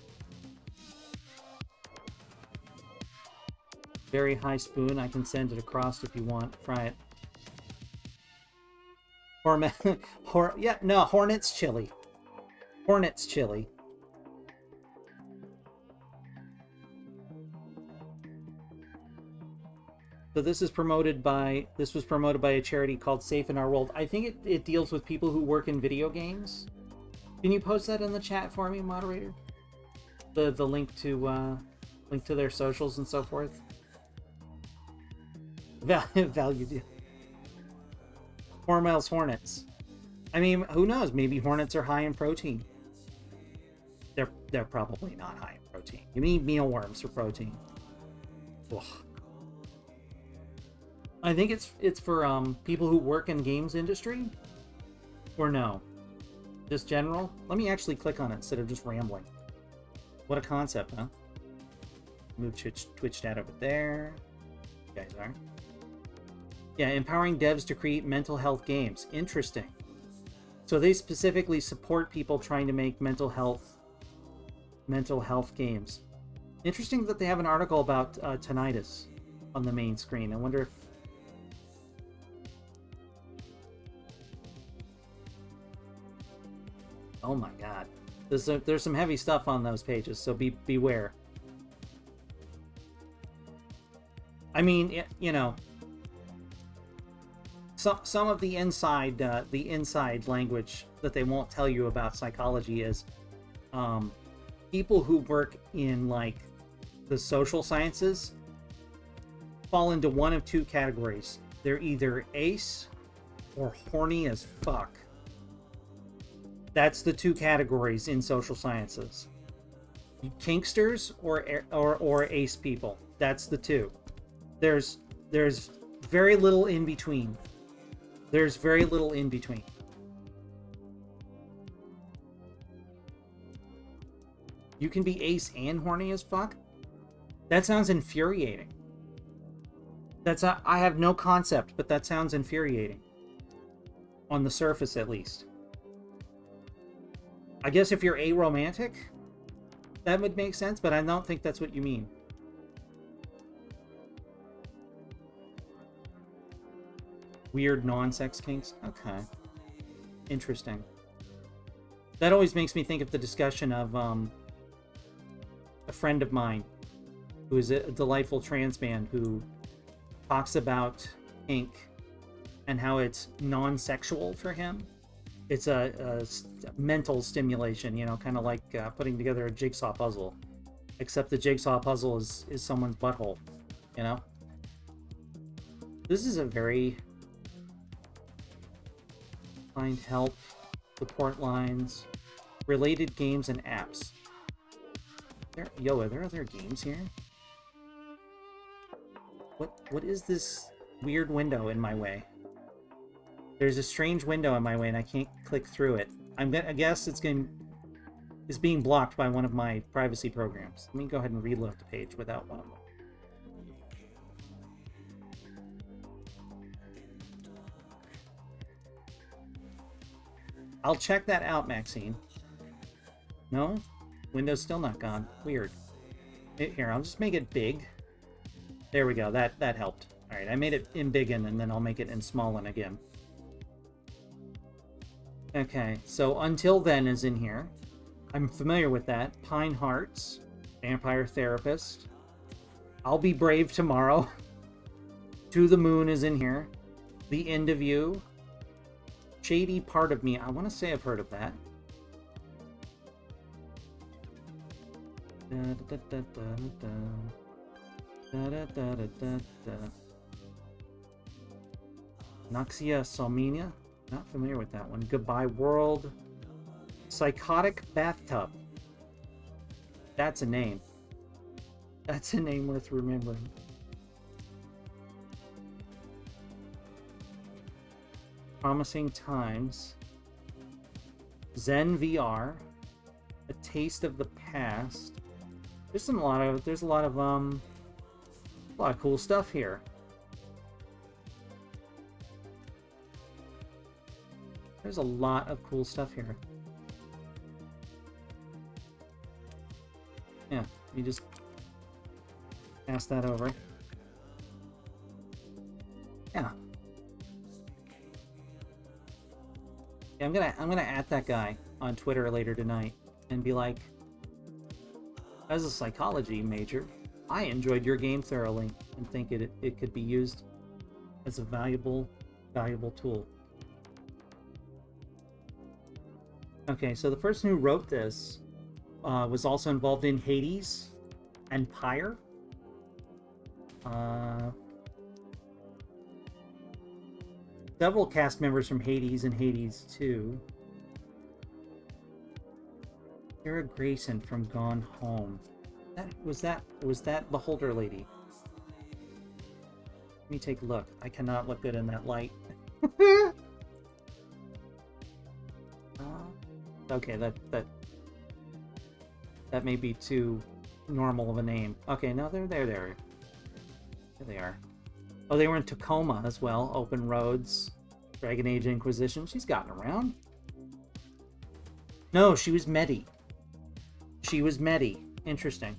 Very high spoon. I can send it across if you want. Try it. Hornets chili. Hornets chili. So this was promoted by a charity called Safe in Our World. I think it deals with people who work in video games. Can you post that in the chat for me, moderator? The link to their socials and so forth. Value deal. Hormel's hornets. I mean, who knows? Maybe hornets are high in protein. They're probably not high in protein. You need mealworms for protein. Ugh. I think it's for people who work in games industry, or no, just general. Let me actually click on it instead of just rambling. What a concept, huh? Move Twitch chat over there. You guys are. Yeah, empowering devs to create mental health games. Interesting. So they specifically support people trying to make mental health games. Interesting that they have an article about tinnitus on the main screen. I wonder if... Oh my god. There's some heavy stuff on those pages, so beware. I mean, you know... Some of the inside language that they won't tell you about psychology is people who work in like the social sciences fall into one of two categories. They're either ace or horny as fuck. That's the two categories in social sciences. Kinksters or ace people. That's the two. There's very little in between. There's very little in between. You can be ace and horny as fuck? That sounds infuriating. I have no concept, but that sounds infuriating. On the surface, at least. I guess if you're aromantic, that would make sense, but I don't think that's what you mean. Weird non-sex kinks? Okay. Interesting. That always makes me think of the discussion of a friend of mine who is a delightful trans man who talks about kink and how it's non-sexual for him. It's a mental stimulation, you know, kind of like putting together a jigsaw puzzle, except the jigsaw puzzle is someone's butthole, you know? This is a very... Find help, support lines, related games and apps. Are there other games here? What is this weird window in my way? There's a strange window in my way and I can't click through it. I guess it's being blocked by one of my privacy programs. Let me go ahead and reload the page without one of them. I'll check that out, Maxine. No? Window's still not gone. Weird. Here, I'll just make it big. There we go. That helped. Alright, I made it in big and then I'll make it in small again. Okay, so Until Then is in here. I'm familiar with that. Pine Hearts. Vampire Therapist. I'll Be Brave Tomorrow. To the Moon is in here. The End of You. Shady Part of Me. I want to say I've heard of that. Noxia Salminia. Not familiar with that one. Goodbye World. Psychotic Bathtub. That's a name. That's a name worth remembering. Promising Times. Zen VR. A Taste of the Past. There's a lot of cool stuff here. There's a lot of cool stuff here. Yeah, you just pass that over. Yeah. Yeah, I'm gonna add that guy on Twitter later tonight and be like, as a psychology major, I enjoyed your game thoroughly and think it could be used as a valuable tool. Okay, so the person who wrote this was also involved in Hades and Pyre. Several cast members from Hades and Hades 2. Sarah Grayson from Gone Home. Was that Beholder Lady? Let me take a look. I cannot look good in that light. Okay, that may be too normal of a name. Okay, no, they're there. There they are. Oh, they were in Tacoma as well. Open Roads, Dragon Age Inquisition. She's gotten around. No, she was Medi. She was Medi. Interesting.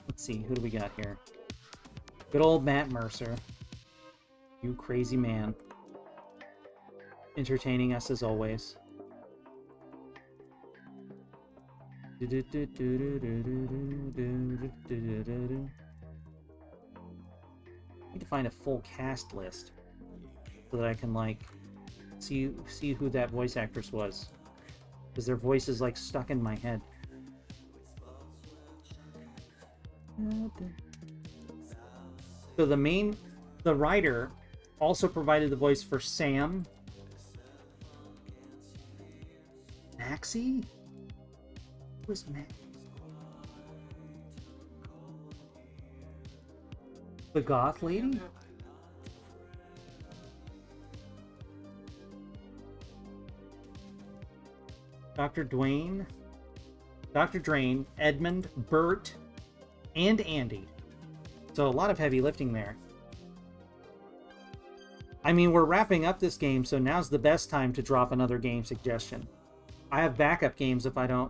Let's see, who do we got here? Good old Matt Mercer. You crazy man. Entertaining us as always. Need to find a full cast list so that I can, like, see who that voice actress was, because their voice is like stuck in my head. So the writer also provided the voice for Sam. Maxie? Who was Max? The goth lady? Dr. Drain, Edmund, Bert, and Andy. So a lot of heavy lifting there. I mean, we're wrapping up this game, so now's the best time to drop another game suggestion. I have backup games if I do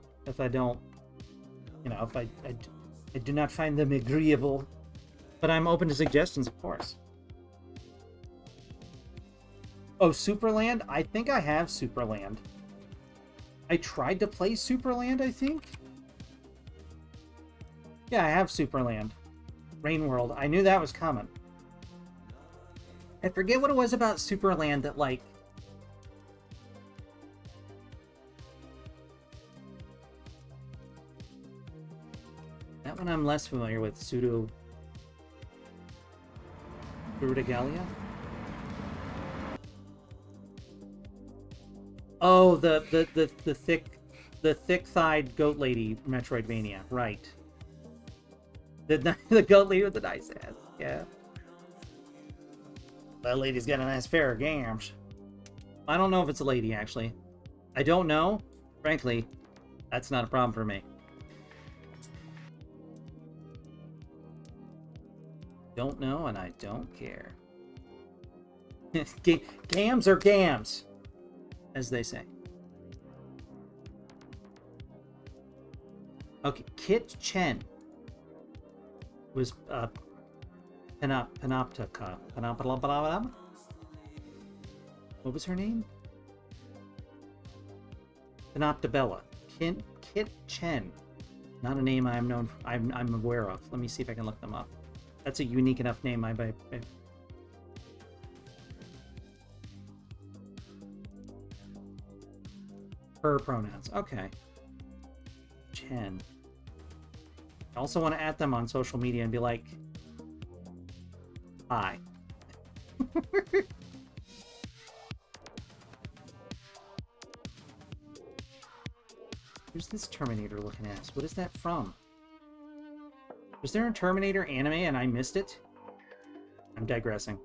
not find them agreeable. But I'm open to suggestions, of course. Oh, Superland? I think I have Superland. I tried to play Superland, I think? Yeah, I have Superland. Rain World. I knew that was coming. I forget what it was about Superland that, like... That one I'm less familiar with. Pseudo-Galia? Oh, the thick-thighed goat lady Metroidvania, right. The goat lady with the nice ass, yeah. That lady's got a nice pair of games. I don't know if it's a lady, actually. I don't know. Frankly, that's not a problem for me. Don't know, and I don't care. Gams are gams, as they say. Okay, Kit Chen was Panoptica. What was her name? Panoptabella. Kit Chen. Not a name I'm aware of. Let me see if I can look them up. That's a unique enough name. Her pronouns. Okay. Chen. I also want to add them on social media and be like, hi. Who's this Terminator looking ass? What is that from? Was there a Terminator anime and I missed it? I'm digressing.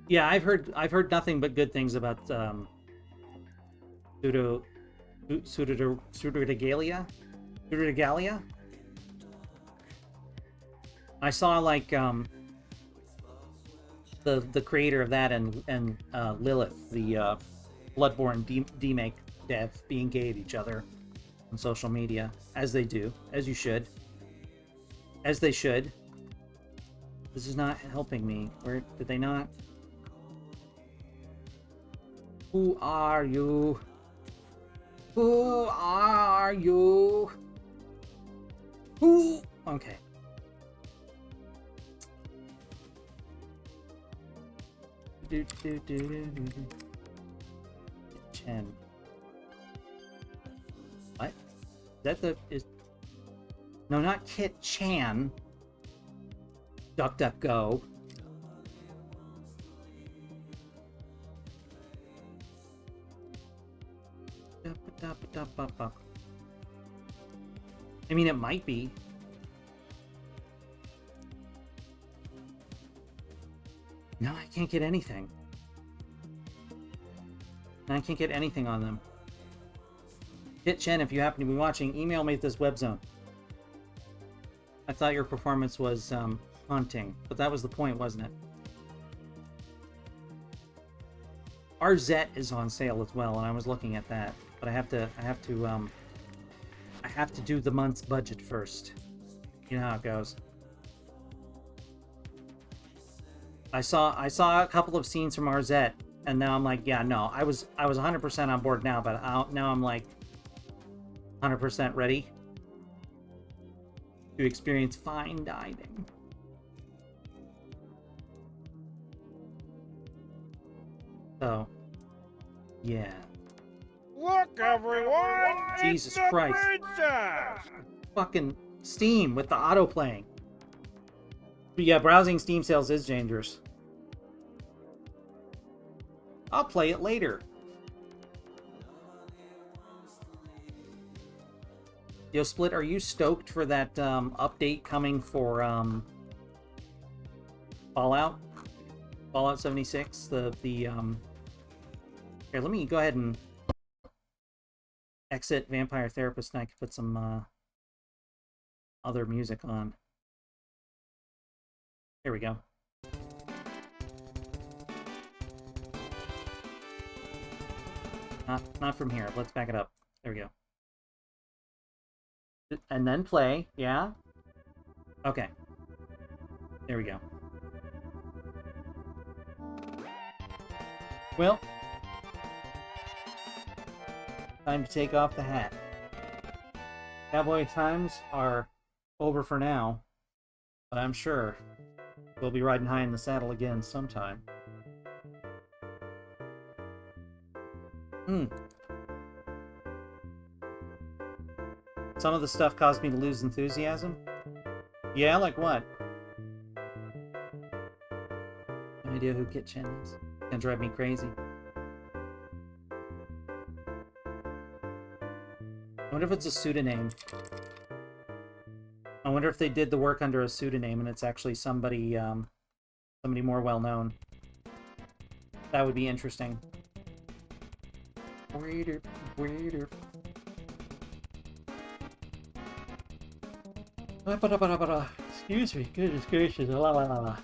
Yeah, I've heard nothing but good things about Pseudo-Galia? I saw like the creator of that and Lilith, the Bloodborne demake dev, being gay at each other on social media, as they do, as you should, as they should. This is not helping me. Where did they not? Who are you? Who are you? Who? Okay. Chen. What? Is that no, not Kit Chan. DuckDuckGo. I mean, it might be. No, I can't get anything. I can't get anything on them. Hit Chen, if you happen to be watching, email me at this web zone. I thought your performance was haunting, but that was the point, wasn't it? RZ is on sale as well, and I was looking at that, but I have to do the month's budget first. You know how it goes. I saw a couple of scenes from RZ, and now I'm like, yeah, no, I was 100% on board now, but now I'm like 100% ready to experience fine dining. Oh. Yeah. Look, everyone! Jesus it's the Christ. princess! Fucking Steam with the auto-playing. But yeah, browsing Steam sales is dangerous. I'll play it later. Yo, Split, are you stoked for that update coming for Fallout? Fallout 76? Here, let me go ahead and exit Vampire Therapist and I can put some other music on. Here we go. Not from here. Let's back it up. There we go. And then play, yeah? Okay. There we go. Well, time to take off the hat. Cowboy times are over for now, but I'm sure we'll be riding high in the saddle again sometime. Some of the stuff caused me to lose enthusiasm. Yeah, like what? No idea who Kit Chen is. Gonna drive me crazy. I wonder if it's a pseudonym. I wonder if they did the work under a pseudonym and it's actually somebody, somebody more well-known. That would be interesting. Weirder. Excuse me, goodness gracious, la la la la.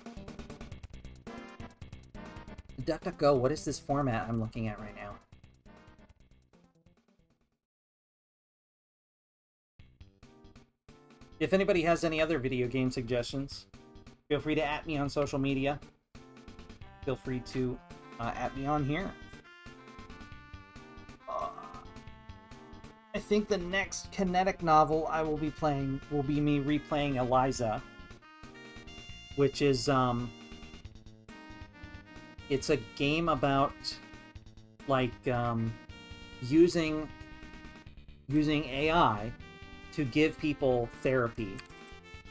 DuckDuckGo, what is this format I'm looking at right now? If anybody has any other video game suggestions, feel free to @ me on social media. Feel free to @ me on here. I think the next kinetic novel I will be playing will be me replaying Eliza, which is it's a game about like using AI to give people therapy.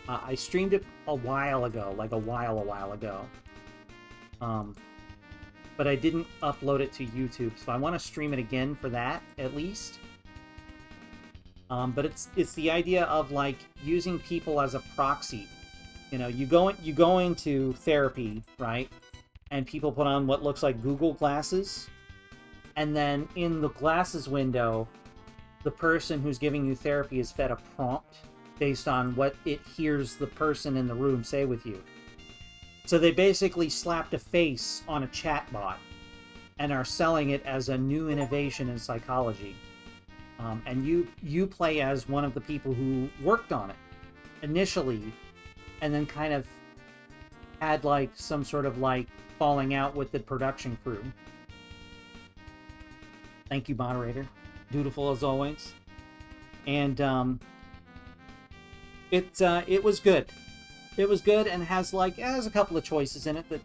I streamed it a while ago, like a while ago. But I didn't upload it to YouTube, so I want to stream it again for that at least. But it's the idea of like using people as a proxy. You know, you go into therapy, right? And people put on what looks like Google glasses, and then in the glasses window, the person who's giving you therapy is fed a prompt based on what it hears the person in the room say with you. So they basically slapped a face on a chatbot and are selling it as a new innovation in psychology. And you play as one of the people who worked on it initially, and then kind of had like some sort of like falling out with the production crew. Thank you, moderator. Dutiful as always. And it was good. It was good and has a couple of choices in it that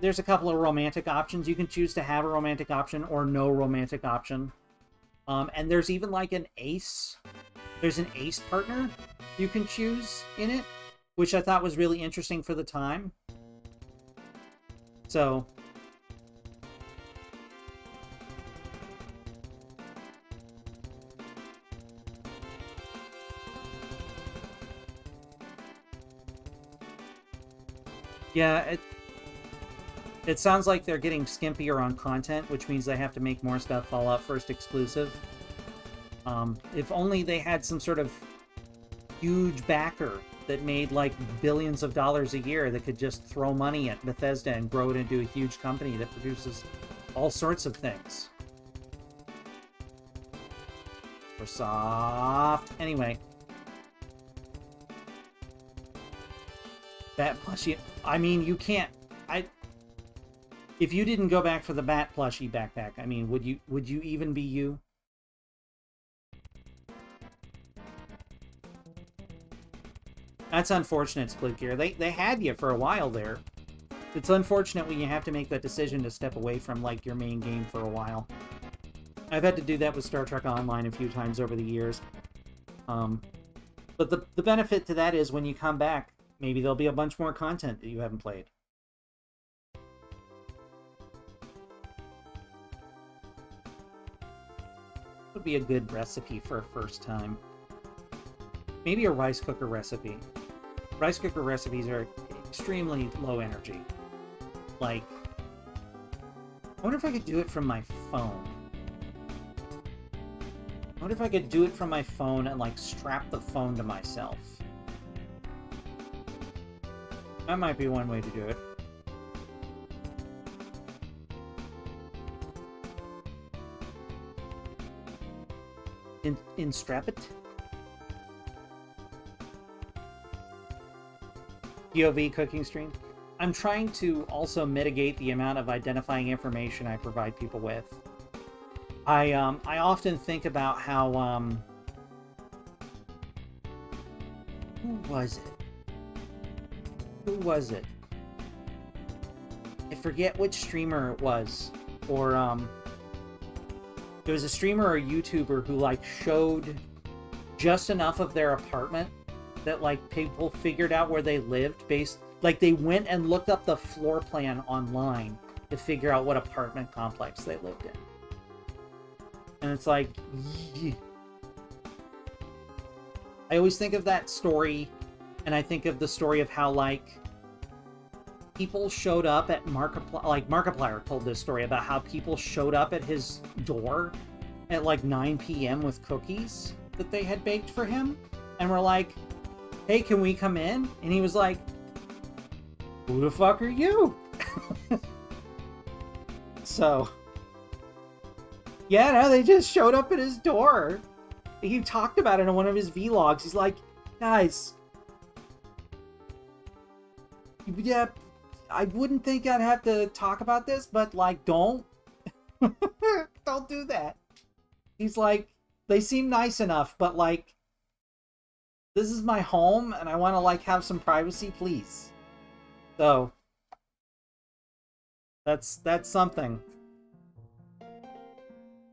there's a couple of romantic options. You can choose to have a romantic option or no romantic option. And there's even like an ace. There's an ace partner you can choose in it, which I thought was really interesting for the time. So yeah, it sounds like they're getting skimpier on content, which means they have to make more stuff Fallout First exclusive. If only they had some sort of huge backer that made like billions of dollars a year that could just throw money at Bethesda and grow it into a huge company that produces all sorts of things. For soft. Anyway. Bat plushie. I mean, you can't. If you didn't go back for the Bat plushie backpack, I mean, would you even be you? That's unfortunate, Split Gear. They had you for a while there. It's unfortunate when you have to make that decision to step away from, like, your main game for a while. I've had to do that with Star Trek Online a few times over the years. But the benefit to that is when you come back, maybe there'll be a bunch more content that you haven't played. Would be a good recipe for a first time. Maybe a rice cooker recipe. Rice cooker recipes are extremely low energy. Like, I wonder if I could do it from my phone. I wonder if I could do it from my phone and, like, strap the phone to myself. That might be one way to do it. In strap it? POV cooking stream. I'm trying to also mitigate the amount of identifying information I provide people with. I often think about how, who was it? Who was it? I forget which streamer it was. Or, there was a streamer or YouTuber who, like, showed just enough of their apartment that, like, people figured out where they lived based... Like, they went and looked up the floor plan online to figure out what apartment complex they lived in. And it's like... I always think of that story, and I think of the story of how, like, people showed up at Markiplier... Like, Markiplier told this story about how people showed up at his door at, like, 9 p.m. with cookies that they had baked for him. And were like, hey, can we come in? And he was like, who the fuck are you? So, yeah, no, they just showed up at his door. He talked about it in one of his vlogs. He's like, guys, yeah, I wouldn't think I'd have to talk about this, but, like, don't. Don't do that. He's like, they seem nice enough, but, like, this is my home, and I want to, like, have some privacy, please. So, that's something.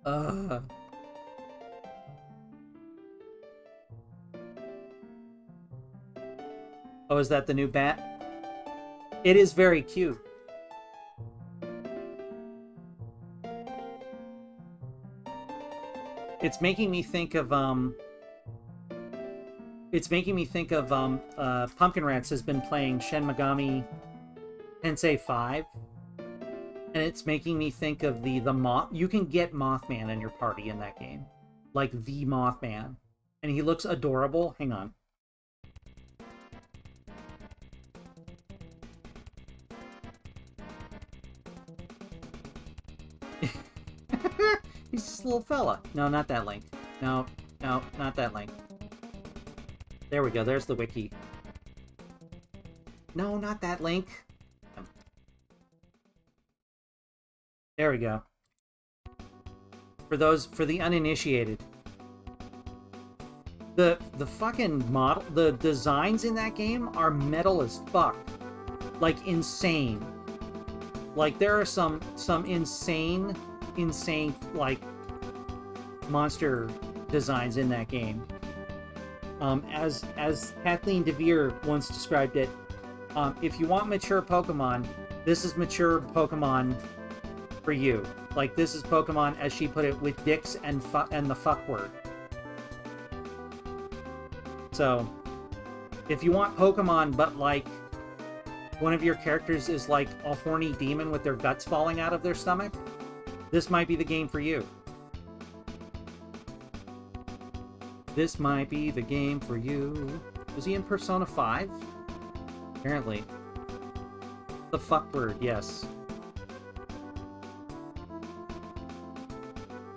Oh, is that the new bat? It is very cute. It's making me think of, Pumpkin Rats has been playing Shin Megami Tensei 5. And it's making me think of the Moth... You can get Mothman in your party in that game. Like, the Mothman. And he looks adorable. Hang on. He's just a little fella. No, not that link. No, not that link. There we go. There's the wiki. No, not that link. There we go. For the uninitiated. The fucking model, the designs in that game are metal as fuck. Like, insane. Like, there are some insane, like, monster designs in that game. As Kathleen DeVere once described it, if you want mature Pokemon, this is mature Pokemon for you. Like, this is Pokemon, as she put it, with dicks and the fuck word. So, if you want Pokemon, but, like, one of your characters is, like, a horny demon with their guts falling out of their stomach, this might be the game for you. This might be the game for you. Was he in Persona 5? Apparently. The fuck word, yes.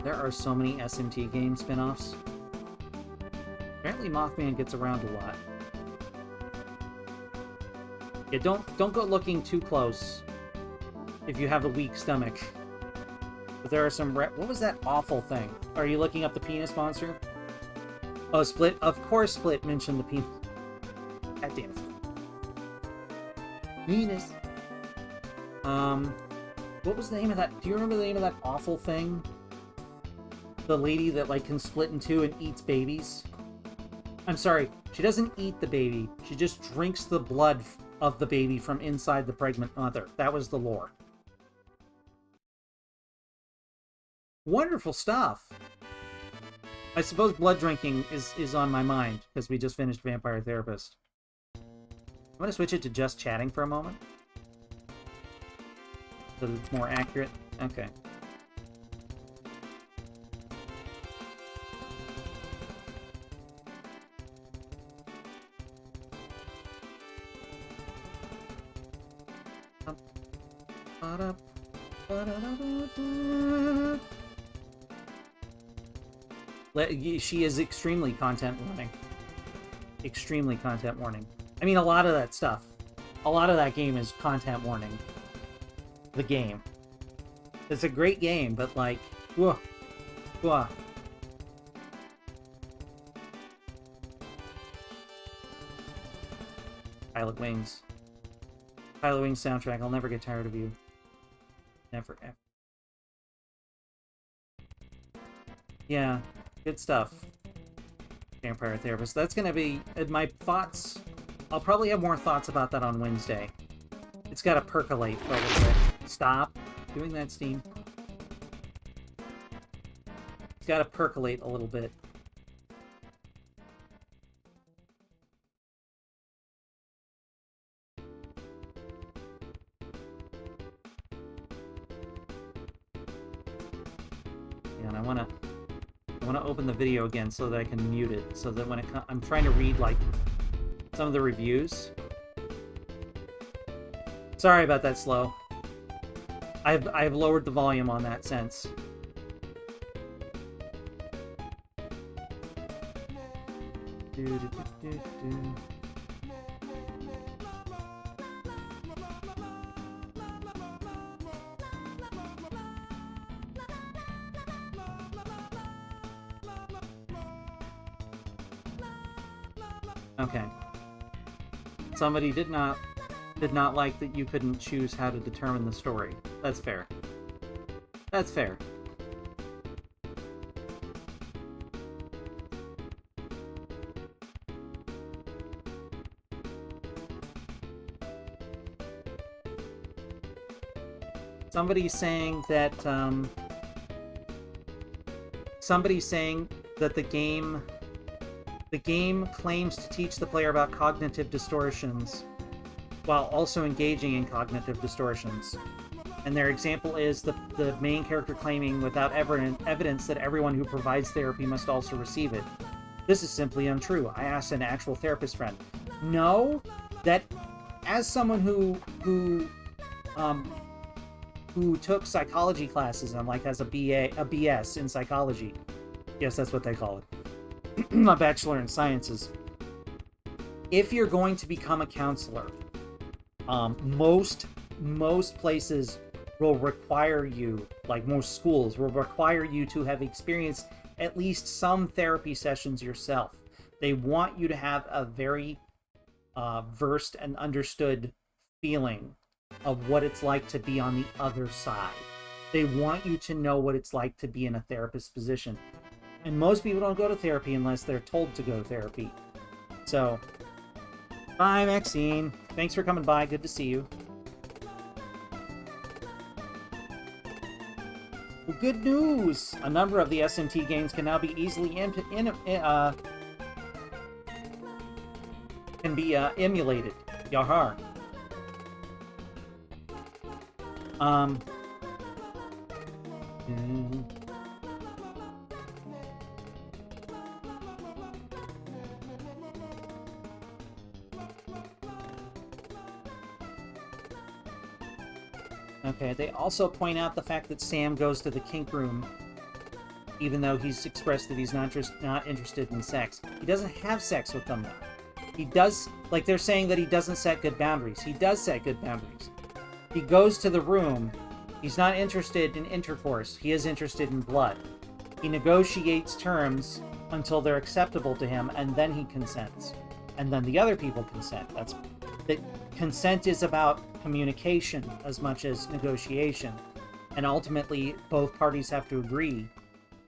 There are so many SMT game spin-offs. Apparently Mothman gets around a lot. Yeah, don't go looking too close if you have a weak stomach. But there are some what was that awful thing? Are you looking up the penis monster? Oh, Split. Of course Split mentioned the penis. God damn it. Penis. What was the name of that? Do you remember the name of that awful thing? The lady that, like, can split in two and eats babies? I'm sorry, she doesn't eat the baby. She just drinks the blood of the baby from inside the pregnant mother. That was the lore. Wonderful stuff. I suppose blood drinking is on my mind, because we just finished Vampire Therapist. I'm going to switch it to just chatting for a moment. So that it's more accurate. Okay. She is extremely content warning. Extremely content warning. I mean, a lot of that stuff. A lot of that game is content warning. The game. It's a great game, but like, whoa. Whoa. Pilot Wings. Pilot Wings soundtrack. I'll never get tired of you. Never, ever. Yeah, good stuff. Vampire Therapist. That's gonna be my thoughts. I'll probably have more thoughts about that on Wednesday. It's gotta percolate for a little bit. Stop doing that, Steam. It's gotta percolate a little bit. And I wanna open the video again so that I can mute it, so that when it I'm trying to read like some of the reviews. Sorry about that, Slow. I've lowered the volume on that since. Okay. Somebody did not like that you couldn't choose how to determine the story. That's fair. That's fair. Somebody's saying that the game claims to teach the player about cognitive distortions while also engaging in cognitive distortions. And their example is the main character claiming without evidence that everyone who provides therapy must also receive it. This is simply untrue. I asked an actual therapist friend. No, that as someone who took psychology classes and like has a BS in psychology. Yes, that's what they call it. A bachelor in sciences. If you're going to become a counselor, most places will require you, like most schools, will require you to have experienced at least some therapy sessions yourself. They want you to have a very versed and understood feeling of what it's like to be on the other side. They want you to know what it's like to be in a therapist's position. And most people don't go to therapy unless they're told to go to therapy. So, bye, Maxine. Thanks for coming by. Good to see you. Well, good news! A number of the SMT games can now be easily emulated. Yahar. Okay, they also point out the fact that Sam goes to the kink room, even though he's expressed that he's not interested in sex. He doesn't have sex with them, though. He does, like they're saying that he doesn't set good boundaries. He does set good boundaries. He goes to the room. He's not interested in intercourse. He is interested in blood. He negotiates terms until they're acceptable to him, and then he consents. And then the other people consent. consent is about communication as much as negotiation. And ultimately, both parties have to agree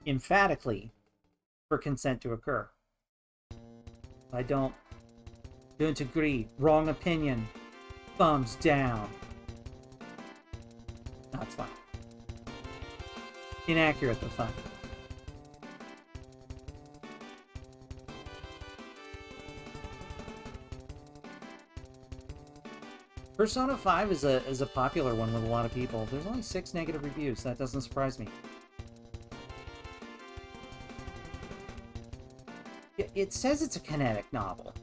emphatically for consent to occur. I don't agree. Wrong opinion. Thumbs down. That's fine. Inaccurate, but fun. Persona 5 is a popular one with a lot of people. There's only 6 negative reviews. That doesn't surprise me. It says it's a kinetic novel.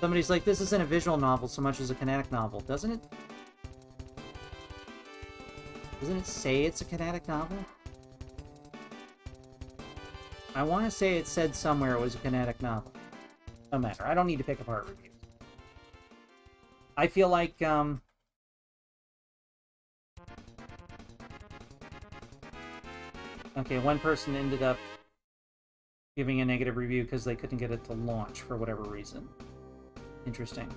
Somebody's like, this isn't a visual novel so much as a kinetic novel. Doesn't it? Doesn't it say it's a kinetic novel? I want to say it said somewhere it was a kinetic novel. No matter. I don't need to pick apart reviews. I feel like, okay, one person ended up giving a negative review because they couldn't get it to launch for whatever reason. Interesting.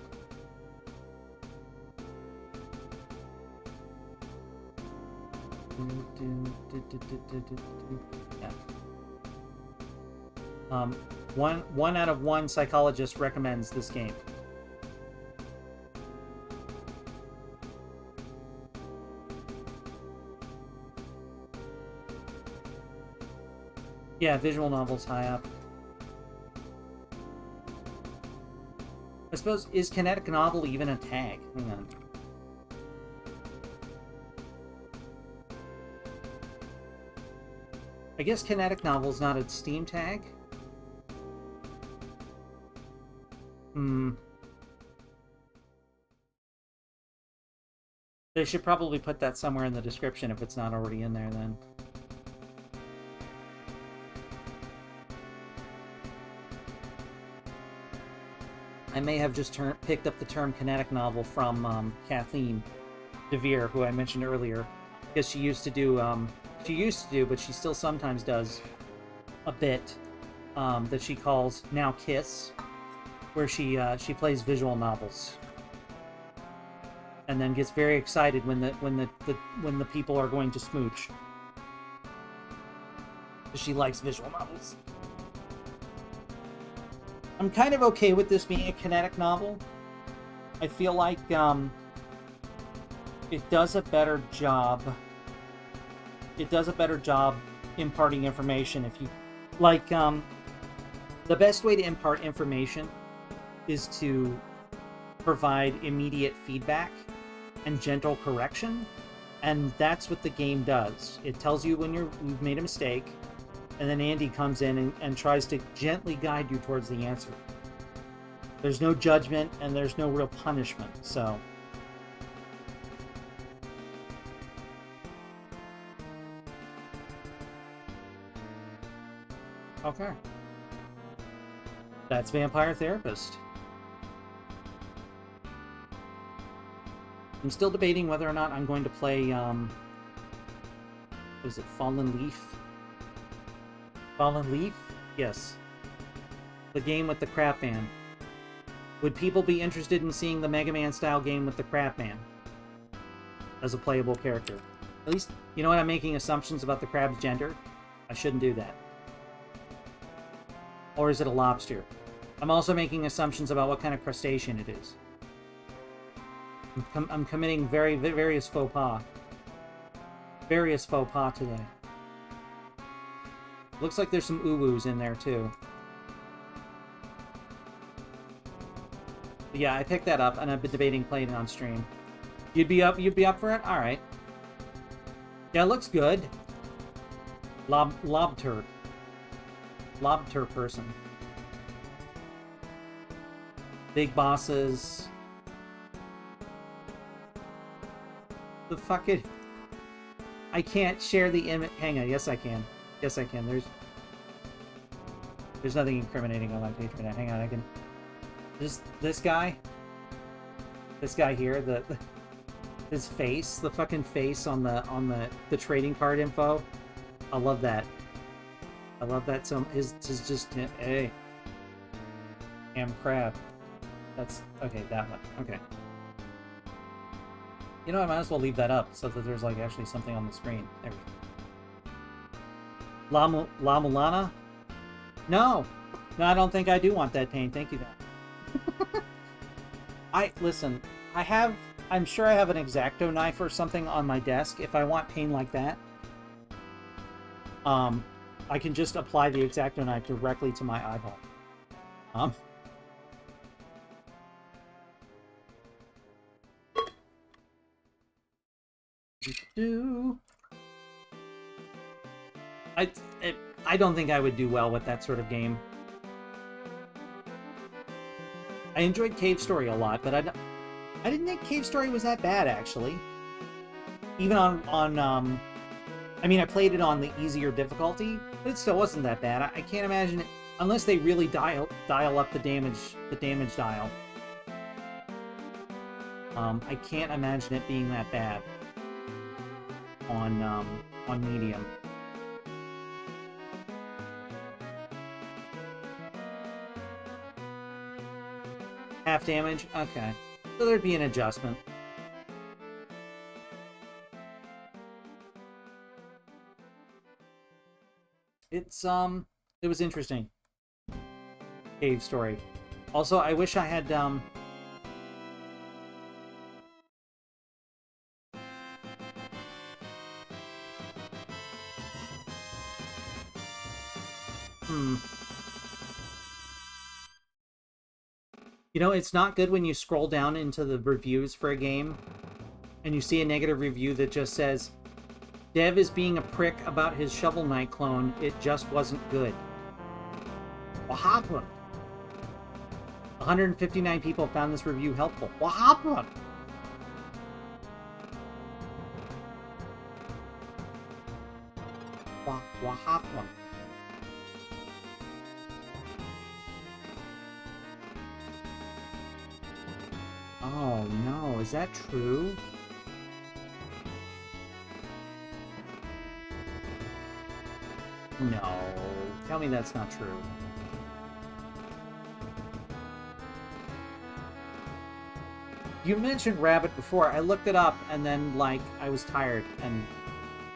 Yeah. One out of 1 psychologist recommends this game. Yeah, visual novels high up. I suppose, is kinetic novel even a tag? Hang on. I guess kinetic novel is not a Steam tag? They should probably put that somewhere in the description if it's not already in there then. I may have just picked up the term kinetic novel from Kathleen DeVere, who I mentioned earlier, because she used to do, but she still sometimes does a bit that she calls Now Kiss, where she plays visual novels, and then gets very excited when the people are going to smooch. She likes visual novels. I'm kind of okay with this being a kinetic novel. I feel like it does a better job. It does a better job imparting information. If you like, the best way to impart information is to provide immediate feedback and gentle correction, and that's what the game does. It tells you when you've made a mistake, and then Andy comes in and tries to gently guide you towards the answer. There's no judgment, and there's no real punishment, so... Okay. That's Vampire Therapist. I'm still debating whether or not I'm going to play, what is it, Fallen Leaf? Fallen Leaf? Yes. The game with the Crap Man. Would people be interested in seeing the Mega Man style game with the Crap Man as a playable character? At least, you know what, I'm making assumptions about the crab's gender. I shouldn't do that. Or is it a lobster? I'm also making assumptions about what kind of crustacean it is. I'm committing various faux pas. Various faux pas today. Looks like there's some uwus in there too. But yeah, I picked that up and I've been debating playing it on stream. You'd be up for it? Alright. Yeah, it looks good. Lobster person. Big bosses. The fucking... I can't share the image. Hang on, yes I can. Yes I can. There's nothing incriminating on my page right now. Hang on, I can... This guy? This guy here, his face, the fucking face on the trading card info. I love that. I love that so his just hey. Damn crap. That's okay, that one. Okay. You know, I might as well leave that up so that there's like actually something on the screen. There we go. La Mulana? No! No, I don't think I do want that pain. Thank you, though. Listen, I'm sure I have an X-Acto knife or something on my desk. If I want pain like that, I can just apply the X-Acto knife directly to my eyeball. I don't think I would do well with that sort of game. I enjoyed Cave Story a lot, but I didn't think Cave Story was that bad, actually. Even on I mean, I played it on the easier difficulty, but it still wasn't that bad. I can't imagine it, unless they really dial up the damage dial. I can't imagine it being that bad on medium. Half damage? Okay. So there'd be an adjustment. It was interesting. Cave Story. Also, I wish I had, You know, it's not good when you scroll down into the reviews for a game and you see a negative review that just says, Dev is being a prick about his Shovel Knight clone. It just wasn't good. What happened? 159 people found this review helpful. What happened? What happened? Oh no, is that true? No, tell me that's not true. You mentioned Rabbit before. I looked it up and then, like, I was tired and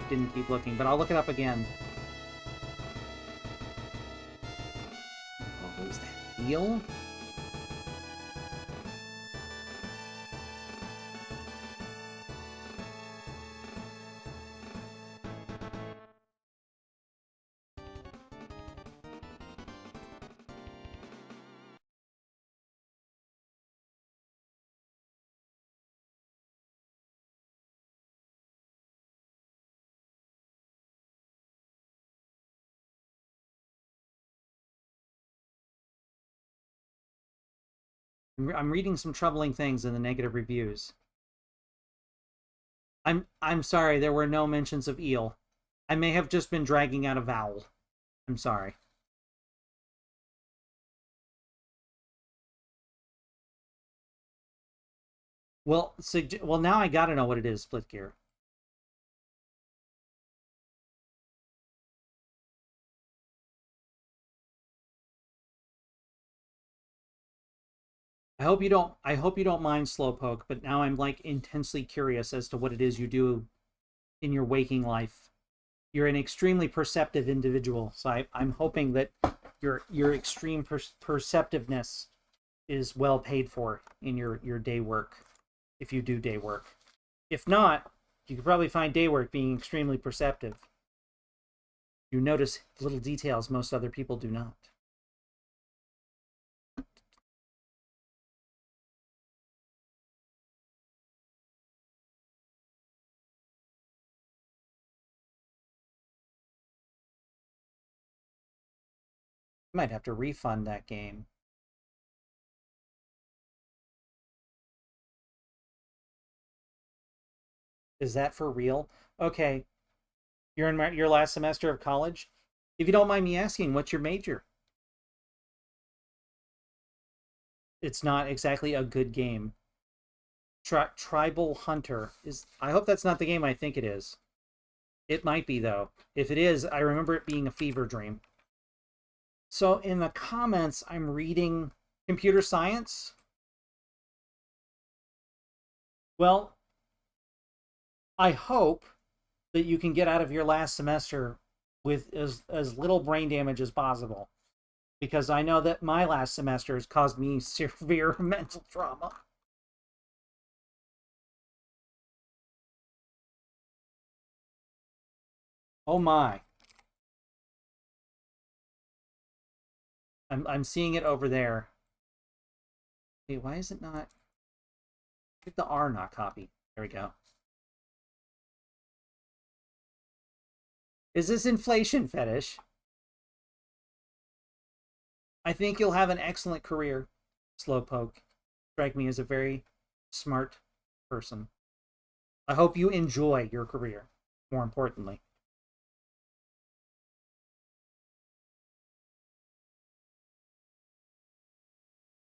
didn't keep looking, but I'll look it up again. What was that? Eel? I'm reading some troubling things in the negative reviews. I'm sorry, there were no mentions of eel. I may have just been dragging out a vowel. I'm sorry. Well, now I gotta know what it is, Split Gear. I hope you don't mind, Slowpoke, but now I'm like intensely curious as to what it is you do in your waking life. You're an extremely perceptive individual, so I'm hoping that your extreme perceptiveness is well paid for in your day work, if you do day work. If not, you could probably find day work being extremely perceptive. You notice little details most other people do not. Might have to refund that game. Is that for real? Okay. You're in your last semester of college? If you don't mind me asking, what's your major? It's not exactly a good game. Tribal Hunter is... I hope that's not the game I think it is. It might be, though. If it is, I remember it being a fever dream. So in the comments, I'm reading computer science. Well, I hope that you can get out of your last semester with as little brain damage as possible. Because I know that my last semester has caused me severe mental trauma. Oh my. I'm seeing it over there. Hey, why is it not? Get the R not copy. There we go. Is this inflation fetish? I think you'll have an excellent career, Slowpoke. Strike me as a very smart person. I hope you enjoy your career, more importantly.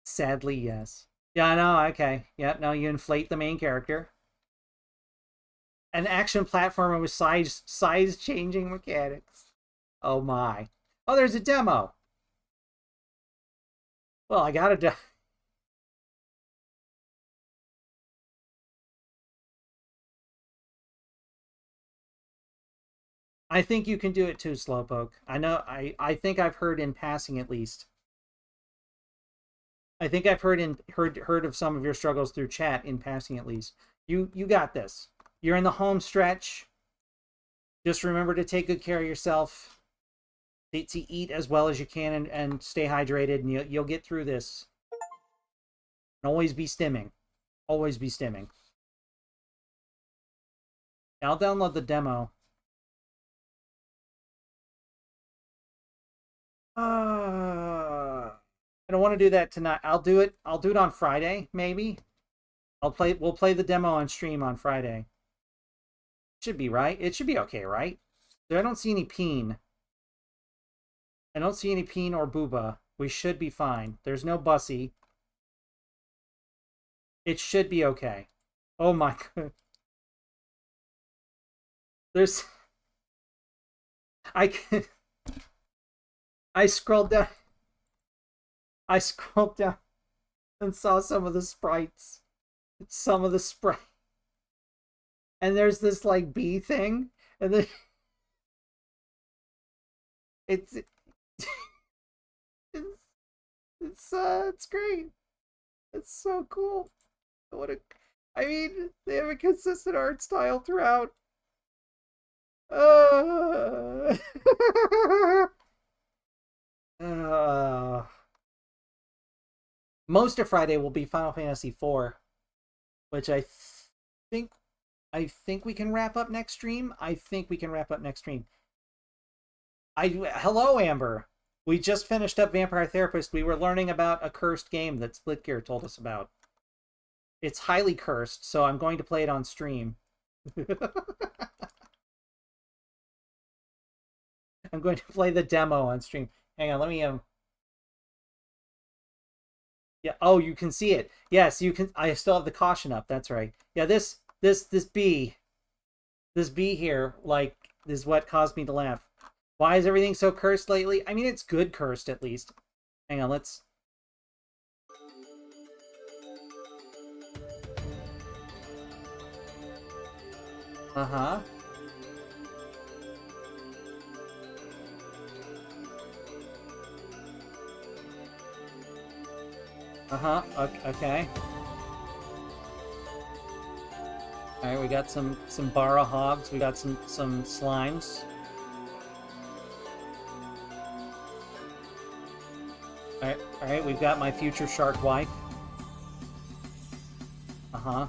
Sadly, yes. Yeah, I know, okay. Yeah, no, you inflate the main character. An action platformer with size-changing mechanics. Oh my. Oh, there's a demo. Well, I got a I think you can do it too, Slowpoke. I know, I think I've heard in passing at least. I think I've heard of some of your struggles through chat in passing at least. You got this. You're in the home stretch. Just remember to take good care of yourself. To eat as well as you can and stay hydrated, and you'll get through this. And always be stimming. Always be stimming. I'll download the demo. I don't want to do that tonight. I'll do it on Friday, maybe. We'll play the demo on stream on Friday. Should be right. It should be okay, right? I don't see any peen. I don't see any peen or booba. We should be fine. There's no bussy. It should be okay. Oh my god. There's I scrolled down and saw some of the sprites. And there's this like bee thing, and then it's great. It's so cool. I mean, they have a consistent art style throughout. Most of Friday will be Final Fantasy IV, which I think we can wrap up next stream. Hello, Amber. We just finished up Vampire Therapist. We were learning about a cursed game that Splitgear told us about. It's highly cursed, so I'm going to play it on stream. I'm going to play the demo on stream. Hang on, let me yeah, oh, you can see it. Yes, you can. I still have the caution up. That's right. Yeah, this bee here, like, is what caused me to laugh. Why is everything so cursed lately? I mean, it's good cursed, at least. Hang on, let's... Uh-huh. Okay. Alright, we got some Bara hogs. We got some slimes. Alright, we've got my future shark wife. Uh-huh.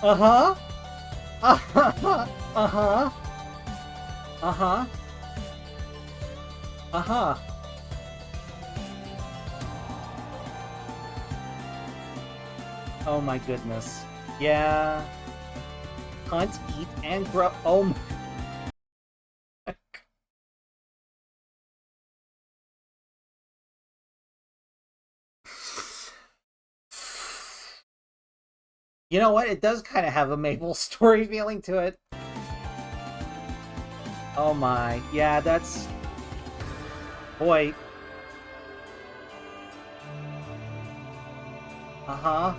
Uh-huh. Uh-huh. Uh-huh. Uh-huh. Uh-huh. Oh my goodness. Yeah. Hunt, eat, and grow. Oh my... You know what? It does kind of have a Maple Story feeling to it. Oh my. Yeah, that's... Boy. Uh-huh.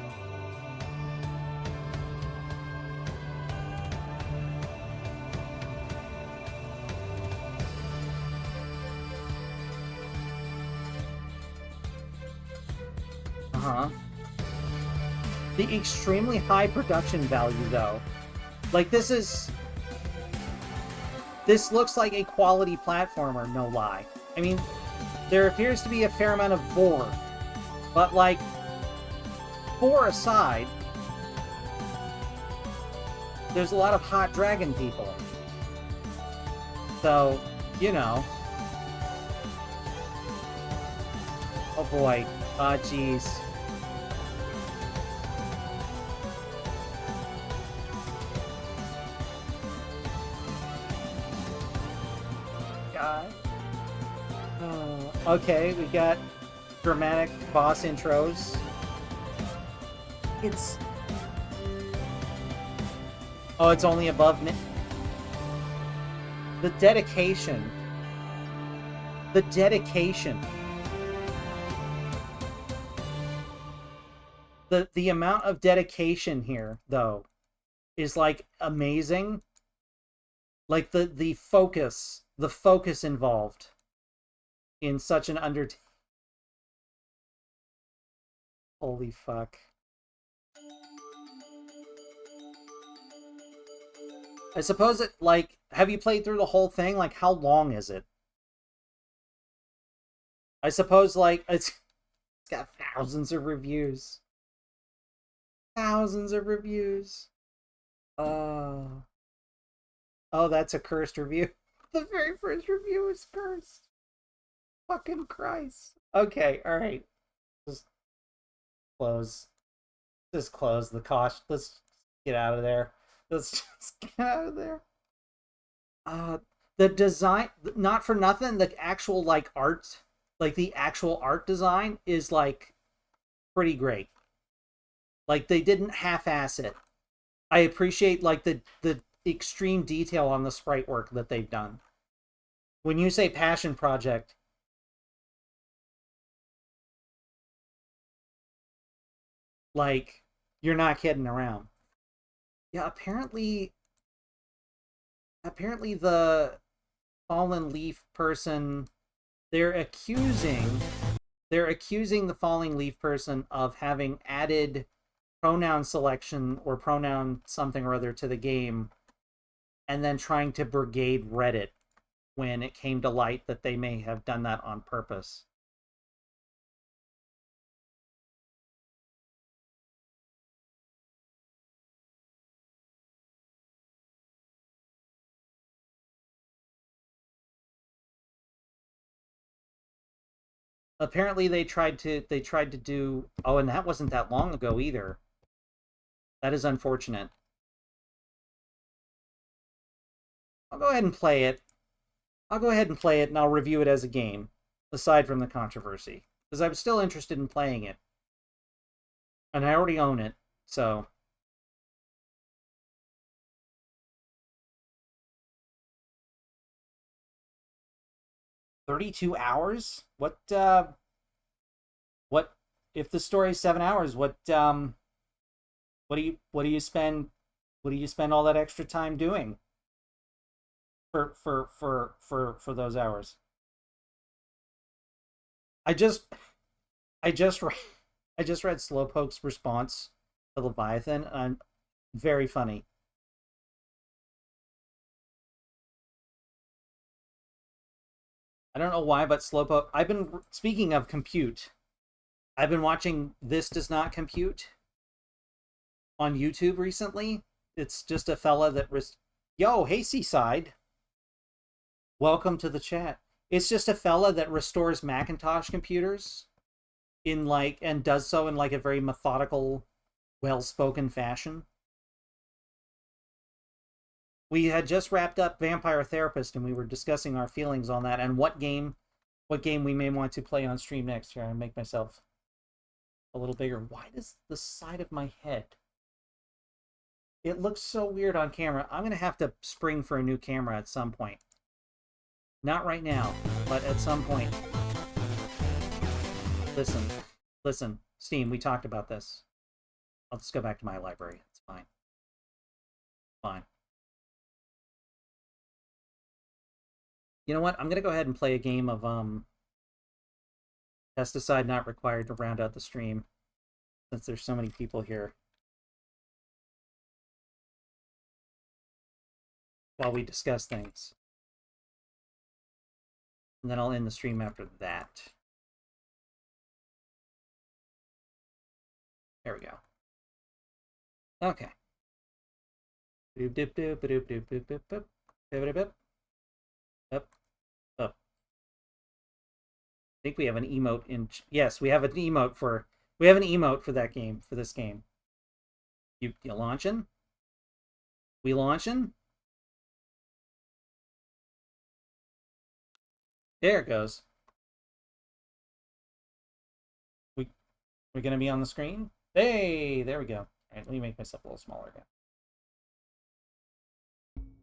Uh-huh. The extremely high production value, though. Like, this looks like a quality platformer, no lie. I mean, there appears to be a fair amount of boar. But, like, boar aside, there's a lot of hot dragon people. So, you know. Oh boy. Ah, jeez. God. Okay, we got dramatic boss intros. It's... Oh, it's only above me. The dedication. The dedication. The amount of dedication here, though, is, like, amazing. Like, the focus involved in such an undertaking. Holy fuck. I suppose it, like, have you played through the whole thing? Like, how long is it? I suppose, like, it's got thousands of reviews. Thousands of reviews. Oh, that's a cursed review. The very first review is cursed. Fucking Christ. Okay, alright. Just close. Just close the cost. Let's get out of there. Let's just get out of there. The design, not for nothing, the actual, like, art, like, the actual art design is, like, pretty great. Like, they didn't half-ass it. I appreciate, like, the extreme detail on the sprite work that they've done. When you say passion project, like, you're not kidding around. Yeah, apparently the Fallen Leaf person, they're accusing the Fallen Leaf person of having added pronoun selection or pronoun something or other to the game, and then trying to brigade Reddit when it came to light that they may have done that on purpose. Apparently they tried to do... Oh, and that wasn't that long ago either. That is unfortunate. I'll go ahead and play it. And I'll review it as a game, aside from the controversy. Because I'm still interested in playing it. And I already own it, so... "32 hours? What if the story's 7 hours, what do you spend all that extra time doing for those hours?" I just read Slowpoke's response to Leviathan, and I'm very funny. I don't know why, but Slowpoke... Speaking of compute, I've been watching This Does Not Compute on YouTube recently. It's just a fella that... Yo, hey, Seaside. Welcome to the chat. It's just a fella that restores Macintosh computers in, like... And does so in, like, a very methodical, well-spoken fashion. We had just wrapped up Vampire Therapist, and we were discussing our feelings on that and what game we may want to play on stream next. Here, I make myself a little bigger. Why does the side of my head... It looks so weird on camera. I'm going to have to spring for a new camera at some point. Not right now, but at some point. Listen. Steam, we talked about this. I'll just go back to my library. It's fine. Fine. You know what? I'm going to go ahead and play a game of Pesticide Not Required to round out the stream, since there's so many people here. While we discuss things. And then I'll end the stream after that. There we go. Okay. Doop doop doop doop doop doop doop doop doop doop. Up. Up. I think we have an emote in. Yes, we have an emote for. We have an emote for that game. For this game. You launching? We launching? There it goes. We're gonna be on the screen. Hey, there we go. All right, let me make myself a little smaller again.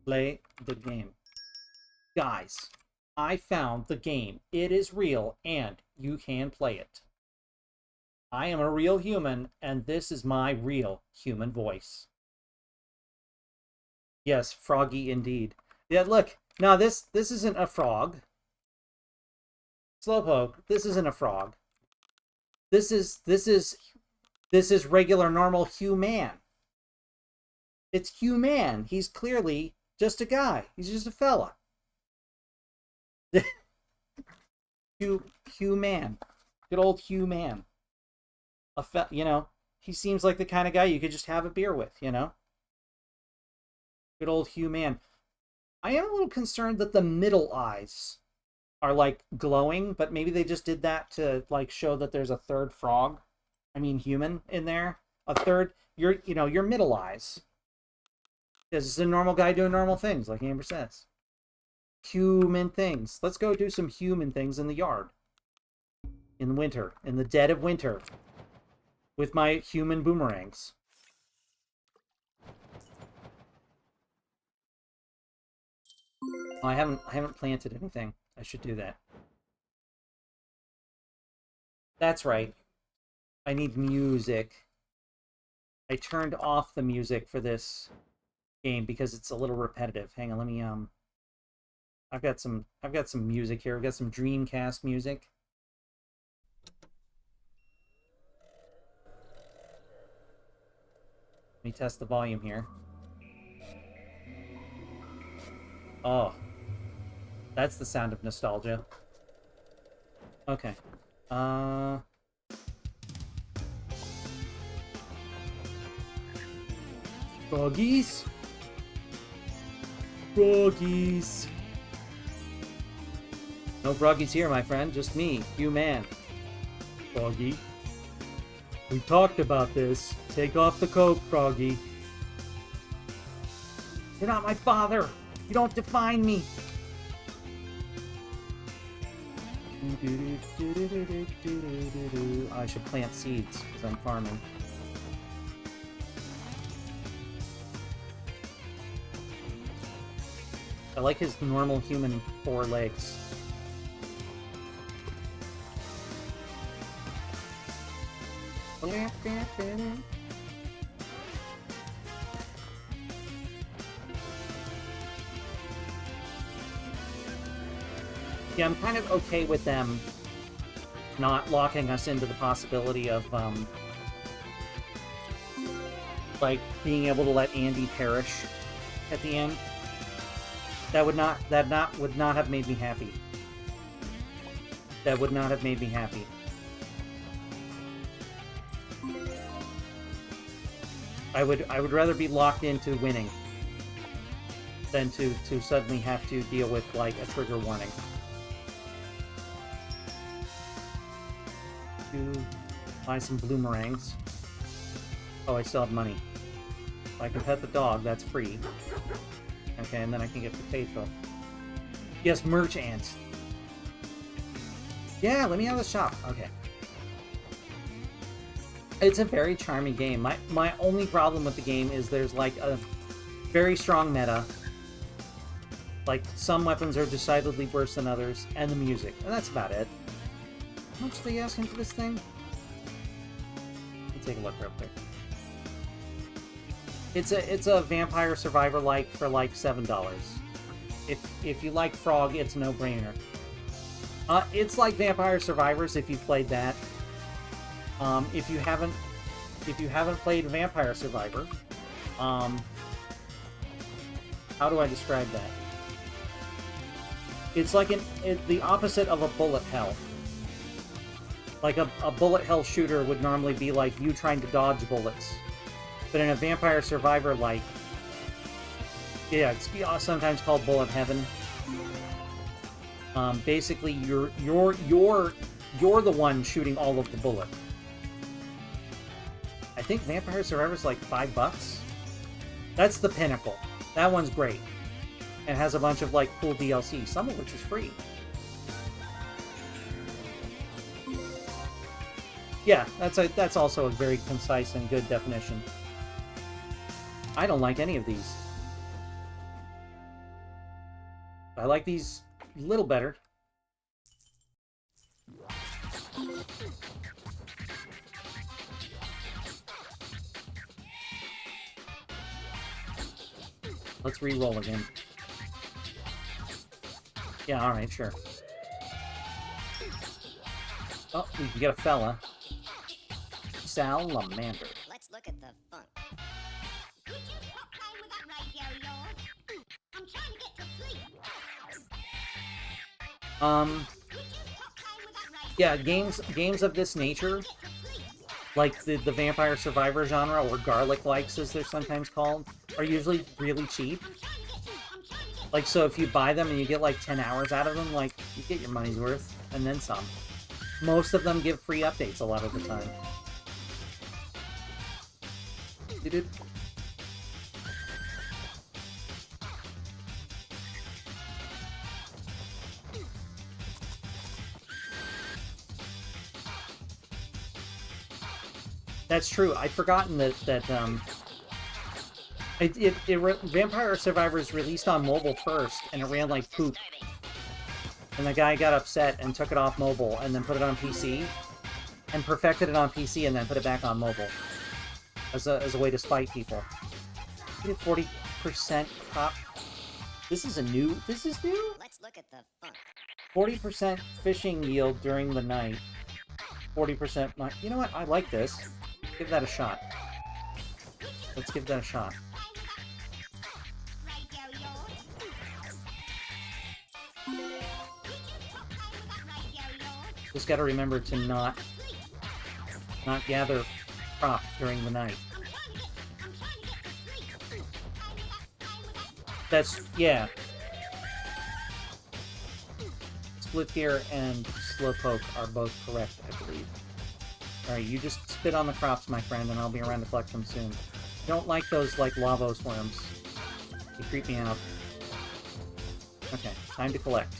Play the game. Guys, I found the game. It is real, and you can play it. I am a real human, and this is my real human voice. Yes, froggy indeed. Yeah, look. Now this isn't a frog. Slowpoke, this isn't a frog. This is regular normal human. It's human. He's clearly just a guy. He's just a fella. Human. Good old human. You know, he seems like the kind of guy you could just have a beer with, you know? Good old human. I am a little concerned that the middle eyes are like glowing, but maybe they just did that to like show that there's a third frog. I mean human in there. A third, your middle eyes. This is a normal guy doing normal things, like Amber says. Human things. Let's go do some human things in the yard. In winter. In the dead of winter. With my human boomerangs. Oh, I haven't planted anything. I should do that. That's right. I need music. I turned off the music for this game because it's a little repetitive. Hang on, let me I've got some music here. I've got some Dreamcast music. Let me test the volume here. Oh. That's the sound of nostalgia. Okay. Froggies? Froggies. No froggies here, my friend. Just me, human. Froggy. We talked about this. Take off the coat, Froggy. You're not my father. You don't define me. I should plant seeds because I'm farming. I like his normal human 4 legs. Yeah, I'm kind of okay with them not locking us into the possibility of, like, being able to let Andy perish at the end. That would not have made me happy. That would not have made me happy. I would rather be locked into winning than to suddenly have to deal with, like, a trigger warning. To buy some bloomerangs. Oh, I still have money. If I can pet the dog, that's free. Okay, and then I can get potato. Yes, merch ants. Yeah, let me have the shop. Okay. It's a very charming game. My only problem with the game is there's like a very strong meta. Like, some weapons are decidedly worse than others, and the music. And that's about it. How much are they asking for this thing? take a look real quick. It's a Vampire Survivor like for like $7. If you like Frog, it's no brainer. It's like Vampire Survivors if you've played that. If you haven't played Vampire Survivor, how do I describe that? It's like the opposite of a bullet hell. Like a bullet hell shooter would normally be like you trying to dodge bullets. But in a Vampire Survivor, like, yeah, it's sometimes called Bullet Heaven. Basically, you're the one shooting all of the bullet. I think Vampire Survivor's like $5. That's the pinnacle. That one's great. And has a bunch of like cool DLC, some of which is free. Yeah, that's also a very concise and good definition. I don't like any of these. I like these a little better. Let's re-roll again. Yeah, alright, sure. Oh, we can get a fella. Salamander. Let's look at the funk. Yeah, games of this nature, like the Vampire Survivor genre, or Garlic Likes as they're sometimes called, are usually really cheap. Like, so if you buy them and you get like 10 hours out of them, like, you get your money's worth, and then some. Most of them give free updates a lot of the time. That's true. I'd forgotten that Vampire Survivors released on mobile first, and it ran like poop. And the guy got upset and took it off mobile, and then put it on PC, and perfected it on PC, and then put it back on mobile as a way to spite people. You get 40% crop. This is new. Let's look at the funk. 40% fishing yield during the night. 40%. You know what? I like this. Give that a shot. Let's give that a shot. Just gotta remember to not gather crop during the night. That's, yeah. Split Gear and Slowpoke are both correct, I believe. Alright, you just spit on the crops, my friend, and I'll be around to collect them soon. Don't like those, like, Lavos worms. They creep me out. Okay, time to collect.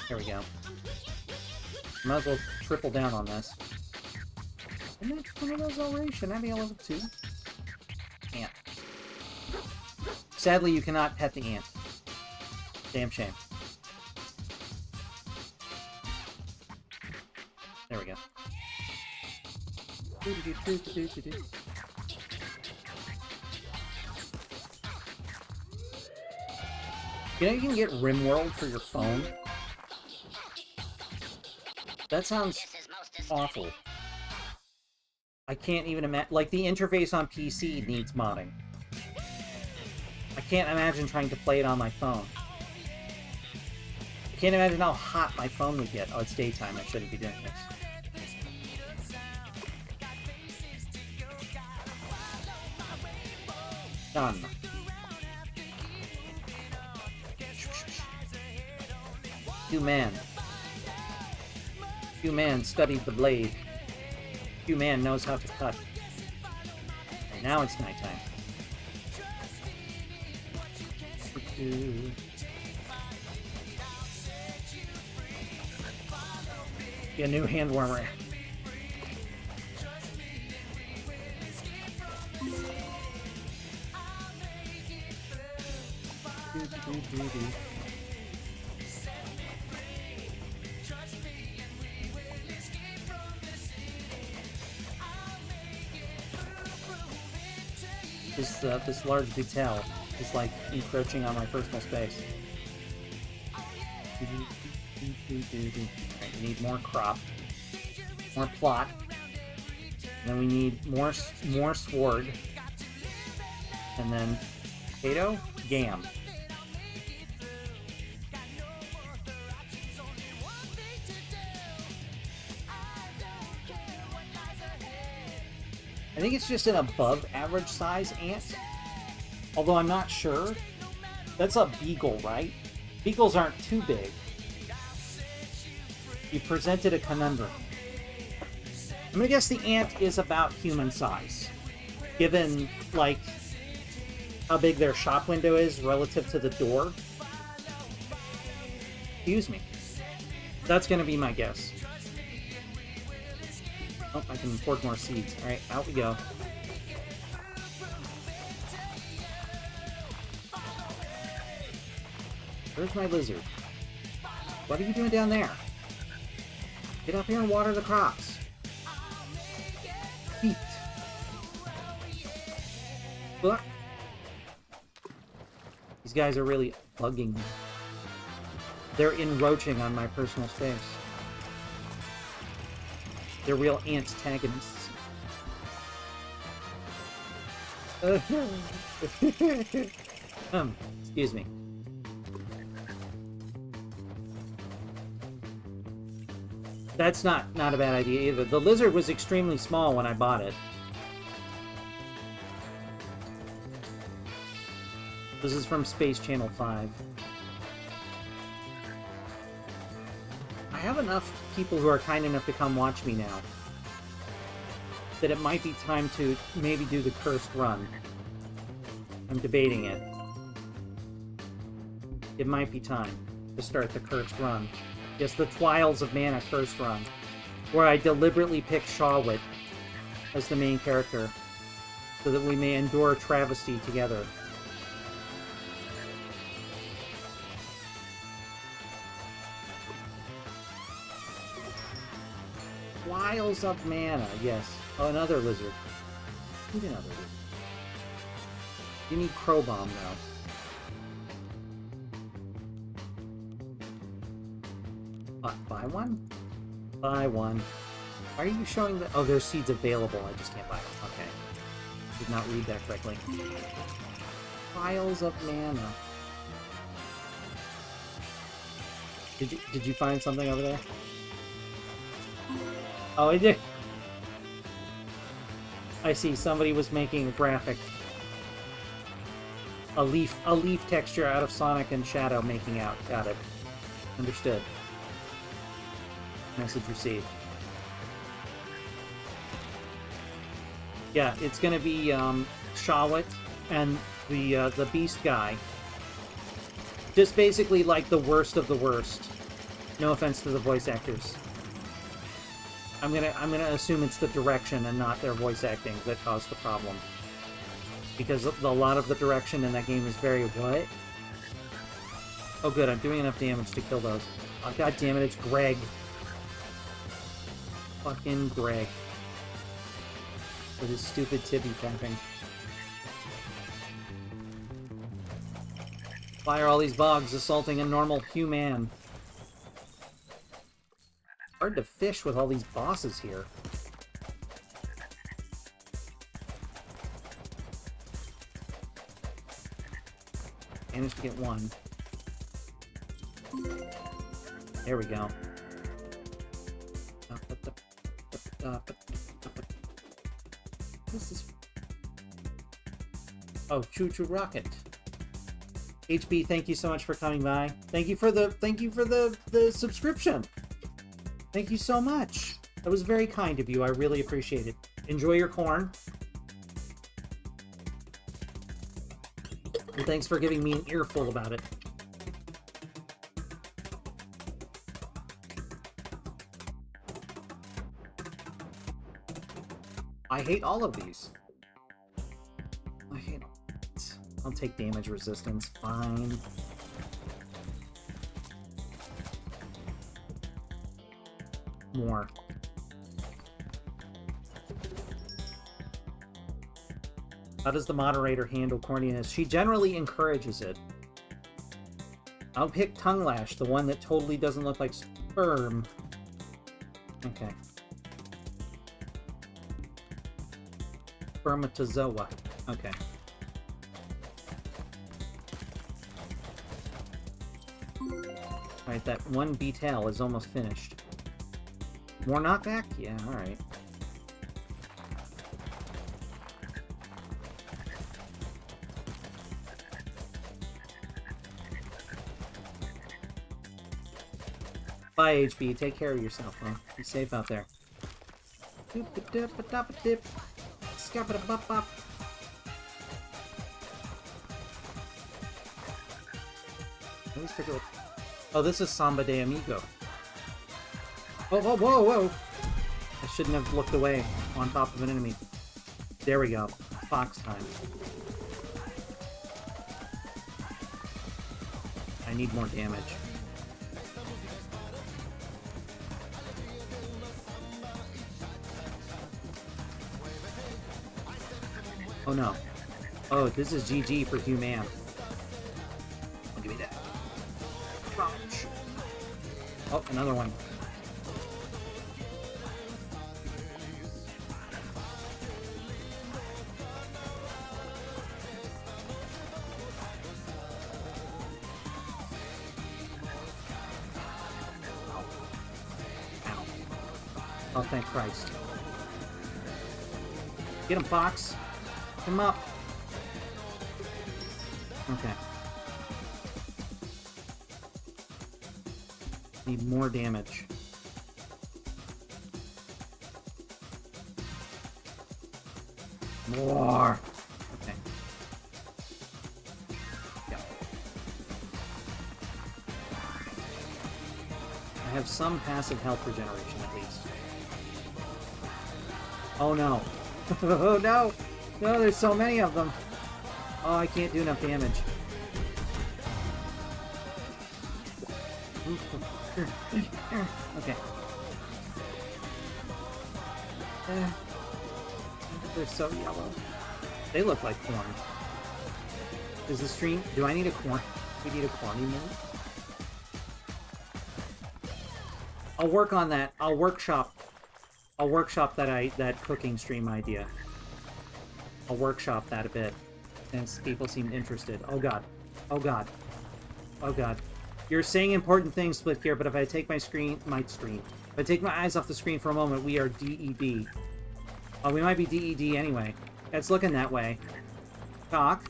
There we go. Might as well triple down on this. Isn't that one of those already? Shouldn't I be level 2? Ant. Sadly, you cannot pet the ant. Damn shame. There we go. You know you can get RimWorld for your phone? That sounds awful. I can't even imagine. Like, the interface on PC needs modding. I can't imagine trying to play it on my phone. I can't imagine how hot my phone would get. Oh, it's daytime. I shouldn't be doing this. Done. Q-Man studied the blade. Q-Man knows how to cut. And now it's nighttime. Be a new hand warmer. This large beetle is like encroaching on my personal space. Alright, we need more crop, more plot, and then we need more sword, and then potato, yam. I think it's just an above average size ant, although I'm not sure. That's a beagle, right? Beagles aren't too big. You presented a conundrum. I'm gonna guess the ant is about human size, given, like, how big their shop window is relative to the door. Excuse me. That's gonna be my guess. Oh, I can afford more seeds. Alright, out we go. Where's my lizard? What are you doing down there? Get up here and water the crops. Feet. Look. These guys are really bugging me. They're encroaching on my personal space. They're real antagonists. Excuse me. That's not a bad idea either. The lizard was extremely small when I bought it. This is from Space Channel 5. I have enough people who are kind enough to come watch me now that it might be time to maybe do the cursed run. I'm debating it. It might be time to start the cursed run. Yes, the Trials of Mana cursed run, where I deliberately pick Shawwit as the main character so that we may endure travesty together. Trials of Mana, yes. Oh, another lizard. Need another lizard. You need Crow Bomb now. Buy one? Buy one. Why are you showing the... Oh, there's seeds available. I just can't buy them. Okay. Did not read that correctly. Trials of Mana. Did you find something over there? Oh, I did. I see. Somebody was making a graphic. A leaf texture out of Sonic and Shadow making out. Got it. Understood. Message received. Yeah, it's gonna be Shawwit and the Beast guy. Just basically like the worst of the worst. No offense to the voice actors. I'm gonna assume it's the direction and not their voice acting that caused the problem. Because a lot of the direction in that game is very what? Oh good, I'm doing enough damage to kill those. Oh god damn it, it's Greg. Fucking Greg. With his stupid tibby tapping. Why are all these bugs assaulting a normal human? Hard to fish with all these bosses here. Managed to get one. There we go. This is... Oh, Choo Choo Rocket. HB, thank you so much for coming by. Thank you for the subscription. Thank you so much. That was very kind of you. I really appreciate it. Enjoy your corn. And thanks for giving me an earful about it. I hate all of these. I hate all of it. I'll take damage resistance. Fine. More. How does the moderator handle corniness? She generally encourages it. I'll pick Tongue Lash, the one that totally doesn't look like sperm. Okay. Spermatozoa. Okay. Alright, that one B-tail is almost finished. More knockback? Yeah, alright. Bye, HB. Take care of yourself, huh? Be safe out there. Doop-a-dip-a-dop-a-dip. Scabba-da-bop-bop. At least take a look. Oh, this is Samba de Amigo. Oh, whoa, whoa, whoa! I shouldn't have looked away on top of an enemy. There we go. Fox time. I need more damage. Oh no. Oh, this is GG for Human. Oh, give me that. Crunch. Oh, another one. Ow. Oh, thank Christ. Get him, Fox. Him up. Okay. Need more damage. More. Okay. Yeah. I have some passive health regeneration at least. Oh no. Oh no! No, there's so many of them. Oh, I can't do enough damage. Okay. They're so yellow. They look like corn. Is the stream... Do I need a corn? We need a corn emote? I'll work on that. I'll workshop that cooking stream idea. I'll workshop that a bit, since people seem interested. Oh god. Oh god. Oh god. You're saying important things, Split here, but if I take if I take my eyes off the screen for a moment, we are DED. Oh, we might be DED anyway. It's looking that way. Fuck.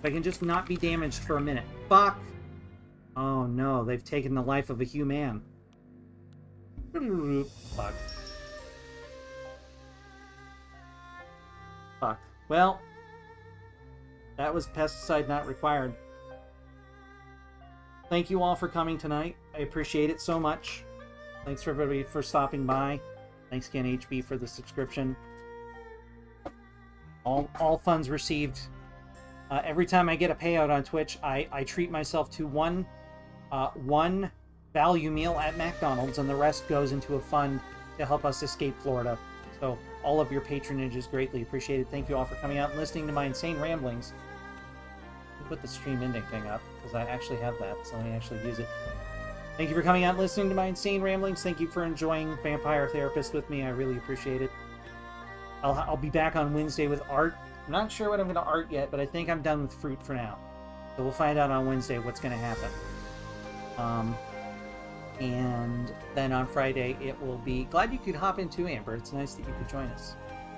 If I can just not be damaged for a minute. Fuck! Oh no, they've taken the life of a human. Fuck. Fuck. Well, that was pesticide not required. Thank you all for coming tonight. I appreciate it so much. Thanks for everybody for stopping by. Thanks again, HB, for the subscription. All funds received. Every time I get a payout on Twitch, I treat myself to one value meal at McDonald's, and the rest goes into a fund to help us escape Florida. So all of your patronage is greatly appreciated. Thank you all for coming out and listening to my insane ramblings. I'll put the stream ending thing up, because I actually have that, so let me actually use it. Thank you for coming out and listening to my insane ramblings. Thank you for enjoying Vampire Therapist with me. I really appreciate it. I'll be back on Wednesday with art. I'm not sure what I'm going to art yet, but I think I'm done with fruit for now. So we'll find out on Wednesday what's going to happen. And then on Friday it will be... Glad you could hop in too, Amber. It's nice that you could join us.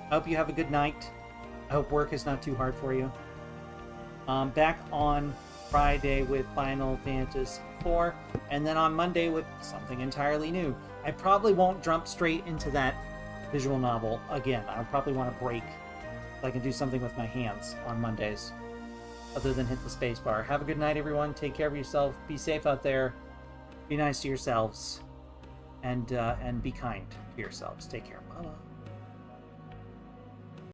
I hope you have a good night. I hope work is not too hard for you. Back on Friday with Final Fantasy IV, and then on Monday with something entirely new. I probably won't jump straight into that visual novel again. I'll probably want to break so I can do something with my hands on Mondays, other than hit the space bar. Have a good night, everyone. Take care of yourself. Be safe out there. Be nice to yourselves, and be kind to yourselves. Take care. Bye.